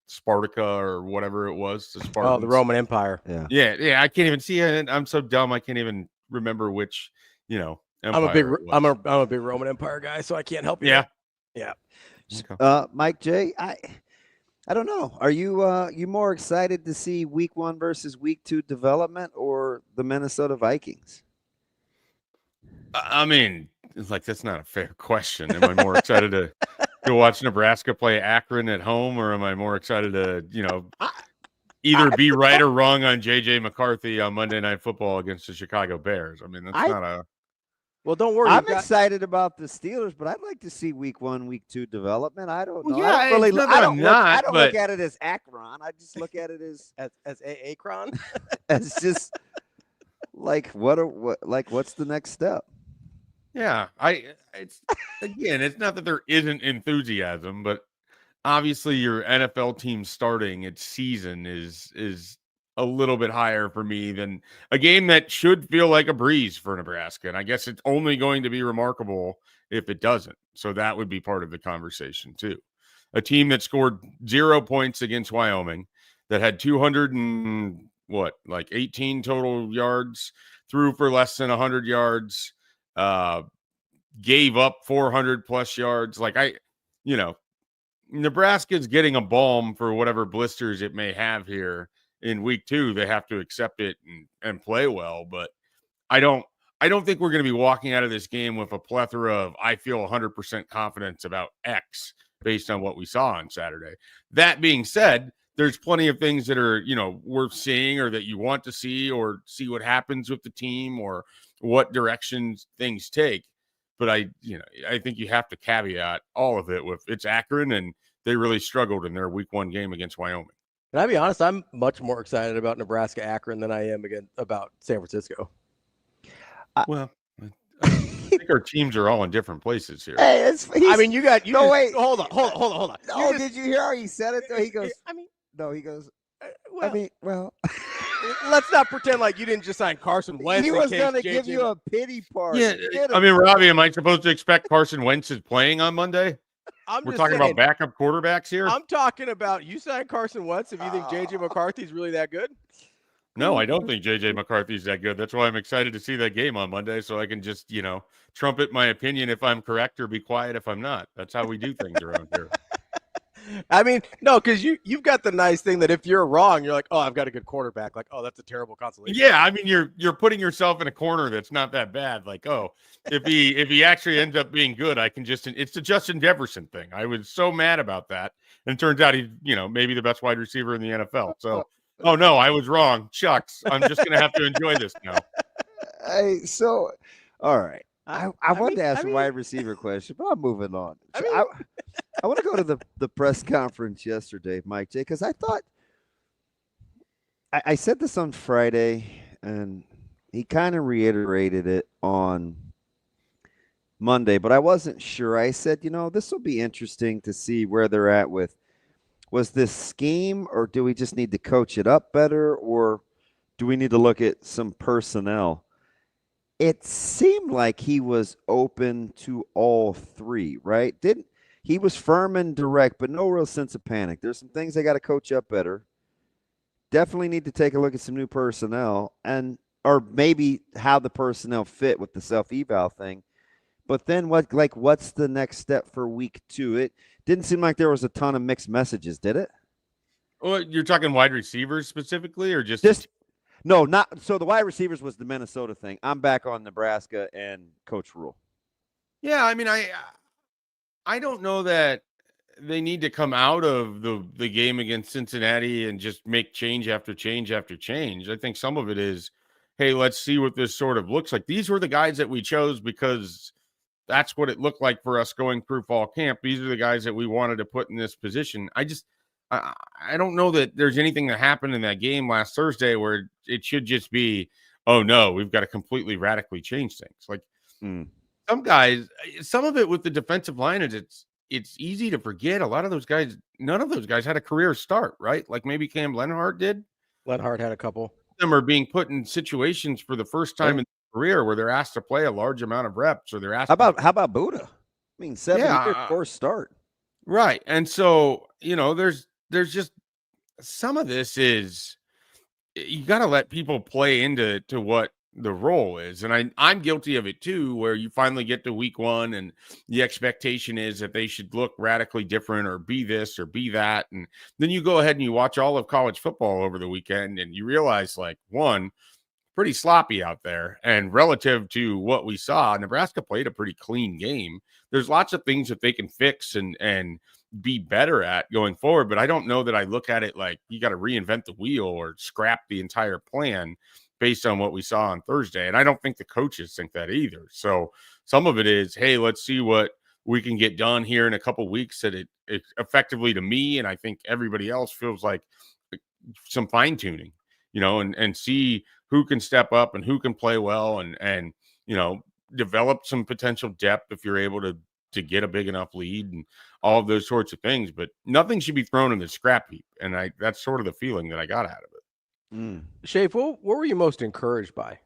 Sparta or whatever it was. The Roman Empire. Yeah. I can't even see it. I'm so dumb. I can't even remember which, empire I'm a big Roman Empire guy, so I can't help you. Yeah. Okay. Mike J, I don't know. Are you more excited to see week 1 versus week 2 development or the Minnesota Vikings? I mean, it's like, that's not a fair question. Am I more excited to go watch Nebraska play Akron at home, or am I more excited to, either be right or wrong on JJ McCarthy on Monday Night Football against the Chicago Bears? I mean, that's not a. Well, don't worry. I'm excited about the Steelers, but I'd like to see week 1, week 2 development. I don't know. Yeah, I don't look at it as Akron. I just look at it as Akron. As just like what's the next step? Yeah, it's not that there isn't enthusiasm, but obviously your NFL team starting its season is a little bit higher for me than a game that should feel like a breeze for Nebraska. And I guess it's only going to be remarkable if it doesn't. So that would be part of the conversation too. A team that scored 0 points against Wyoming, that had 18 total yards, threw for less than 100 yards, gave up 400 plus yards. Nebraska's getting a balm for whatever blisters it may have here in week 2. They have to accept it and play well, but I don't think we're going to be walking out of this game with a plethora of, I feel 100% confidence about X based on what we saw on Saturday. That being said, there's plenty of things that are, worth seeing, or that you want to see, or see what happens with the team or what directions things take. But I think you have to caveat all of it with, it's Akron, and they really struggled in their week 1 game against Wyoming. Can I be honest? I'm much more excited about Nebraska Akron than I am about San Francisco. Well, I think our teams are all in different places here. Hey, wait. Hold on. No, did you hear how he said it though? He goes, let's not pretend like you didn't just sign Carson Wentz. He was going to give you a pity party. Yeah, I mean, Ravi, am I supposed to expect Carson Wentz is playing on Monday? We're talking about backup quarterbacks here. I'm talking about you signed Carson Wentz. If you think JJ McCarthy's really that good. No, I don't think JJ McCarthy's that good. That's why I'm excited to see that game on Monday, so I can just, trumpet my opinion if I'm correct or be quiet if I'm not. That's how we do things around here. I mean, no, because you've got the nice thing that if you're wrong, you're like, oh, I've got a good quarterback. Like, oh, that's a terrible consolation. Yeah, I mean, you're putting yourself in a corner that's not that bad. Like, oh, if he actually ends up being good, it's the Justin Jefferson thing. I was so mad about that, and it turns out he's maybe the best wide receiver in the NFL. So, oh no, I was wrong. Shucks, I'm just gonna have to enjoy this now. All right. I wanted to ask a wide receiver question, but I'm moving on. I want to go to the press conference yesterday, Mike J, because I thought I said this on Friday, and he kind of reiterated it on Monday, but I wasn't sure. I said, this will be interesting to see where they're at with. Was this scheme, or do we just need to coach it up better, or do we need to look at some personnel? It seemed like he was open to all three, right? He was firm and direct, but no real sense of panic. There's some things they got to coach up better. Definitely need to take a look at some new personnel, or maybe how the personnel fit with the self-eval thing. But then what's the next step for week 2? It didn't seem like there was a ton of mixed messages, did it? Well, you're talking wide receivers specifically, or just no, not so. The wide receivers was the Minnesota thing. I'm back on Nebraska and Coach Rule. Yeah, I mean, I don't know that they need to come out of the game against Cincinnati and just make change after change after change. I think some of it is, hey, let's see what this sort of looks like. These were the guys that we chose because that's what it looked like for us going through fall camp. These are the guys that we wanted to put in this position. I don't know that there's anything that happened in that game last Thursday where it should just be, oh no, we've got to completely radically change things. Like some guys, some of it with the defensive line is it's easy to forget. A lot of those guys, none of those guys had a career start, right? Like maybe Cam Lenhart did. Lenhart had a couple. Them are being put in situations for the first time in their career where they're asked to play a large amount of reps, or they're asked. How about Buddha? I mean, 7-year course start. Right. And so, there's just some of this is you got to let people play into what the role is. And I'm guilty of it too, where you finally get to week 1 and the expectation is that they should look radically different or be this or be that. And then you go ahead and you watch all of college football over the weekend and you realize, like, one, pretty sloppy out there. And relative to what we saw, Nebraska played a pretty clean game. There's lots of things that they can fix and be better at going forward, but I don't know that I look at it like you got to reinvent the wheel or scrap the entire plan based on what we saw on Thursday. And I don't think the coaches think that either. So some of it is, hey, let's see what we can get done here in a couple of weeks that it effectively, to me, and I think everybody else, feels like some fine tuning, and see who can step up and who can play well and develop some potential depth if you're able to get a big enough lead and all of those sorts of things. But nothing should be thrown in the scrap heap. And that's sort of the feeling that I got out of it. Schaefer, what were you most encouraged by?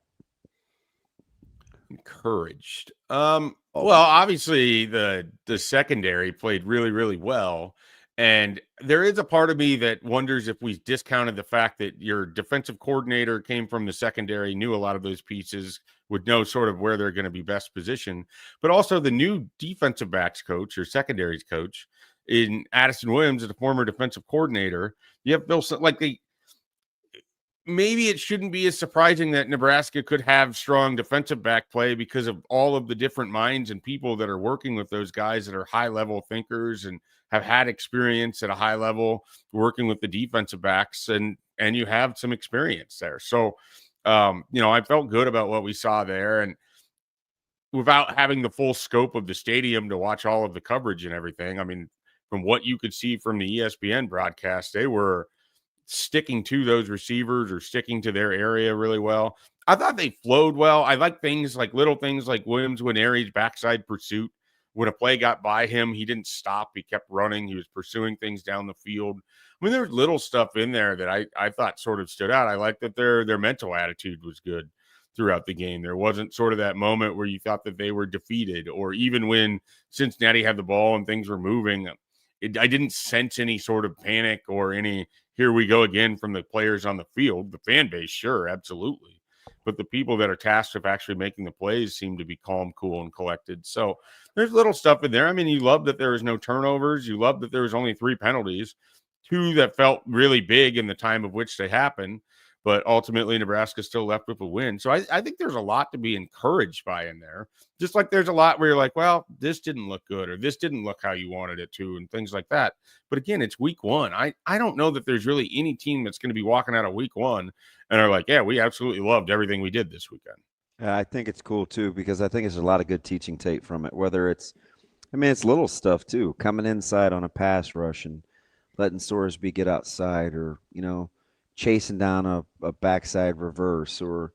Encouraged. Well, obviously the secondary played really, really well. And there is a part of me that wonders if we discounted the fact that your defensive coordinator came from the secondary, knew a lot of those pieces, would know sort of where they're going to be best positioned. But also the new defensive backs coach or secondaries coach in Addison Williams, the former defensive coordinator. You have Bill, maybe it shouldn't be as surprising that Nebraska could have strong defensive back play because of all of the different minds and people that are working with those guys that are high-level thinkers and have had experience at a high level working with the defensive backs, and you have some experience there. So, I felt good about what we saw there, and without having the full scope of the stadium to watch all of the coverage and everything, I mean, from what you could see from the ESPN broadcast, they were sticking to those receivers or sticking to their area really well. I thought they flowed well. I like little things like Williams Nwaneri's backside pursuit. When a play got by him, he didn't stop. He kept running. He was pursuing things down the field. I mean, there's little stuff in there that I thought sort of stood out. I like that their mental attitude was good. throughout the game. There wasn't sort of that moment where you thought that they were defeated, or even when Cincinnati had the ball and things were moving, I didn't sense any sort of panic or any, here we go again from the players on the field. The fan base, sure, absolutely. But the people that are tasked with actually making the plays seem to be calm, cool, and collected. So there's little stuff in there. I mean, you love that there was no turnovers. You love that there was only 3 penalties, 2 that felt really big in the time of which they happened. But ultimately, Nebraska still left with a win. So I think there's a lot to be encouraged by in there. Just like there's a lot where you're like, well, this didn't look good, or this didn't look how you wanted it to, and things like that. But again, it's week 1. I don't know that there's really any team that's going to be walking out of week 1 and are like, yeah, we absolutely loved everything we did this weekend. I think it's cool, too, because I think there's a lot of good teaching tape from it, whether it's little stuff, too, coming inside on a pass rush and letting Sorsby get outside, or, chasing down a backside reverse, or,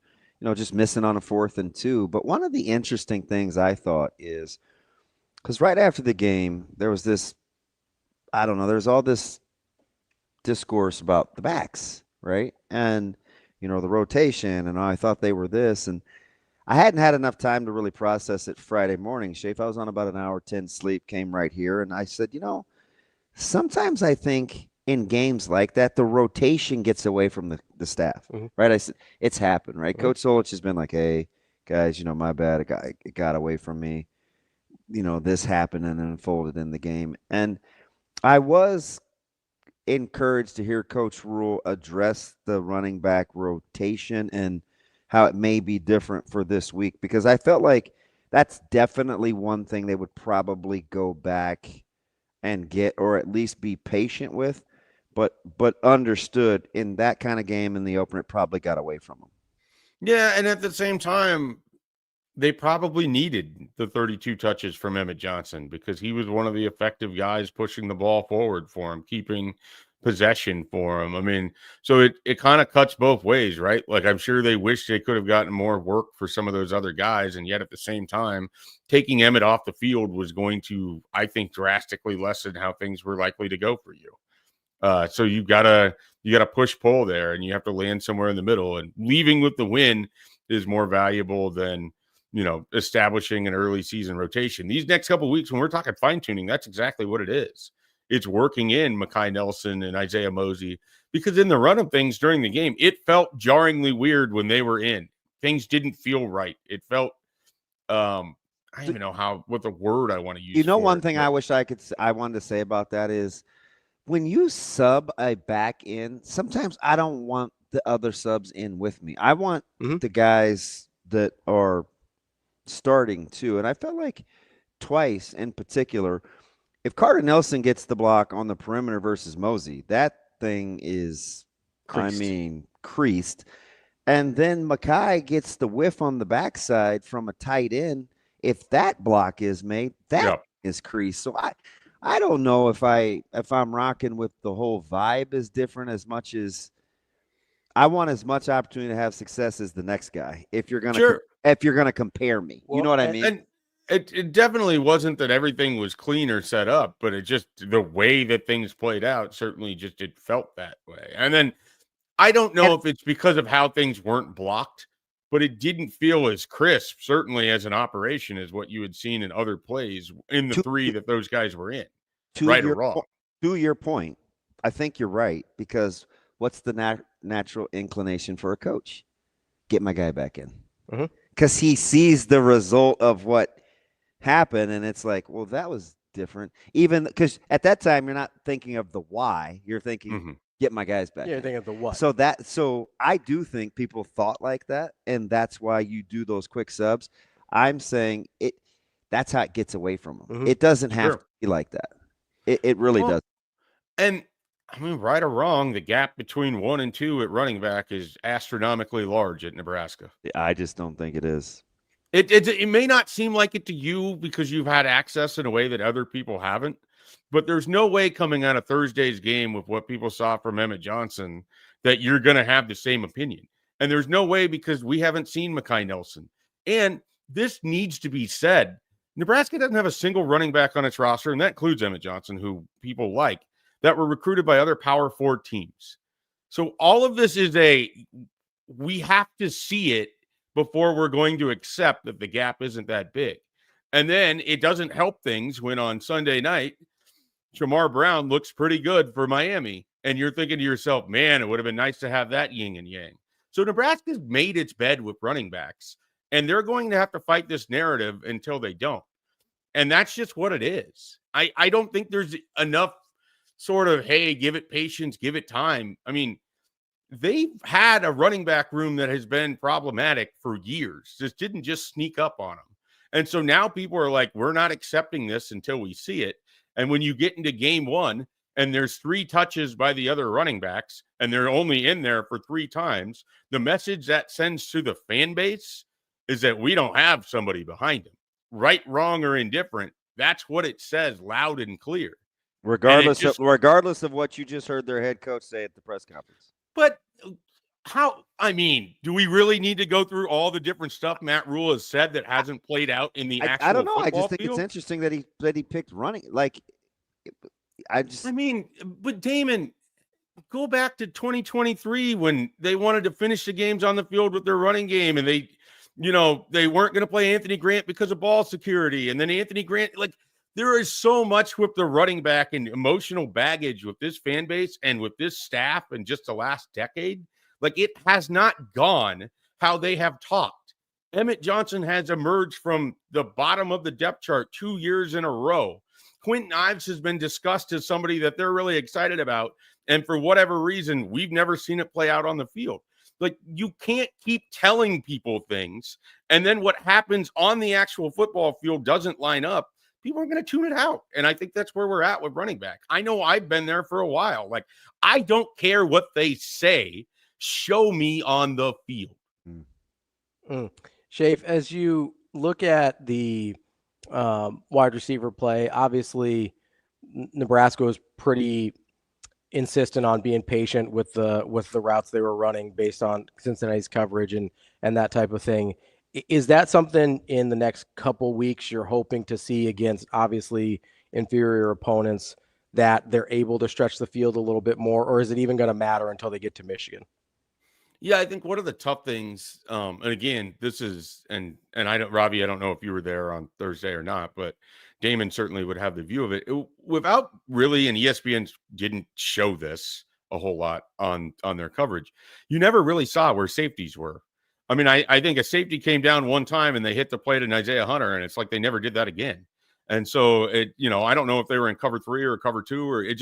just missing on a 4th and 2. But one of the interesting things I thought is, because right after the game, there was this, there's all this discourse about the backs, right? And, the rotation, and I thought they were this, and I hadn't had enough time to really process it Friday morning. Schaefer, I was on about an hour 10 sleep, came right here, and I said, sometimes I think in games like that, the rotation gets away from the staff, right? I said, it's happened, right? Coach Solich has been like, hey, guys, my bad. It got away from me. This happened and unfolded in the game. And I was encouraged to hear Coach Rule address the running back rotation and how it may be different for this week, because I felt like that's definitely one thing they would probably go back and get, or at least be patient with. But understood in that kind of game in the opener, it probably got away from them. Yeah, and at the same time, they probably needed the 32 touches from Emmett Johnson, because he was one of the effective guys pushing the ball forward for him, keeping possession for him. I mean, so it kind of cuts both ways, right? Like, I'm sure they wish they could have gotten more work for some of those other guys, and yet at the same time, taking Emmett off the field was going to, I think, drastically lessen how things were likely to go for you. So you gotta push pull there, and you have to land somewhere in the middle, and leaving with the win is more valuable than, establishing an early season rotation. These next couple of weeks, when we're talking fine tuning, that's exactly what it is. It's working in Mekhi Nelson and Isaiah Mosey, because in the run of things during the game, it felt jarringly weird when they were in. Things didn't feel right. It felt, I don't even know what the word I want to use. One thing I wish I wanted to say about that is, when you sub a back in, sometimes I don't want the other subs in with me. I want the guys that are starting too. And I felt like twice in particular, if Carter Nelson gets the block on the perimeter versus Mosey, that thing is, creased. And then Mekhi gets the whiff on the backside from a tight end. If that block is made, that is creased. So I don't know if I'm rocking with the whole vibe is different, as much as I want as much opportunity to have success as the next guy. If you're gonna compare me, you know what I mean. And it definitely wasn't that everything was clean or set up, but it just, the way that things played out, certainly just, it felt that way. And then I don't know if it's because of how things weren't blocked, but it didn't feel as crisp, certainly as an operation, as what you had seen in other plays in the 3 that those guys were in, right or wrong. To your point, I think you're right, because what's the natural inclination for a coach? Get my guy back in. Because he sees the result of what happened, and it's like, well, that was different. Even because at that time, you're not thinking of the why. You're thinking, get my guys back. Yeah, you're thinking of the what. So I do think people thought like that, and that's why you do those quick subs. I'm saying that's how it gets away from them. It doesn't have to be like that. It really does. And I mean, right or wrong, the gap between 1 and 2 at running back is astronomically large at Nebraska. I just don't think it is. It may not seem like it to you because you've had access in a way that other people haven't, but there's no way coming out of Thursday's game with what people saw from Emmett Johnson that you're going to have the same opinion. And there's no way, because we haven't seen Mekhi Nelson. And this needs to be said. Nebraska doesn't have a single running back on its roster, and that includes Emmett Johnson, who people like, that were recruited by other Power 4 teams. So all of this is we have to see it before we're going to accept that the gap isn't that big. And then it doesn't help things when on Sunday night, Jamar Brown looks pretty good for Miami. And you're thinking to yourself, man, it would have been nice to have that yin and yang. So Nebraska's made its bed with running backs, and they're going to have to fight this narrative until they don't. And that's just what it is. I don't think there's enough sort of, hey, give it patience, give it time. I mean, they've had a running back room that has been problematic for years. This didn't just sneak up on them. And so now people are like, we're not accepting this until we see it. And when you get into game one and there's 3 touches by the other running backs and they're only in there for 3 times, the message that sends to the fan base is that we don't have somebody behind him. Right, wrong, or indifferent. That's what it says loud and clear. Regardless of what you just heard their head coach say at the press conference. But how, I mean, do we really need to go through all the different stuff Matt Rule has said that hasn't played out in the actual I don't know. I just think field? it's interesting that he picked running. Like, I mean, but Damon, go back to 2023 when they wanted to finish the games on the field with their running game, and they weren't going to play Anthony Grant because of ball security. And then Anthony Grant, like, there is so much with the running back and emotional baggage with this fan base and with this staff in just the last decade. Like, it has not gone how they have talked. Emmett Johnson has emerged from the bottom of the depth chart 2 years in a row. Quentin Ives has been discussed as somebody that they're really excited about. And for whatever reason, we've never seen it play out on the field. Like, you can't keep telling people things, and then what happens on the actual football field doesn't line up. People are going to tune it out. And I think that's where we're at with running back. I know I've been there for a while. Like, I don't care what they say. Show me on the field. Schaefer, as you look at the wide receiver play, obviously Nebraska was pretty insistent on being patient with the routes they were running based on Cincinnati's coverage and that type of thing. Is that something in the next couple weeks you're hoping to see against obviously inferior opponents, that they're able to stretch the field a little bit more, or is it even going to matter until they get to Michigan? Yeah, I think one of the tough things, and again, this is, and Ravi, I don't know if you were there on Thursday or not, but Damon certainly would have the view of it. Without really, and ESPN didn't show this a whole lot on their coverage, you never really saw where safeties were. I mean, I think a safety came down one time and they hit the plate in Isaiah Hunter, and it's like they never did that again. And so I don't know if they were in cover 3 or cover 2, or it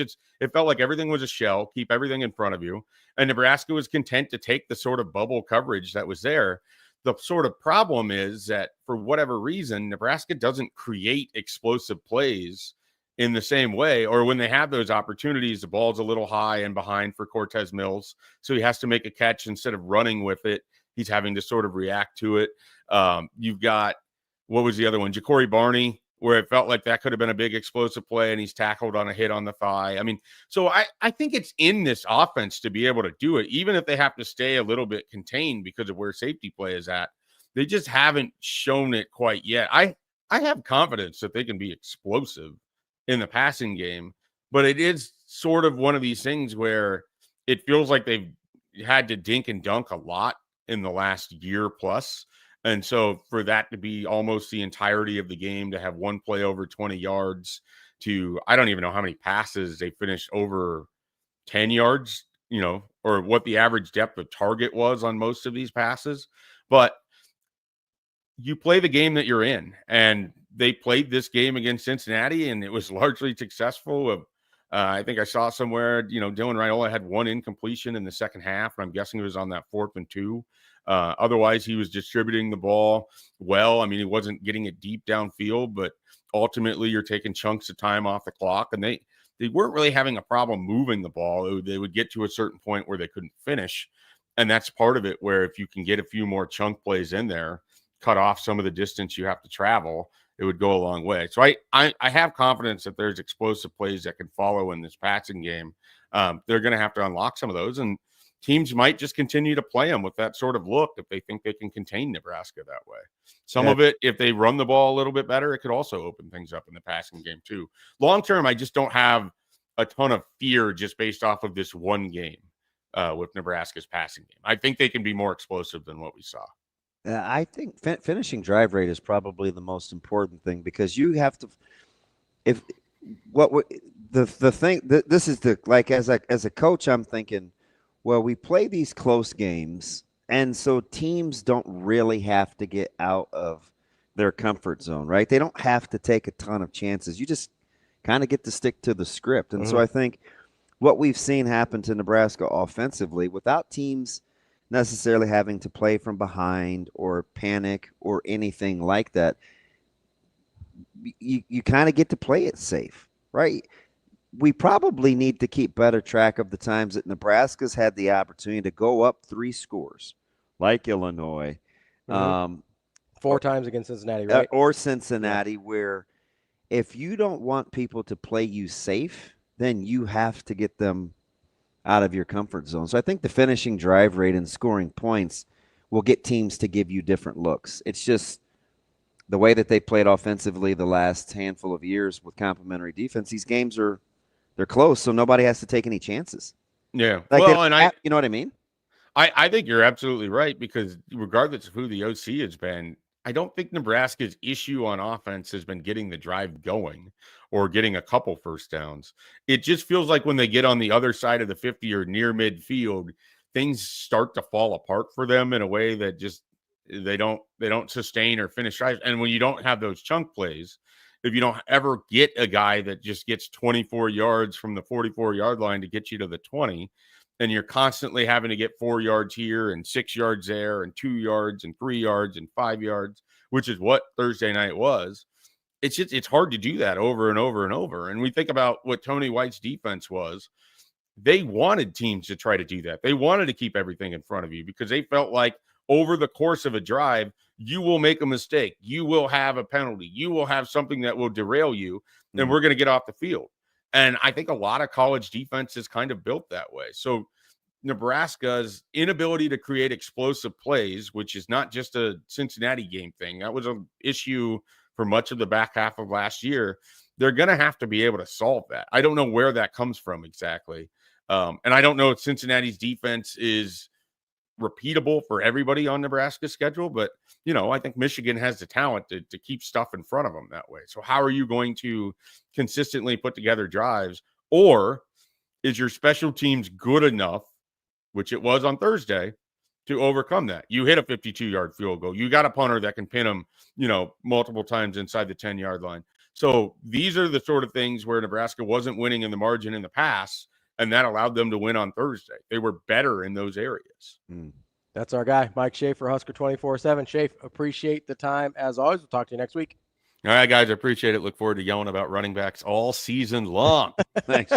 felt like everything was a shell, keep everything in front of you. And Nebraska was content to take the sort of bubble coverage that was there. The sort of problem is that for whatever reason, Nebraska doesn't create explosive plays in the same way, or when they have those opportunities, the ball's a little high and behind for Cortez Mills. So he has to make a catch instead of running with it. He's having to sort of react to it. You've got, what was the other one? Ja'Cory Barney, where it felt like that could have been a big explosive play, and he's tackled on a hit on the thigh. I mean, so I think it's in this offense to be able to do it, even if they have to stay a little bit contained because of where safety play is at. They just haven't shown it quite yet. I have confidence that they can be explosive in the passing game, but it is sort of one of these things where it feels like they've had to dink and dunk a lot in the last year plus. And so for that to be almost the entirety of the game, to have one play over 20 yards, to, I don't even know how many passes they finished over 10 yards, or what the average depth of target was on most of these passes. But you play the game that you're in, and they played this game against Cincinnati, and it was largely successful. I think I saw somewhere, Dylan Raiola had one incompletion in the second half, and I'm guessing it was on that 4th and 2. Otherwise, he was distributing the ball well. I mean, he wasn't getting it deep downfield, but ultimately you're taking chunks of time off the clock, and they weren't really having a problem moving the ball. They would get to a certain point where they couldn't finish, and that's part of it, where if you can get a few more chunk plays in there, cut off some of the distance you have to travel, it would go a long way. So I have confidence that there's explosive plays that can follow in this passing game. They're going to have to unlock some of those, and teams might just continue to play them with that sort of look if they think they can contain Nebraska that way. Some of it, if they run the ball a little bit better, it could also open things up in the passing game too. Long term, I just don't have a ton of fear just based off of this one game with Nebraska's passing game. I think they can be more explosive than what we saw. I think finishing drive rate is probably the most important thing because you have to. If what the thing this is the like as a coach, I'm thinking, well, we play these close games, and so teams don't really have to get out of their comfort zone, right? They don't have to take a ton of chances. You just kind of get to stick to the script, and so I think what we've seen happen to Nebraska offensively, without teams necessarily having to play from behind or panic or anything like that, you kind of get to play it safe, right? We probably need to keep better track of the times that Nebraska's had the opportunity to go up 3 scores, like Illinois. 4 times against Cincinnati, right? Or Cincinnati, where if you don't want people to play you safe, then you have to get them out of your comfort zone. So I think the finishing drive rate and scoring points will get teams to give you different looks. It's just the way that they played offensively the last handful of years with complementary defense. These games they're close, so nobody has to take any chances. Yeah. Like well, you know what I mean? I think you're absolutely right because regardless of who the OC has been, I don't think Nebraska's issue on offense has been getting the drive going or getting a couple first downs. It just feels like when they get on the other side of the 50 or near midfield, things start to fall apart for them in a way that just they don't sustain or finish drives. And when you don't have those chunk plays, if you don't ever get a guy that just gets 24 yards from the 44-yard line to get you to the 20, and you're constantly having to get 4 yards here and 6 yards there and 2 yards and 3 yards and 5 yards, which is what Thursday night was. It's hard to do that over and over and over. And we think about what Tony White's defense was. They wanted teams to try to do that. They wanted to keep everything in front of you because they felt like over the course of a drive, you will make a mistake. You will have a penalty. You will have something that will derail you, and we're going to get off the field. And I think a lot of college defenses kind of built that way. So Nebraska's inability to create explosive plays, which is not just a Cincinnati game thing. That was an issue for much of the back half of last year. They're going to have to be able to solve that. I don't know where that comes from exactly. And I don't know if Cincinnati's defense is repeatable for everybody on Nebraska's schedule, but I think Michigan has the talent to keep stuff in front of them that way. So how are you going to consistently put together drives, or is your special teams good enough, which it was on Thursday, to overcome that? You hit a 52-yard field goal. You got a punter that can pin them, multiple times inside the 10-yard line. So these are the sort of things where Nebraska wasn't winning in the margin in the past, and that allowed them to win on Thursday. They were better in those areas. That's our guy, Mike Schaefer, Husker 24/7. Schaefer, appreciate the time. As always, we'll talk to you next week. All right, guys, I appreciate it. Look forward to yelling about running backs all season long. Thanks,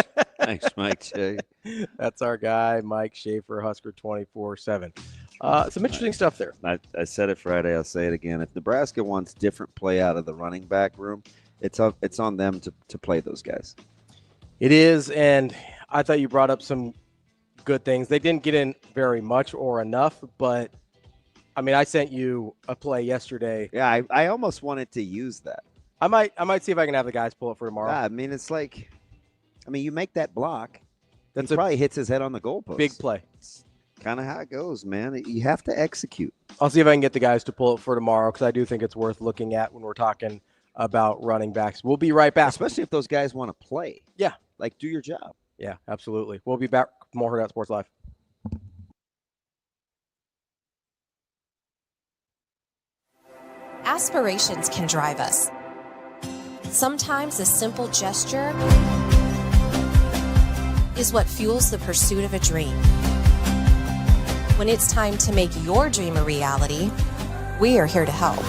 Mike Shay. That's our guy, Mike Schaefer, Husker 24/7. Some interesting stuff there. I said it Friday. I'll say it again. If Nebraska wants different play out of the running back room, it's on them to play those guys. It is, and I thought you brought up some good things. They didn't get in very much or enough, but I sent you a play yesterday. Yeah, I almost wanted to use that. I might see if I can have the guys pull it for tomorrow. Yeah, it's like, you make that block, he probably hits his head on the goalpost. Big play. It's kind of how it goes, man. You have to execute. I'll see if I can get the guys to pull it for tomorrow because I do think it's worth looking at when we're talking about running backs. We'll be right back. Especially if those guys want to play. Yeah. Like, do your job. Yeah, absolutely. We'll be back. More Hurrdat Sports Live. Aspirations can drive us. Sometimes a simple gesture is what fuels the pursuit of a dream. When it's time to make your dream a reality, we are here to help.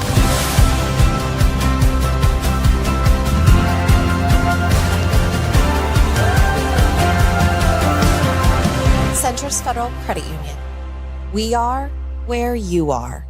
Centris Federal Credit Union. We are where you are.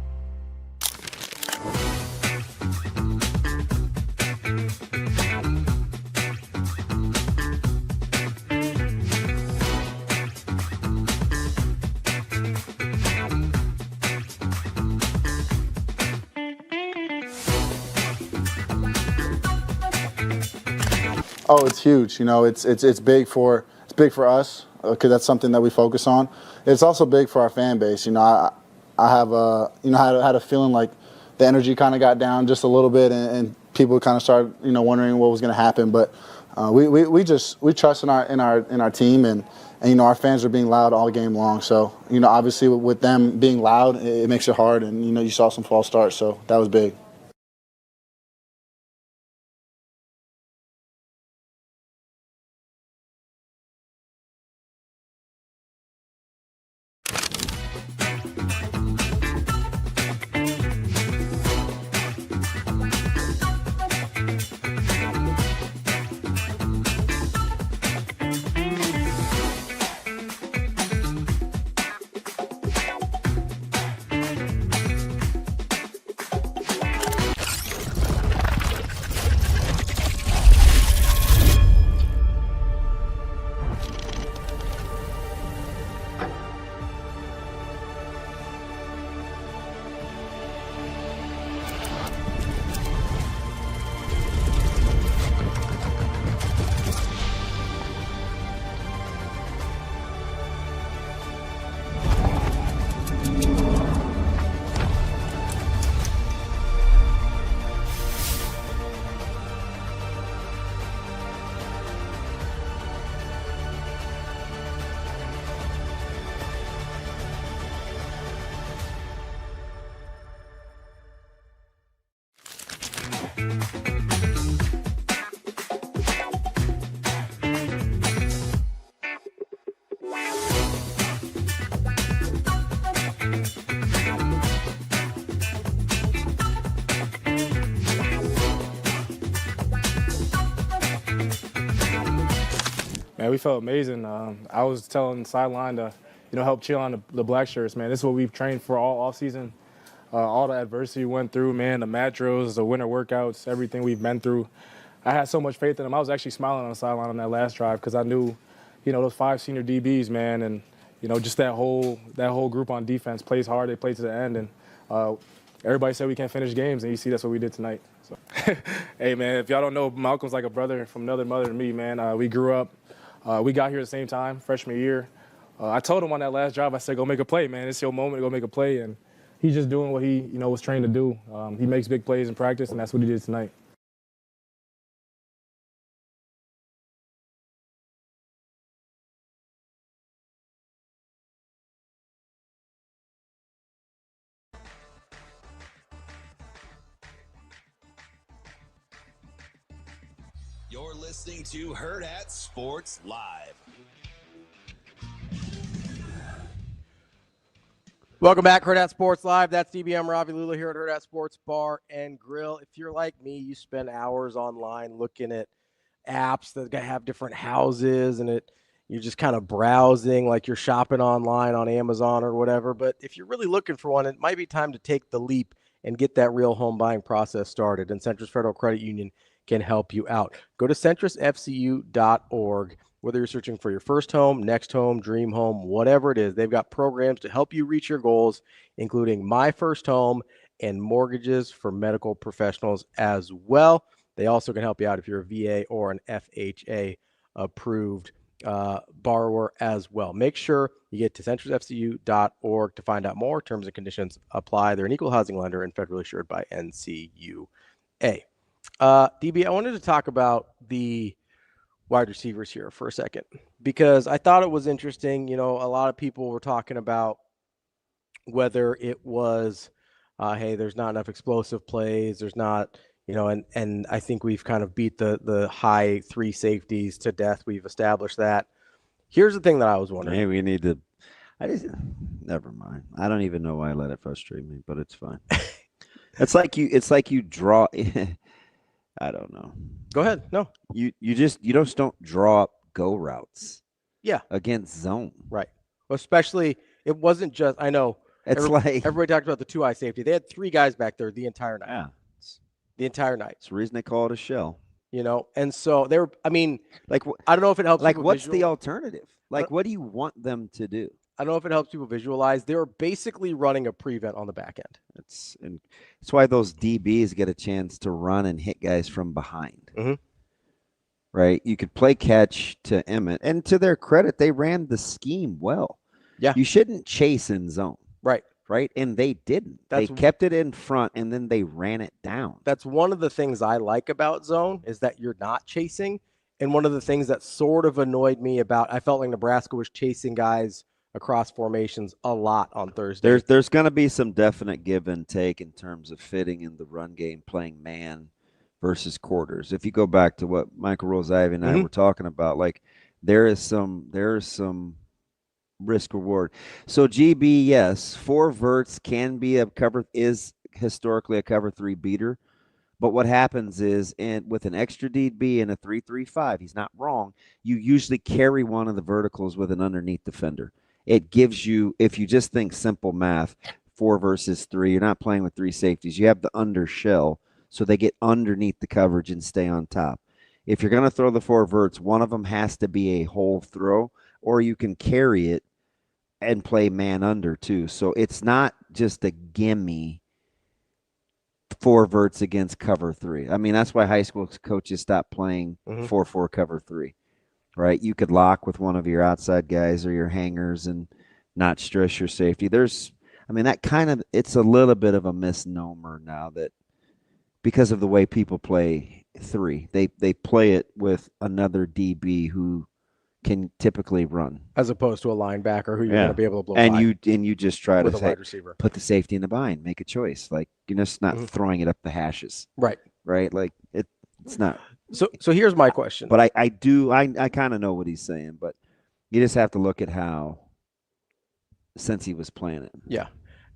Oh, it's huge. It's big for us because that's something that we focus on. It's also big for our fan base. I I have had a feeling like the energy kind of got down just a little bit, and people kind of started wondering what was going to happen. But we trust in our team, and our fans are being loud all game long. So obviously with them being loud, it makes it hard, and you saw some false starts, so that was big. Man, we felt amazing. I was telling the sideline to, help chill on the Blackshirts, man. This is what we've trained for all season. All the adversity we went through, man, the mat drills, the winter workouts, everything we've been through. I had so much faith in them. I was actually smiling on the sideline on that last drive because I knew, those 5 senior DBs, man, and, just that whole group on defense plays hard. They play to the end, and everybody said we can't finish games, and you see that's what we did tonight. So, hey, man, if y'all don't know, Malcolm's like a brother from another mother to me, man. We grew up. We got here at the same time, freshman year. I told him on that last drive, I said, go make a play, man. It's your moment to go make a play. And he's just doing what he, was trained to do. He makes big plays in practice, and that's what he did tonight. You're listening to Hurrdat Sports Live. Welcome back, Hurrdat Sports Live. That's DBM Ravi, Lulla here at Hurrdat Sports Bar and Grill. If you're like me, you spend hours online looking at apps that have different houses, and you're just kind of browsing like you're shopping online on Amazon or whatever. But if you're really looking for one, it might be time to take the leap and get that real home buying process started. And Centris Federal Credit Union can help you out. Go to centrisfcu.org. Whether you're searching for your first home, next home, dream home, whatever it is, they've got programs to help you reach your goals, including My First Home and mortgages for medical professionals as well. They also can help you out if you're a VA or an FHA approved borrower as well. Make sure you get to centrisfcu.org to find out more. Terms and conditions apply. They're an equal housing lender and federally insured by NCUA. DB, I wanted to talk about the wide receivers here for a second because I thought it was interesting. A lot of people were talking about whether it was, hey, there's not enough explosive plays. There's not, and I think we've kind of beat the high 3 safeties to death. We've established that. Here's the thing that I was wondering. Hey, we need to, never mind. I don't even know why I let it frustrate me, but it's fine. It's like you draw. I don't know. Go ahead. No. You just don't draw up go routes. Yeah. Against zone. Right. Well, especially it wasn't just, I know it's everybody talked about the 2-eye safety. They had 3 guys back there the entire night. Yeah. The entire night. It's the reason they call it a shell. And so they were, I don't know if it helps. Like, what's the alternative? Like, what do you want them to do? I don't know if it helps people visualize. They were basically running a prevent on the back end. It's why those DBs get a chance to run and hit guys from behind. Mm-hmm. Right? You could play catch to Emmett. And to their credit, they ran the scheme well. Yeah. You shouldn't chase in zone. Right. right? And they didn't. They kept it in front, and then they ran it down. That's one of the things I like about zone is that you're not chasing. And one of the things that sort of annoyed me about, I felt like Nebraska was chasing guys across formations a lot on Thursday. There's going to be some definite give and take in terms of fitting in the run game, playing man versus quarters. If you go back to what Michael Rose-Ivy and I were talking about, like there is some risk reward. So GB, yes, 4 verts can be is historically a cover 3 beater. But what happens is, with an extra DB and a 3-3-5, he's not wrong. You usually carry one of the verticals with an underneath defender. It gives you, if you just think simple math, 4 versus 3, you're not playing with 3 safeties. You have the under shell, so they get underneath the coverage and stay on top. If you're going to throw the 4 verts, one of them has to be a whole throw, or you can carry it and play man under too. So it's not just a gimme 4 verts against cover 3. I mean, that's why high school coaches stopped playing 4-4 cover 3, right? You could lock with one of your outside guys or your hangers and not stress your safety. It's a little bit of a misnomer now that because of the way people play 3, they play it with another DB who can typically run, as opposed to a linebacker who you're going to be able to blow and by. You just try to wide receiver. Put the safety in the bind, make a choice. Like you're just not throwing it up the hashes, right? Like it's not. So here's my question. But I kind of know what he's saying, but you just have to look at how since he was playing it. Yeah,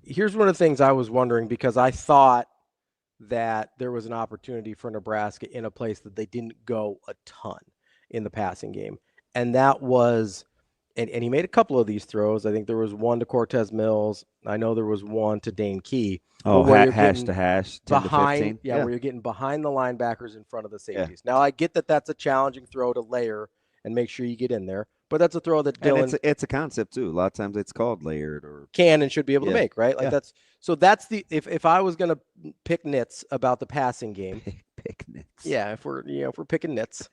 here's one of the things I was wondering, because I thought that there was an opportunity for Nebraska in a place that they didn't go a ton in the passing game. And that was, and he made a couple of these throws. I think there was one to Cortez Mills. I know there was one to Dane Key. Oh, hash to hash, 10 behind, to 15. Yeah, where you're getting behind the linebackers in front of the safeties. Yeah. Now, I get that that's a challenging throw to layer and make sure you get in there. But that's a throw that Dylan... And it's a concept, too. A lot of times it's called layered or... Can and should be able to make, right? Like that's... So that's the... If I was going to pick nits about the passing game... Pick nits. Yeah, if we're picking nits...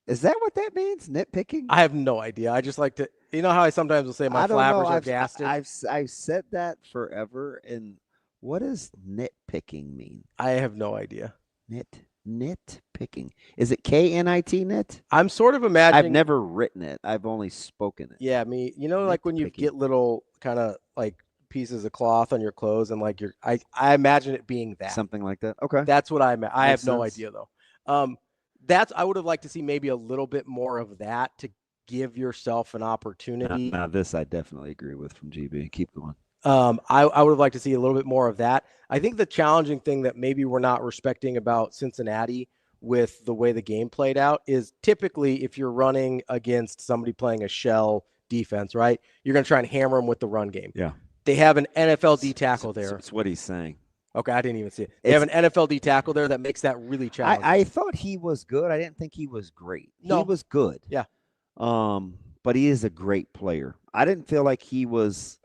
Is that what that means? Nitpicking? I have no idea. I just like to, you know how I sometimes will say my flappers are gasted? I've said that forever. And what does nitpicking mean? I have no idea. Nitpicking. Is it KNIT nit? I'm sort of imagining. I've never written it. I've only spoken it. Yeah, me. You know, like when you get little kind of like pieces of cloth on your clothes and like I imagine it being that. Something like that. Okay. That's what I have no idea though. I would have liked to see maybe a little bit more of that to give yourself an opportunity. Now this I definitely agree with from GB. Keep going. I would have liked to see a little bit more of that. I think the challenging thing that maybe we're not respecting about Cincinnati with the way the game played out is typically if you're running against somebody playing a shell defense, right, you're going to try and hammer them with the run game. Yeah. They have an NFL D tackle there. That's what he's saying. Okay, I didn't even see it. They have an NFL D tackle there that makes that really challenging. I thought he was good. I didn't think he was great. No. He was good. Yeah. But he is a great player. I didn't feel like he was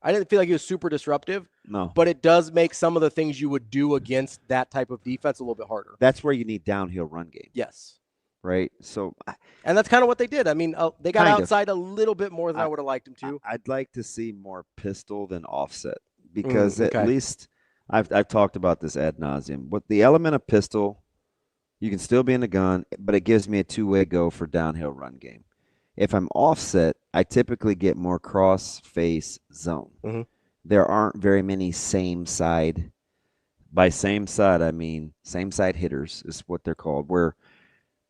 super disruptive. No. But it does make some of the things you would do against that type of defense a little bit harder. That's where you need downhill run game. Yes. Right. So, and that's kind of what they did. I mean, they got outside a little bit more than I would have liked them to. I'd like to see more pistol than offset because at least I've talked about this ad nauseum. With the element of pistol, you can still be in the gun, but it gives me a two-way go for downhill run game. If I'm offset, I typically get more cross-face zone. Mm-hmm. There aren't very many same side. By same side, I mean same side hitters is what they're called, where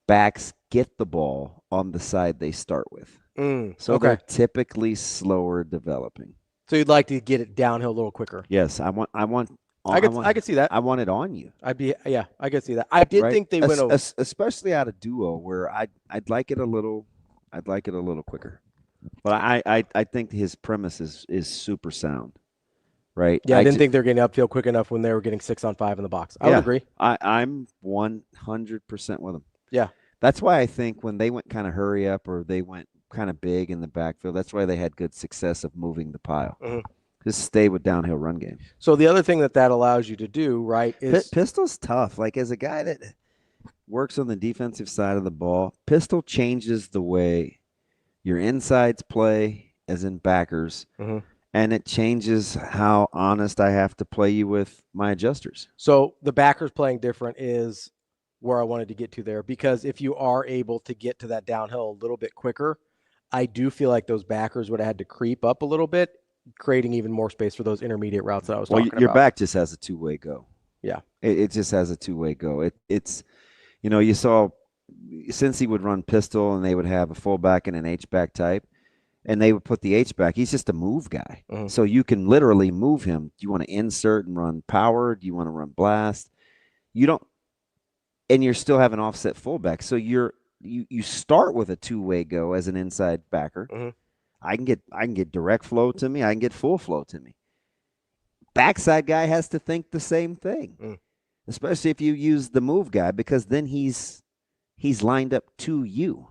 backs get the ball on the side they start with. So they're typically slower developing. So you'd like to get it downhill a little quicker. Yes, I could see that. I want it on you. I could see that. I did think they went over, especially out of duo, where I'd like it a little. I'd like it a little quicker. But I think his premise is super sound, right? Yeah, I didn't think they were getting upfield quick enough when they were getting 6-on-5 in the box. I would agree. I'm 100% with them. Yeah, that's why I think when they went kind of hurry up or they went kind of big in the backfield, that's why they had good success of moving the pile. Mm-hmm. Just stay with downhill run game. So the other thing that allows you to do, right, is pistol's tough. Like as a guy that works on the defensive side of the ball, pistol changes the way your insides play, as in backers, mm-hmm. and it changes how honest I have to play you with my adjusters. So the backers playing different is where I wanted to get to there, because if you are able to get to that downhill a little bit quicker, I do feel like those backers would have had to creep up a little bit, creating even more space for those intermediate routes that I was talking about. Your back just has a two-way go. Yeah. It just has a two-way go. It's, you saw Cincy would run pistol and they would have a fullback and an H-back type, and they would put the H-back. He's just a move guy. Mm-hmm. So you can literally move him. Do you want to insert and run power? Do you want to run blast? You don't, and you're still having offset fullback. So you start with a two-way go as an inside backer. Mm-hmm. I can get direct flow to me. I can get full flow to me. Backside guy has to think the same thing, especially if you use the move guy, because then he's lined up to you.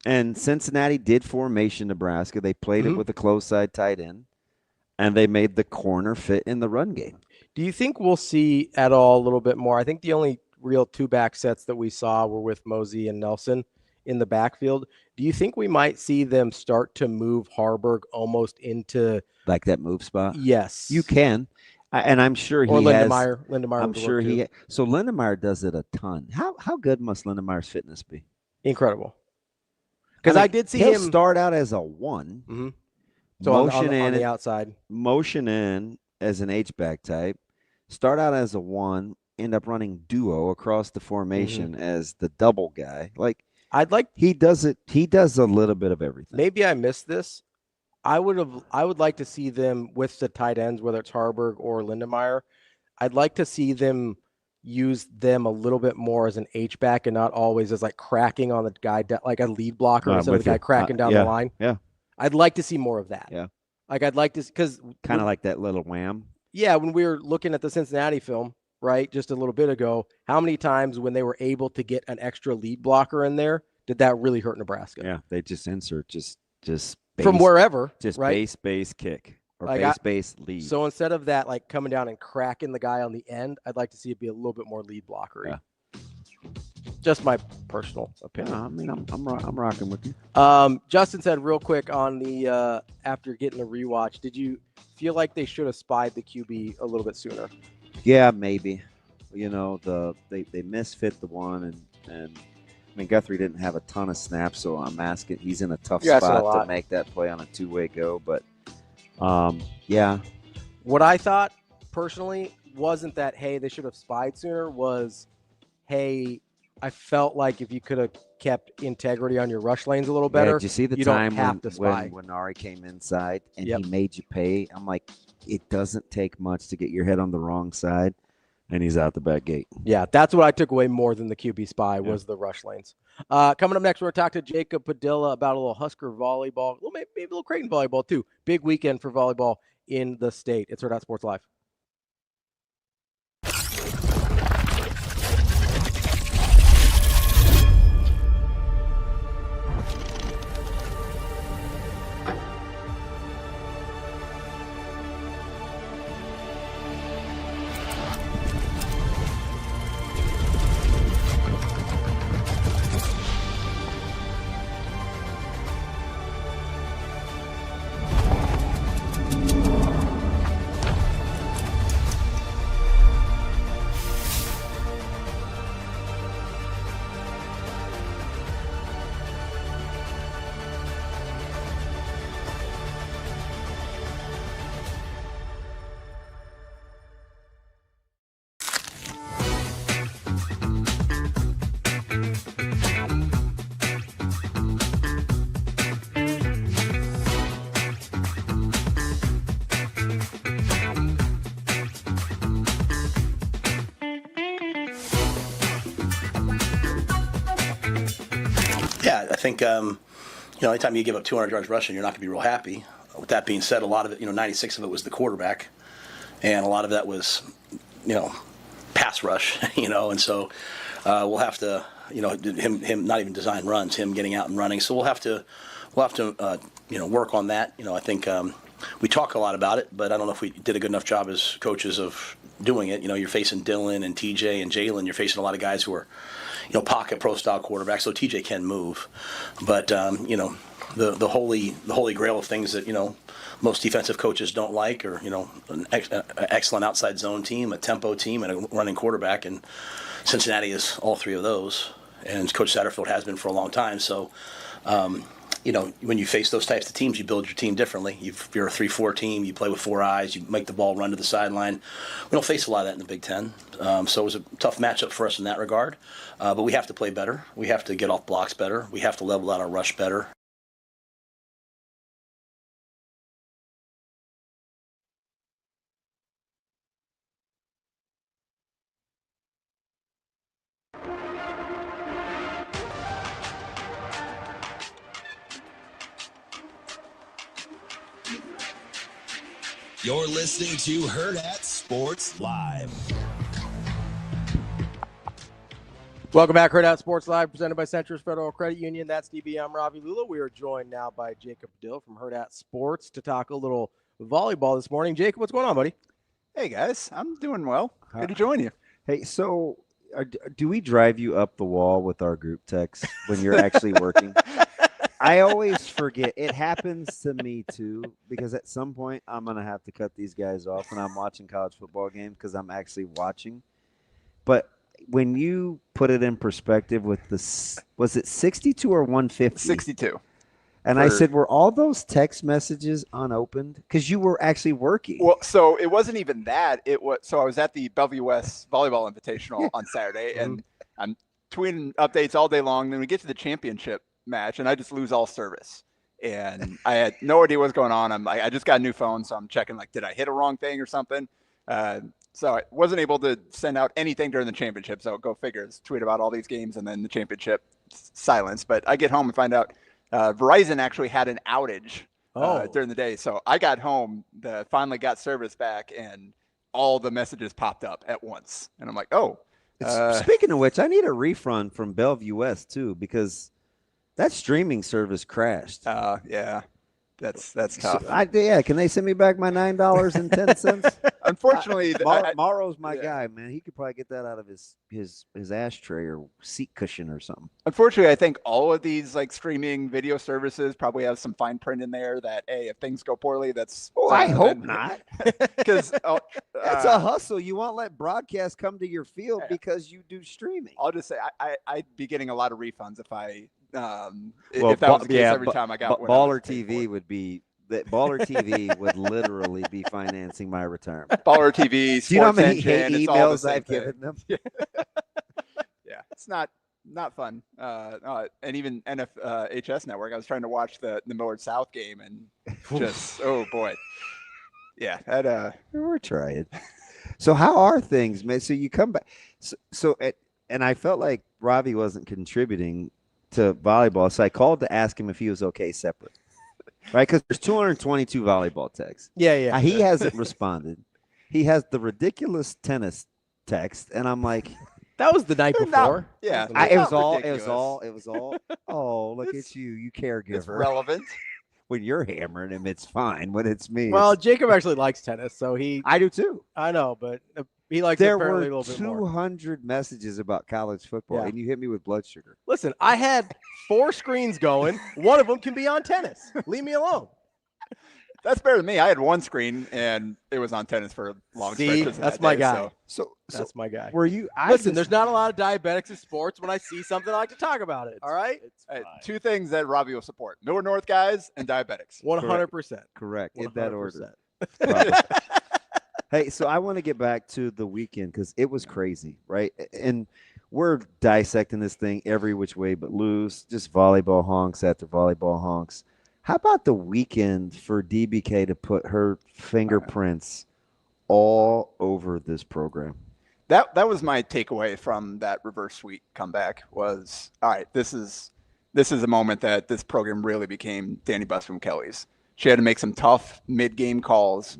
And Cincinnati did formation Nebraska. They played it with a close side tight end, and they made the corner fit in the run game. Do you think we'll see at all a little bit more? I think the only real two back sets that we saw were with Mosey and Nelson in the backfield. Do you think we might see them start to move Harburg almost into like that move spot? Yes, you can, and I'm sure he Lindemeyer. I'm sure he. So Lindemeyer does it a ton. How good must Lindemeyer's fitness be? Incredible. Because I did see him start out as a one. Mm-hmm. So on the outside, motion in as an H-back type, start out as a one, end up running duo across the formation as the double guy. Like he does it. He does a little bit of everything. Maybe I missed this. I would like to see them with the tight ends, whether it's Harburg or Lindemeyer. I'd like to see them use them a little bit more as an H-back and not always as like cracking on the guy, like a lead blocker instead of the guy cracking down the line. Yeah. I'd like to see more of that. Yeah. Like I'd like to, because kind of like that little wham. Yeah. When we were looking at the Cincinnati film, right, just a little bit ago, how many times when they were able to get an extra lead blocker in there, did that really hurt Nebraska? Yeah. They just insert just base, from wherever, just right? base kick. Or like base lead. So instead of that, like coming down and cracking the guy on the end, I'd like to see it be a little bit more lead blockery. Yeah. Just my personal opinion. Yeah, I mean, I'm rocking with you. Justin said real quick on the after getting the rewatch, did you feel like they should have spied the QB a little bit sooner? Yeah, maybe. They misfit the one, and I mean Guthrie didn't have a ton of snaps, so I'm asking. He's in a tough spot to make that play on a two-way go, but. Yeah. What I thought personally wasn't that, hey, they should have spied sooner, was, hey, I felt like if you could have kept integrity on your rush lanes a little better. Did you see the time when Nari came inside and he made you pay? I'm like, it doesn't take much to get your head on the wrong side, and he's out the back gate. Yeah, that's what I took away more than the QB spy was the rush lanes. Coming up next, we're going to talk to Jacob Padilla about a little Husker volleyball, maybe a little Creighton volleyball too. Big weekend for volleyball in the state. It's Hurrdat Sports Live. Yeah, I think, anytime you give up 200 yards rushing, you're not going to be real happy. With that being said, a lot of it, 96 of it was the quarterback, and a lot of that was, pass rush, and so we'll have to, him not even design runs, him getting out and running. So we'll have to work on that. I think we talk a lot about it, but I don't know if we did a good enough job as coaches of doing it. You're facing Dylan and TJ and Jalen. You're facing a lot of guys who are, pocket pro style quarterbacks. So TJ can move, but the holy grail of things that most defensive coaches don't like, or an excellent outside zone team, a tempo team, and a running quarterback. And Cincinnati is all three of those, and Coach Satterfield has been for a long time. So. When you face those types of teams, you build your team differently. If you're a 3-4 team, you play with 4 eyes, you make the ball run to the sideline. We don't face a lot of that in the Big Ten. So it was a tough matchup for us in that regard. But we have to play better. We have to get off blocks better. We have to level out our rush better. You're listening to Hurrdat Sports Live. Welcome back, Hurrdat Sports Live, presented by Centris Federal Credit Union. That's DB. I'm Ravi Lulla. We are joined now by Jacob Padilla from Hurrdat Sports to talk a little volleyball this morning. Jacob, what's going on, buddy? Hey, guys. I'm doing well. Good to join you. Hey, so do we drive you up the wall with our group text when you're actually working? I always forget. It happens to me, too, because at some point I'm going to have to cut these guys off when I'm watching college football games because I'm actually watching. But when you put it in perspective with was it 62 or 150? 62. And I said, were all those text messages unopened? Because you were actually working. Well, so it wasn't even that. I was at the Bellevue West Volleyball Invitational on Saturday, and I'm tweeting updates all day long. Then we get to the championship match, and I just lose all service. And I had no idea what's going on. I just got a new phone, so I'm checking, did I hit a wrong thing or something? So I wasn't able to send out anything during the championship. So go figure. Tweet about all these games, and then the championship silence. But I get home and find out Verizon actually had an outage during the day. So I got home, finally got service back, and all the messages popped up at once. And I'm like, oh. Speaking of which, I need a refund from Bellevue West, too, because that streaming service crashed. Yeah. That's tough. Can they send me back my $9.10? Unfortunately, Morrow's my guy, man. He could probably get that out of his ashtray or seat cushion or something. Unfortunately, I think all of these streaming video services probably have some fine print in there that, hey, if things go poorly, that's. Oh, I hope not. Because that's a hustle. You won't let broadcast come to your field because you do streaming. I'll just say I'd be getting a lot of refunds if if that was the case every time I got one. Baller TV would be that. Baller TV would literally be financing my retirement. Baller TV, do you know how many Engine, emails I've given them? Yeah, it's not fun. And even HS Network, I was trying to watch the Millard South game, and just oh boy, yeah, we're trying. So how are things, man? So you come back, and I felt like Ravi wasn't contributing to volleyball, so I called to ask him if he was okay separate, right? Because there's 222 volleyball texts. Yeah. He hasn't responded. He has the ridiculous tennis text, and I'm like, that was the night before. It was all. Oh, look at you caregiver. It's relevant. When you're hammering him, it's fine. When it's me, well, Jacob actually likes tennis, so I do too. I know, but he likes there it apparently were a little bit more. 200 messages about college football, and you hit me with blood sugar. Listen, I had 4 screens going. One of them can be on tennis. Leave me alone. That's better than me. I had one screen, and it was on tennis for long stretches. That's my guy. So that's my guy. Were you? Listen, there's not a lot of diabetics in sports. When I see something, I like to talk about it. All right. Two things that Ravi will support: Millard North guys and diabetics. 100%. Correct. In that order. Hey, so I want to get back to the weekend because it was crazy, right? And we're dissecting this thing every which way but loose. Just volleyball honks after volleyball honks. How about the weekend for DBK to put her fingerprints all over this program? That was my takeaway from that reverse sweep comeback was, all right, this is a moment that this program really became Danny Busby Kelly's. She had to make some tough mid-game calls,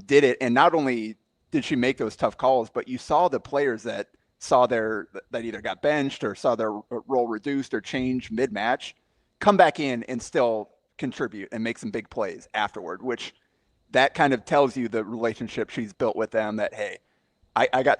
did it. And not only did she make those tough calls, but you saw the players that either got benched or saw their role reduced or changed mid-match come back in and still contribute and make some big plays afterward, which that kind of tells you the relationship she's built with them, that, hey,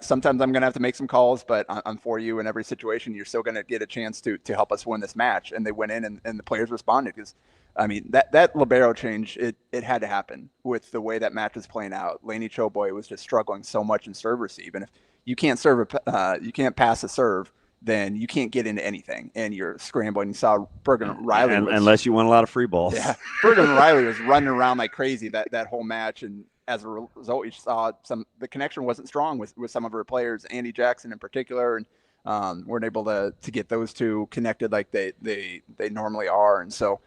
sometimes I'm going to have to make some calls, but I'm for you in every situation. You're still going to get a chance to help us win this match. And they went in and the players responded, because, I mean, that libero change, it had to happen with the way that match was playing out. Lainey Choboy was just struggling so much in serve receive. And if you can't you can't pass a serve, then you can't get into anything, and you're scrambling. You saw Bergen Riley. Unless you want a lot of free balls. Yeah, Bergen Riley was running around like crazy that whole match, and as a result, you saw the connection wasn't strong with some of her players, Andy Jackson in particular, and weren't able to get those two connected like they normally are, and so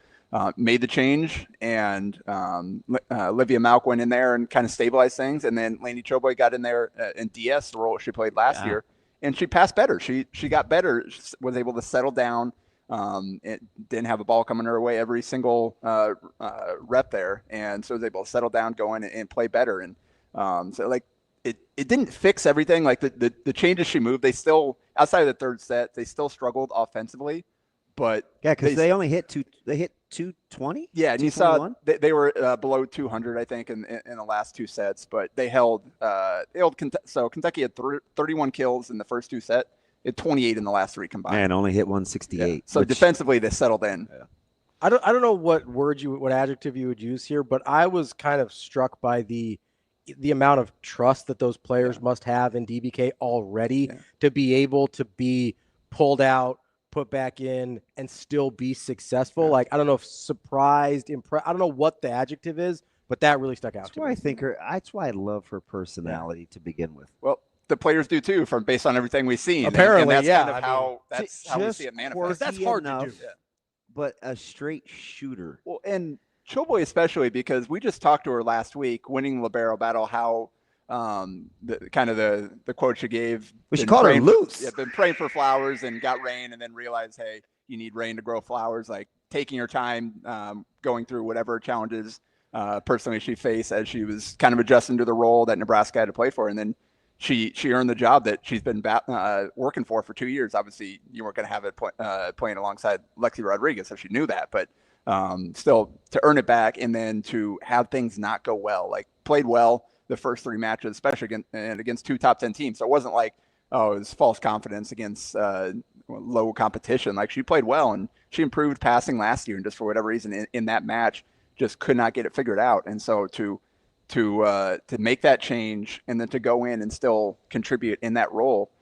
made the change, and Olivia Malk went in there and kind of stabilized things, and then Lainey Choboy got in there and DS, the role she played last year. And she passed better. She got better. She was able to settle down. It didn't have a ball coming her way every single rep there, and so was able to settle down, go in and play better. And so like it didn't fix everything. Like the changes she moved, they still, outside of the third set, they still struggled offensively. But yeah, because they only hit 220. Yeah, and you saw they were below 200, I think, in the last two sets. But they held. So Kentucky had 31 kills in the first two sets. It 28 in the last three combined. And only hit 168. Yeah. So defensively, they settled in. Yeah. I don't know what adjective you would use here, but I was kind of struck by the amount of trust that those players must have in DBK already to be able to be pulled out, put back in, and still be successful. Like, I don't know if surprised, impressed, I don't know what the adjective is, but that really stuck out. That's why I think that's why I love her personality to begin with. Well, the players do too, based on everything we've seen. Apparently, and that's kind of how we see it manifest. That's hard to do. But a straight shooter. Well, and Choboy especially, because we just talked to her last week, winning the libero battle, how the quote she gave. Well, she called her loose. Been praying for flowers and got rain, and then realized, hey, you need rain to grow flowers. Like taking her time, going through whatever challenges personally she faced as she was kind of adjusting to the role that Nebraska had to play for, and then she earned the job that she's been working for 2 years. Obviously, you weren't going to have it playing alongside Lexi Rodriguez, so she knew that, but still to earn it back, and then to have things not go well, like played well the first three matches, especially against two top 10 teams. So it wasn't like, it was false confidence against low competition. Like, she played well, and she improved passing last year, and just for whatever reason in that match, just could not get it figured out. And so to make that change, and then to go in and still contribute in that role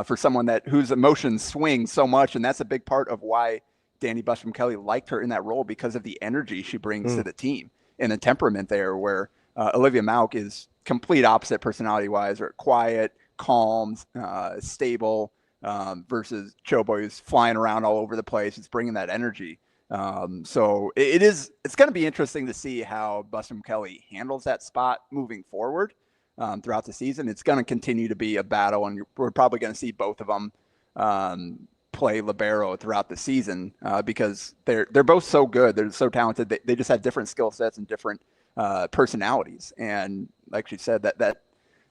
for someone whose emotions swing so much, and that's a big part of why Danny Busby-Kelly liked her in that role, because of the energy she brings to the team and the temperament there, where Olivia Malk is complete opposite personality-wise, or quiet, calm, stable, versus Choboy, who's flying around all over the place. It's bringing that energy. So it's going to be interesting to see how Busby-Kelly handles that spot moving forward throughout the season. It's going to continue to be a battle, and we're probably going to see both of them play libero throughout the season because they're both so good. They're so talented. They just have different skill sets and different personalities, and like she said, that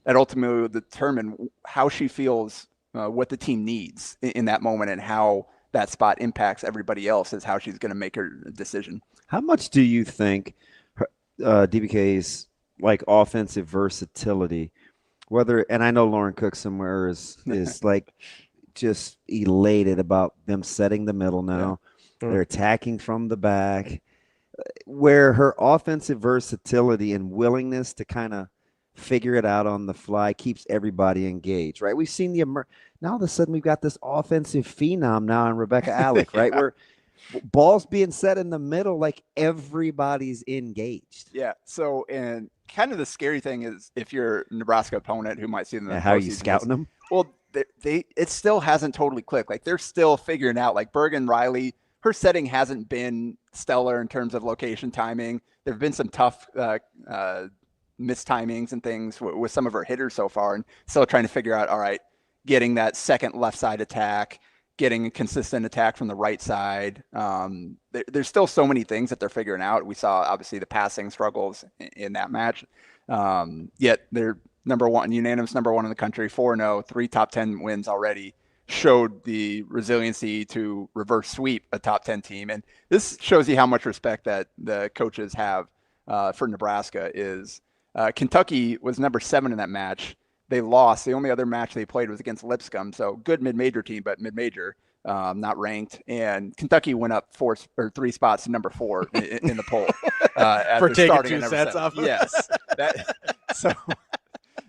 ultimately will determine how she feels, what the team needs in that moment, and how that spot impacts everybody else is how she's going to make her decision. How much do you think DBK's like offensive versatility, and I know Lauren Cook somewhere is like just elated about them setting the middle now. Yeah. They're attacking from the back, where her offensive versatility and willingness to kind of figure it out on the fly keeps everybody engaged, right? We've seen now all of a sudden we've got this offensive phenom now in Rebecca Alec, right? Where balls being set in the middle, like everybody's engaged. Yeah. So, and kind of the scary thing is if you're a Nebraska opponent who might see them. How are you scouting them? Well, it still hasn't totally clicked. Like they're still figuring out, like Bergen Riley, her setting hasn't been stellar in terms of location timing. There've been some tough mistimings and things with some of her hitters so far, and still trying to figure out, all right, getting that second left side attack, getting a consistent attack from the right side. There's still so many things that they're figuring out. We saw obviously the passing struggles in that match. Yet they're unanimous number one in the country, 4-0, 3 top 10 wins already, showed the resiliency to reverse sweep a top 10 team. And this shows you how much respect that the coaches have for Nebraska is Kentucky was number 7 in that match. They lost. The only other match they played was against Lipscomb. So good mid-major team, but mid-major, not ranked. And Kentucky went up 3 spots to number 4 in the poll. For taking 2 sets off. Yes.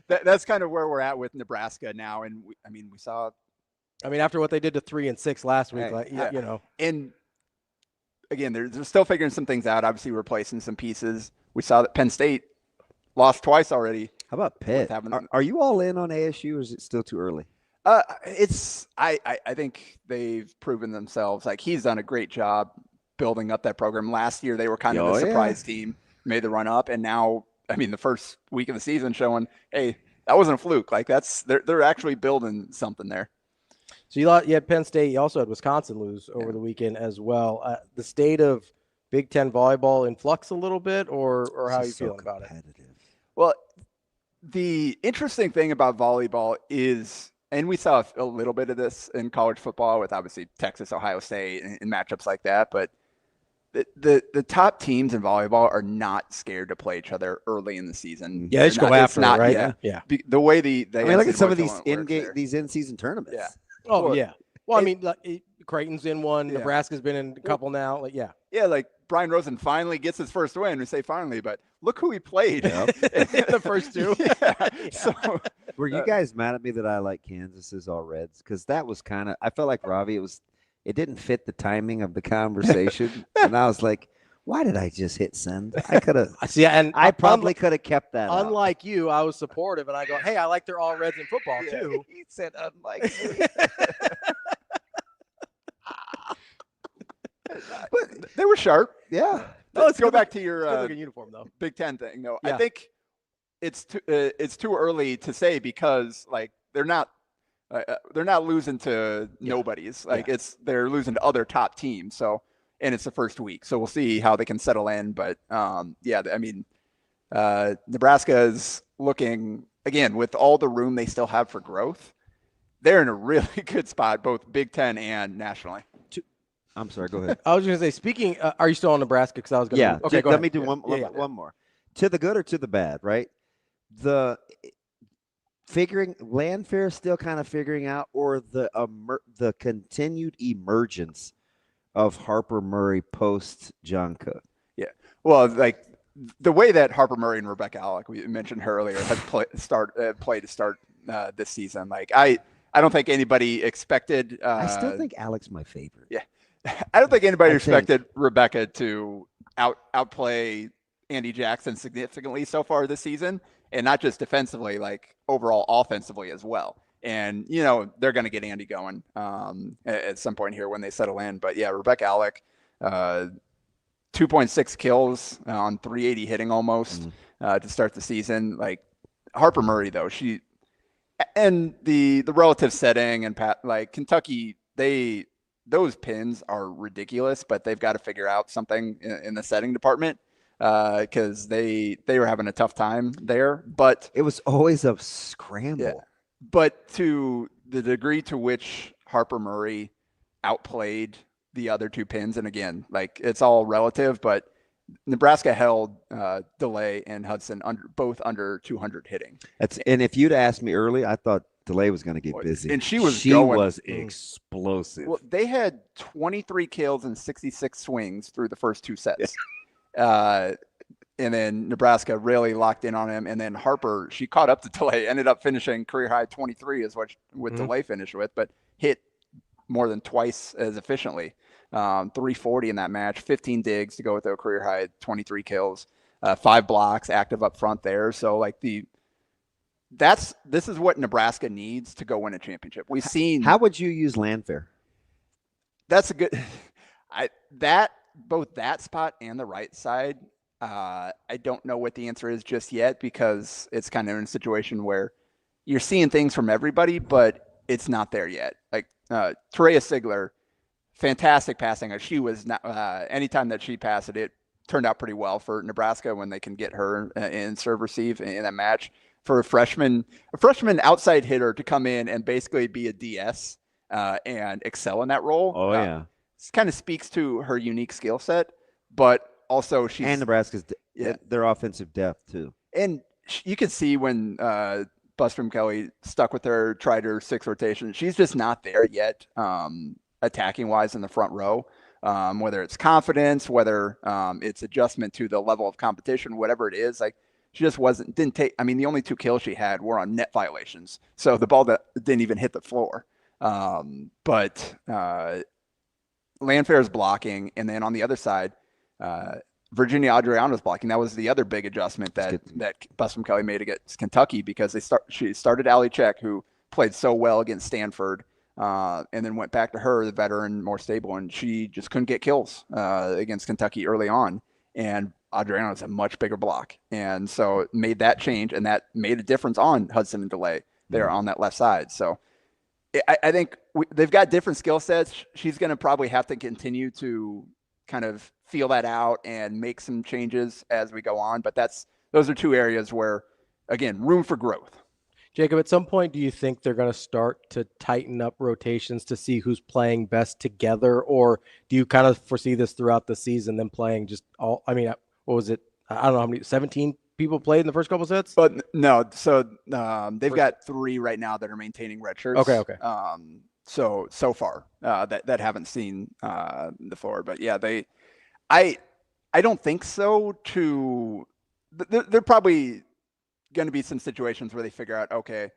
That's kind of where we're at with Nebraska now. And we saw. After what they did to 3 and 6 last week, And again, they're still figuring some things out. Obviously, replacing some pieces. We saw that Penn State lost twice already. How about Pitt? Are you all in on ASU, or is it still too early? I think they've proven themselves. Like, he's done a great job building up that program. Last year, they were kind of a surprise team, made the run up, and now, the first week of the season showing, hey, that wasn't a fluke. Like, they're actually building something there. So you had Penn State. You also had Wisconsin lose over the weekend as well. The state of Big Ten volleyball in flux a little bit, or how are you feeling about it? Well, the interesting thing about volleyball is, and we saw a little bit of this in college football with obviously Texas, Ohio State, and matchups like that, but the top teams in volleyball are not scared to play each other early in the season. Yeah, they just go after it, right? Yeah. The way they look at some of these in-season tournaments. Yeah. Oh, yeah. Well, Creighton's in one. Yeah. Nebraska's been in a couple now. Yeah, like Brian Rosen finally gets his first win. We say finally, but look who he played in the first 2. Yeah. So, were you guys mad at me that I like Kansas's all Reds? Because that was I felt like Ravi, it didn't fit the timing of the conversation. And I was like, why did I just hit send? I could have. See, and I probably could have kept that. Unlike you, I was supportive, and I go, hey, I like their all Reds in football too. He said, unlike me. But they were sharp. Yeah. Let's go back to your uniform though. Big Ten thing. No, yeah. I think it's too early to say because they're not losing to nobodies. They're losing to other top teams. So, and it's the first week, so we'll see how they can settle in. But Nebraska is looking, again, with all the room they still have for growth, they're in a really good spot, both Big Ten and nationally. I'm sorry, go ahead. I was going to say, speaking, are you still on Nebraska? Because I was going to. Yeah. Okay, let me do one more. To the good or to the bad, right? The Landfair still kind of figuring out, or the continued emergence of Harper Murray post John Cook. Yeah. Well, the way that Harper Murray and Rebecca Alec, we mentioned her earlier, have played to start this season. I don't think anybody expected. I still think Alec's my favorite. Yeah. I don't think anybody expected Rebecca to outplay Andy Jackson significantly so far this season, and not just defensively, overall offensively as well. And, they're going to get Andy going at some point here when they settle in. But, yeah, Rebecca Alec, 2.6 kills on 380 hitting almost to start the season. Harper Murray, though, and the relative setting and Kentucky, those pins are ridiculous, but they've got to figure out something in the setting department because they were having a tough time there. But it was always a scramble. Yeah. But to the degree to which Harper Murray outplayed the other 2 pins, and again, it's all relative, but Nebraska held DeLay and Hudson both under 200 hitting. And if you'd asked me early, I thought DeLay was going to get busy. And she was explosive. Well, they had 23 kills and 66 swings through the first 2 sets. And then Nebraska really locked in on him. And then Harper, she caught up to DeLay, ended up finishing career high 23 is what DeLay finished with, but hit more than twice as efficiently. 340 in that match, 15 digs to go with their career high 23 kills, 5 blocks, active up front there. So this is what Nebraska needs to go win a championship. We've seen. How would you use Landfair? That's a good. Both that spot and the right side. I don't know what the answer is just yet because it's kind of in a situation where you're seeing things from everybody, but it's not there yet. Terea Sigler, fantastic passing. She was not. Anytime that she passed it turned out pretty well for Nebraska when they can get her in serve receive in that match. For a freshman outside hitter to come in and basically be a DS and excel in that role. Oh, yeah. This kind of speaks to her unique skill set, but also and Nebraska's Yeah, their offensive depth too. And you could see when Bustrom Kelly stuck with her, tried her 6 rotation. She's just not there yet, attacking wise in the front row. Whether it's confidence, whether it's adjustment to the level of competition, whatever it is, like she just didn't take. I mean, the only 2 kills she had were on net violations, so the ball that didn't even hit the floor. But Landfair's blocking, and then on the other side, Virginia Adriano's blocking. That was the other big adjustment that Bustrom Kelly made against Kentucky, because she started Allie Check, who played so well against Stanford, and then went back to her, the veteran, more stable, and she just couldn't get kills against Kentucky early on. And Adriano's a much bigger block, and so it made that change, and that made a difference on Hudson and DeLay there on that left side. So I think they've got different skill sets. She's going to probably have to continue to kind of feel that out and make some changes as we go on. But those are 2 areas where, again, room for growth. Jacob, at some point, do you think they're going to start to tighten up rotations to see who's playing best together? Or do you kind of foresee this throughout the season, them playing just all, I mean, what was it? I don't know how many, 17 people played in the first couple sets? But no, so they've got 3 right now that are maintaining red shirts. Okay. So far that haven't seen the floor, but yeah, I don't think so. They're probably going to be some situations where they figure out, okay,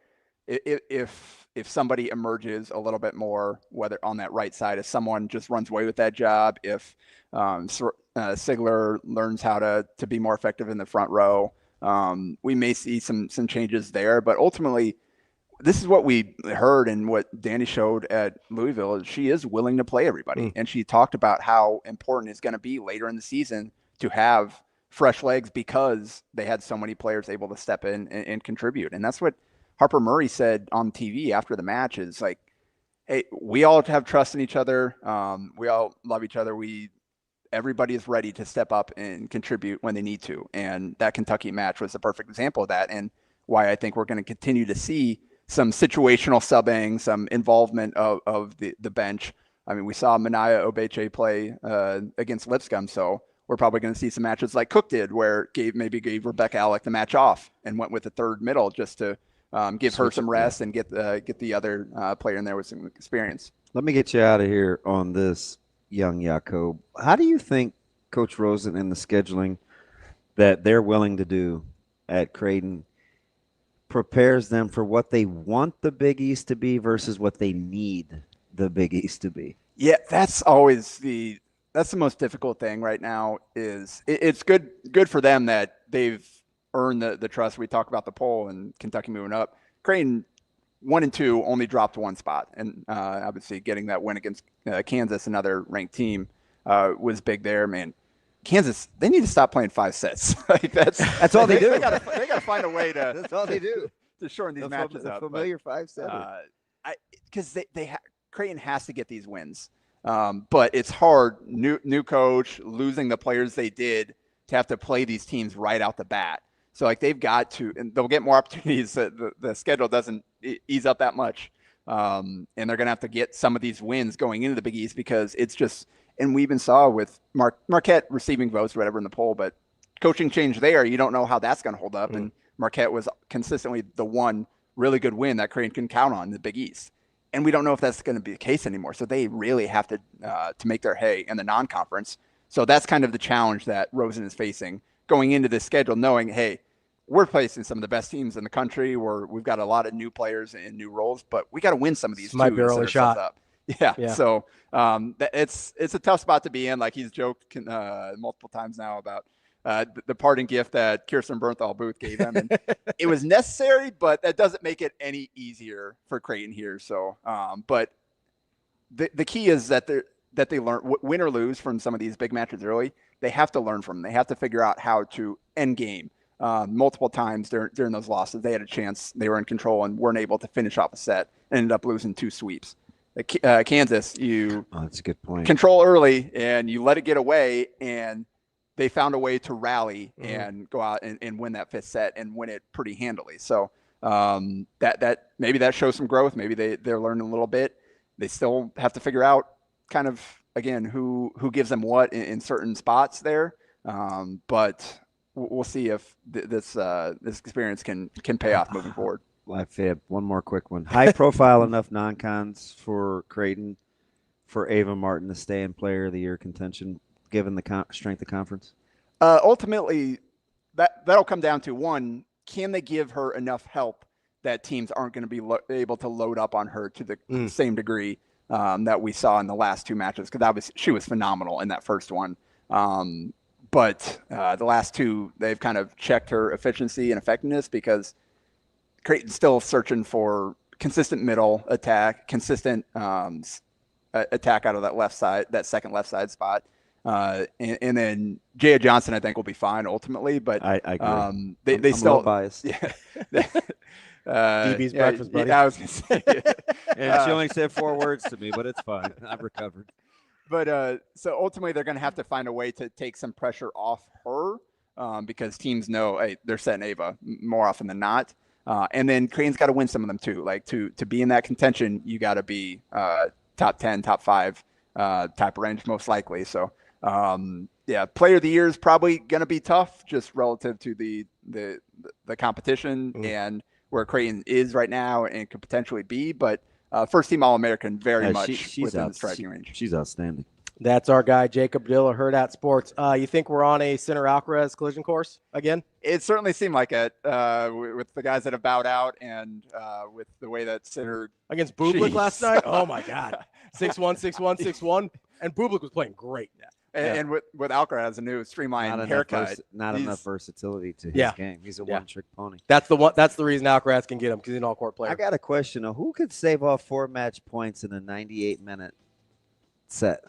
if somebody emerges a little bit more, whether on that right side, if someone just runs away with that job, if Sigler learns how to be more effective in the front row, we may see some changes there. But ultimately, this is what we heard and what Danny showed at Louisville. She is willing to play everybody. And she talked about how important it's going to be later in the season to have fresh legs, because they had so many players able to step in and contribute. And that's what Harper Murray said on TV after the match, is like, hey, we all have trust in each other. We all love each other. Everybody is ready to step up and contribute when they need to. And that Kentucky match was a perfect example of that, and why I think we're going to continue to see some situational subbing, some involvement of the bench. I mean, we saw Manaya Obeche play against Lipscomb, so we're probably going to see some matches like Cook did, where maybe gave Rebecca Alec the match off and went with the third middle just to give her some rest and get the other player in there with some experience. Let me get you out of here on this, young Jakob. How do you think Coach Rosen and the scheduling that they're willing to do at Creighton prepares them for what they want the Big East to be versus what they need the Big East to be? Yeah, that's always the most difficult thing right now. Is it's good for them that they've earned the trust. We talk about the poll and Kentucky moving up. Creighton 1 and 2 only dropped 1 spot, and obviously getting that win against Kansas, another ranked team, was big there. Man, Kansas, they need to stop playing 5 sets. Like that's all they do. They got to find a way to. That's all they do to shorten these matches up. Familiar 5 sets. Because Creighton has to get these wins. But it's hard. New coach, losing the players they did, to have to play these teams right out the bat. So like they've got to, and they'll get more opportunities. The schedule doesn't ease up that much, and they're going to have to get some of these wins going into the Big East, because it's just. And we even saw with Marquette receiving votes or whatever in the poll, but coaching change there, you don't know how that's going to hold up. And Marquette was consistently the one really good win that Creighton can count on in the Big East. And we don't know if that's going to be the case anymore. So they really have to make their hay in the non-conference. So that's kind of the challenge that Rosen is facing going into this schedule, knowing, hey, we're facing some of the best teams in the country. We've got a lot of new players in new roles, but we got to win some of these. Might be our only shot. Up. Yeah. So it's a tough spot to be in. Like he's joked multiple times now about the parting gift that Kirsten Bernthal Booth gave them. And it was necessary, but that doesn't make it any easier for Creighton here. So, but the key is that they learn, win or lose from some of these big matches early. They have to learn from them. They have to figure out how to end game. Multiple times during those losses, they had a chance. They were in control and weren't able to finish off a set. Ended up losing 2 sweeps. Kansas, that's a good point. Control early and you let it get away, and they found a way to rally and go out and win that 5th set and win it pretty handily. So that maybe that shows some growth. Maybe they're learning a little bit. They still have to figure out kind of, again, who gives them what in certain spots there. But we'll see if this experience can pay off moving forward. Live fib. One more quick one. High profile enough non-cons for Creighton for Ava Martin to stay in Player of the Year contention, given the strength of conference. Ultimately, that'll come down to one: can they give her enough help that teams aren't going to be able to load up on her to the same degree that we saw in the last 2 matches? Because she was phenomenal in that first one. But the last 2, they've kind of checked her efficiency and effectiveness because Creighton's still searching for consistent middle attack, consistent attack out of that left side, that second left side spot. And then Jaya Johnson, I think, will be fine ultimately. But I agree. They I'm still biased. Yeah. DB's breakfast buddy. Yeah, I was going to say. And she only said 4 words to me, but it's fine. I've recovered. But so ultimately, they're going to have to find a way to take some pressure off her because teams know, hey, they're setting Ava more often than not. And then Creighton's got to win some of them too. Like to be in that contention, you got to be top 10, top 5 type of range most likely. So yeah, Player of the Year is probably going to be tough just relative to the competition and where Creighton is right now and could potentially be. But first team All-American, very much within the striking range. She's outstanding. That's our guy, Jacob Padilla, Hurrdat Sports. You think we're on a Center Alcaraz collision course again? It certainly seemed like it with the guys that have bowed out and with the way that Center against Bublik last night. Oh my God, 6-1, 6-1, 6-1, and Bublik was playing great. And with Alcaraz, a new streamlined haircut, not enough versatility to his game. He's a one-trick pony. That's the reason Alcaraz can get him because he's an all-court player. I got a question though. Who could save off 4 match points in a 98-minute set?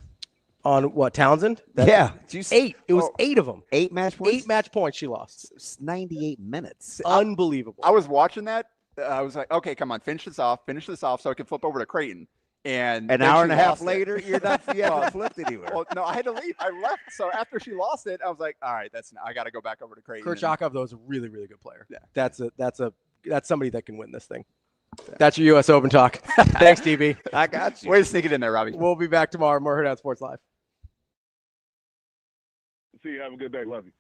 On what, Townsend? Yeah. 8. It was 8 of them. 8 match points? 8 match points she lost. It's 98 minutes. Unbelievable. I was watching that. I was like, okay, come on, finish this off so I can flip over to Creighton. And an hour and a half later, you haven't flipped anywhere. Well, no, I had to leave. I left. So after she lost it, I was like, all right, I got to go back over to Creighton. Kurchakov, though, is a really, really good player. Yeah. That's somebody that can win this thing. Yeah. That's your U.S. Open talk. Thanks, DB. I got you. Way to sneak it in there, Ravi. We'll be back tomorrow. More Hurrdat Sports Live. See you. Have a good day. Love you.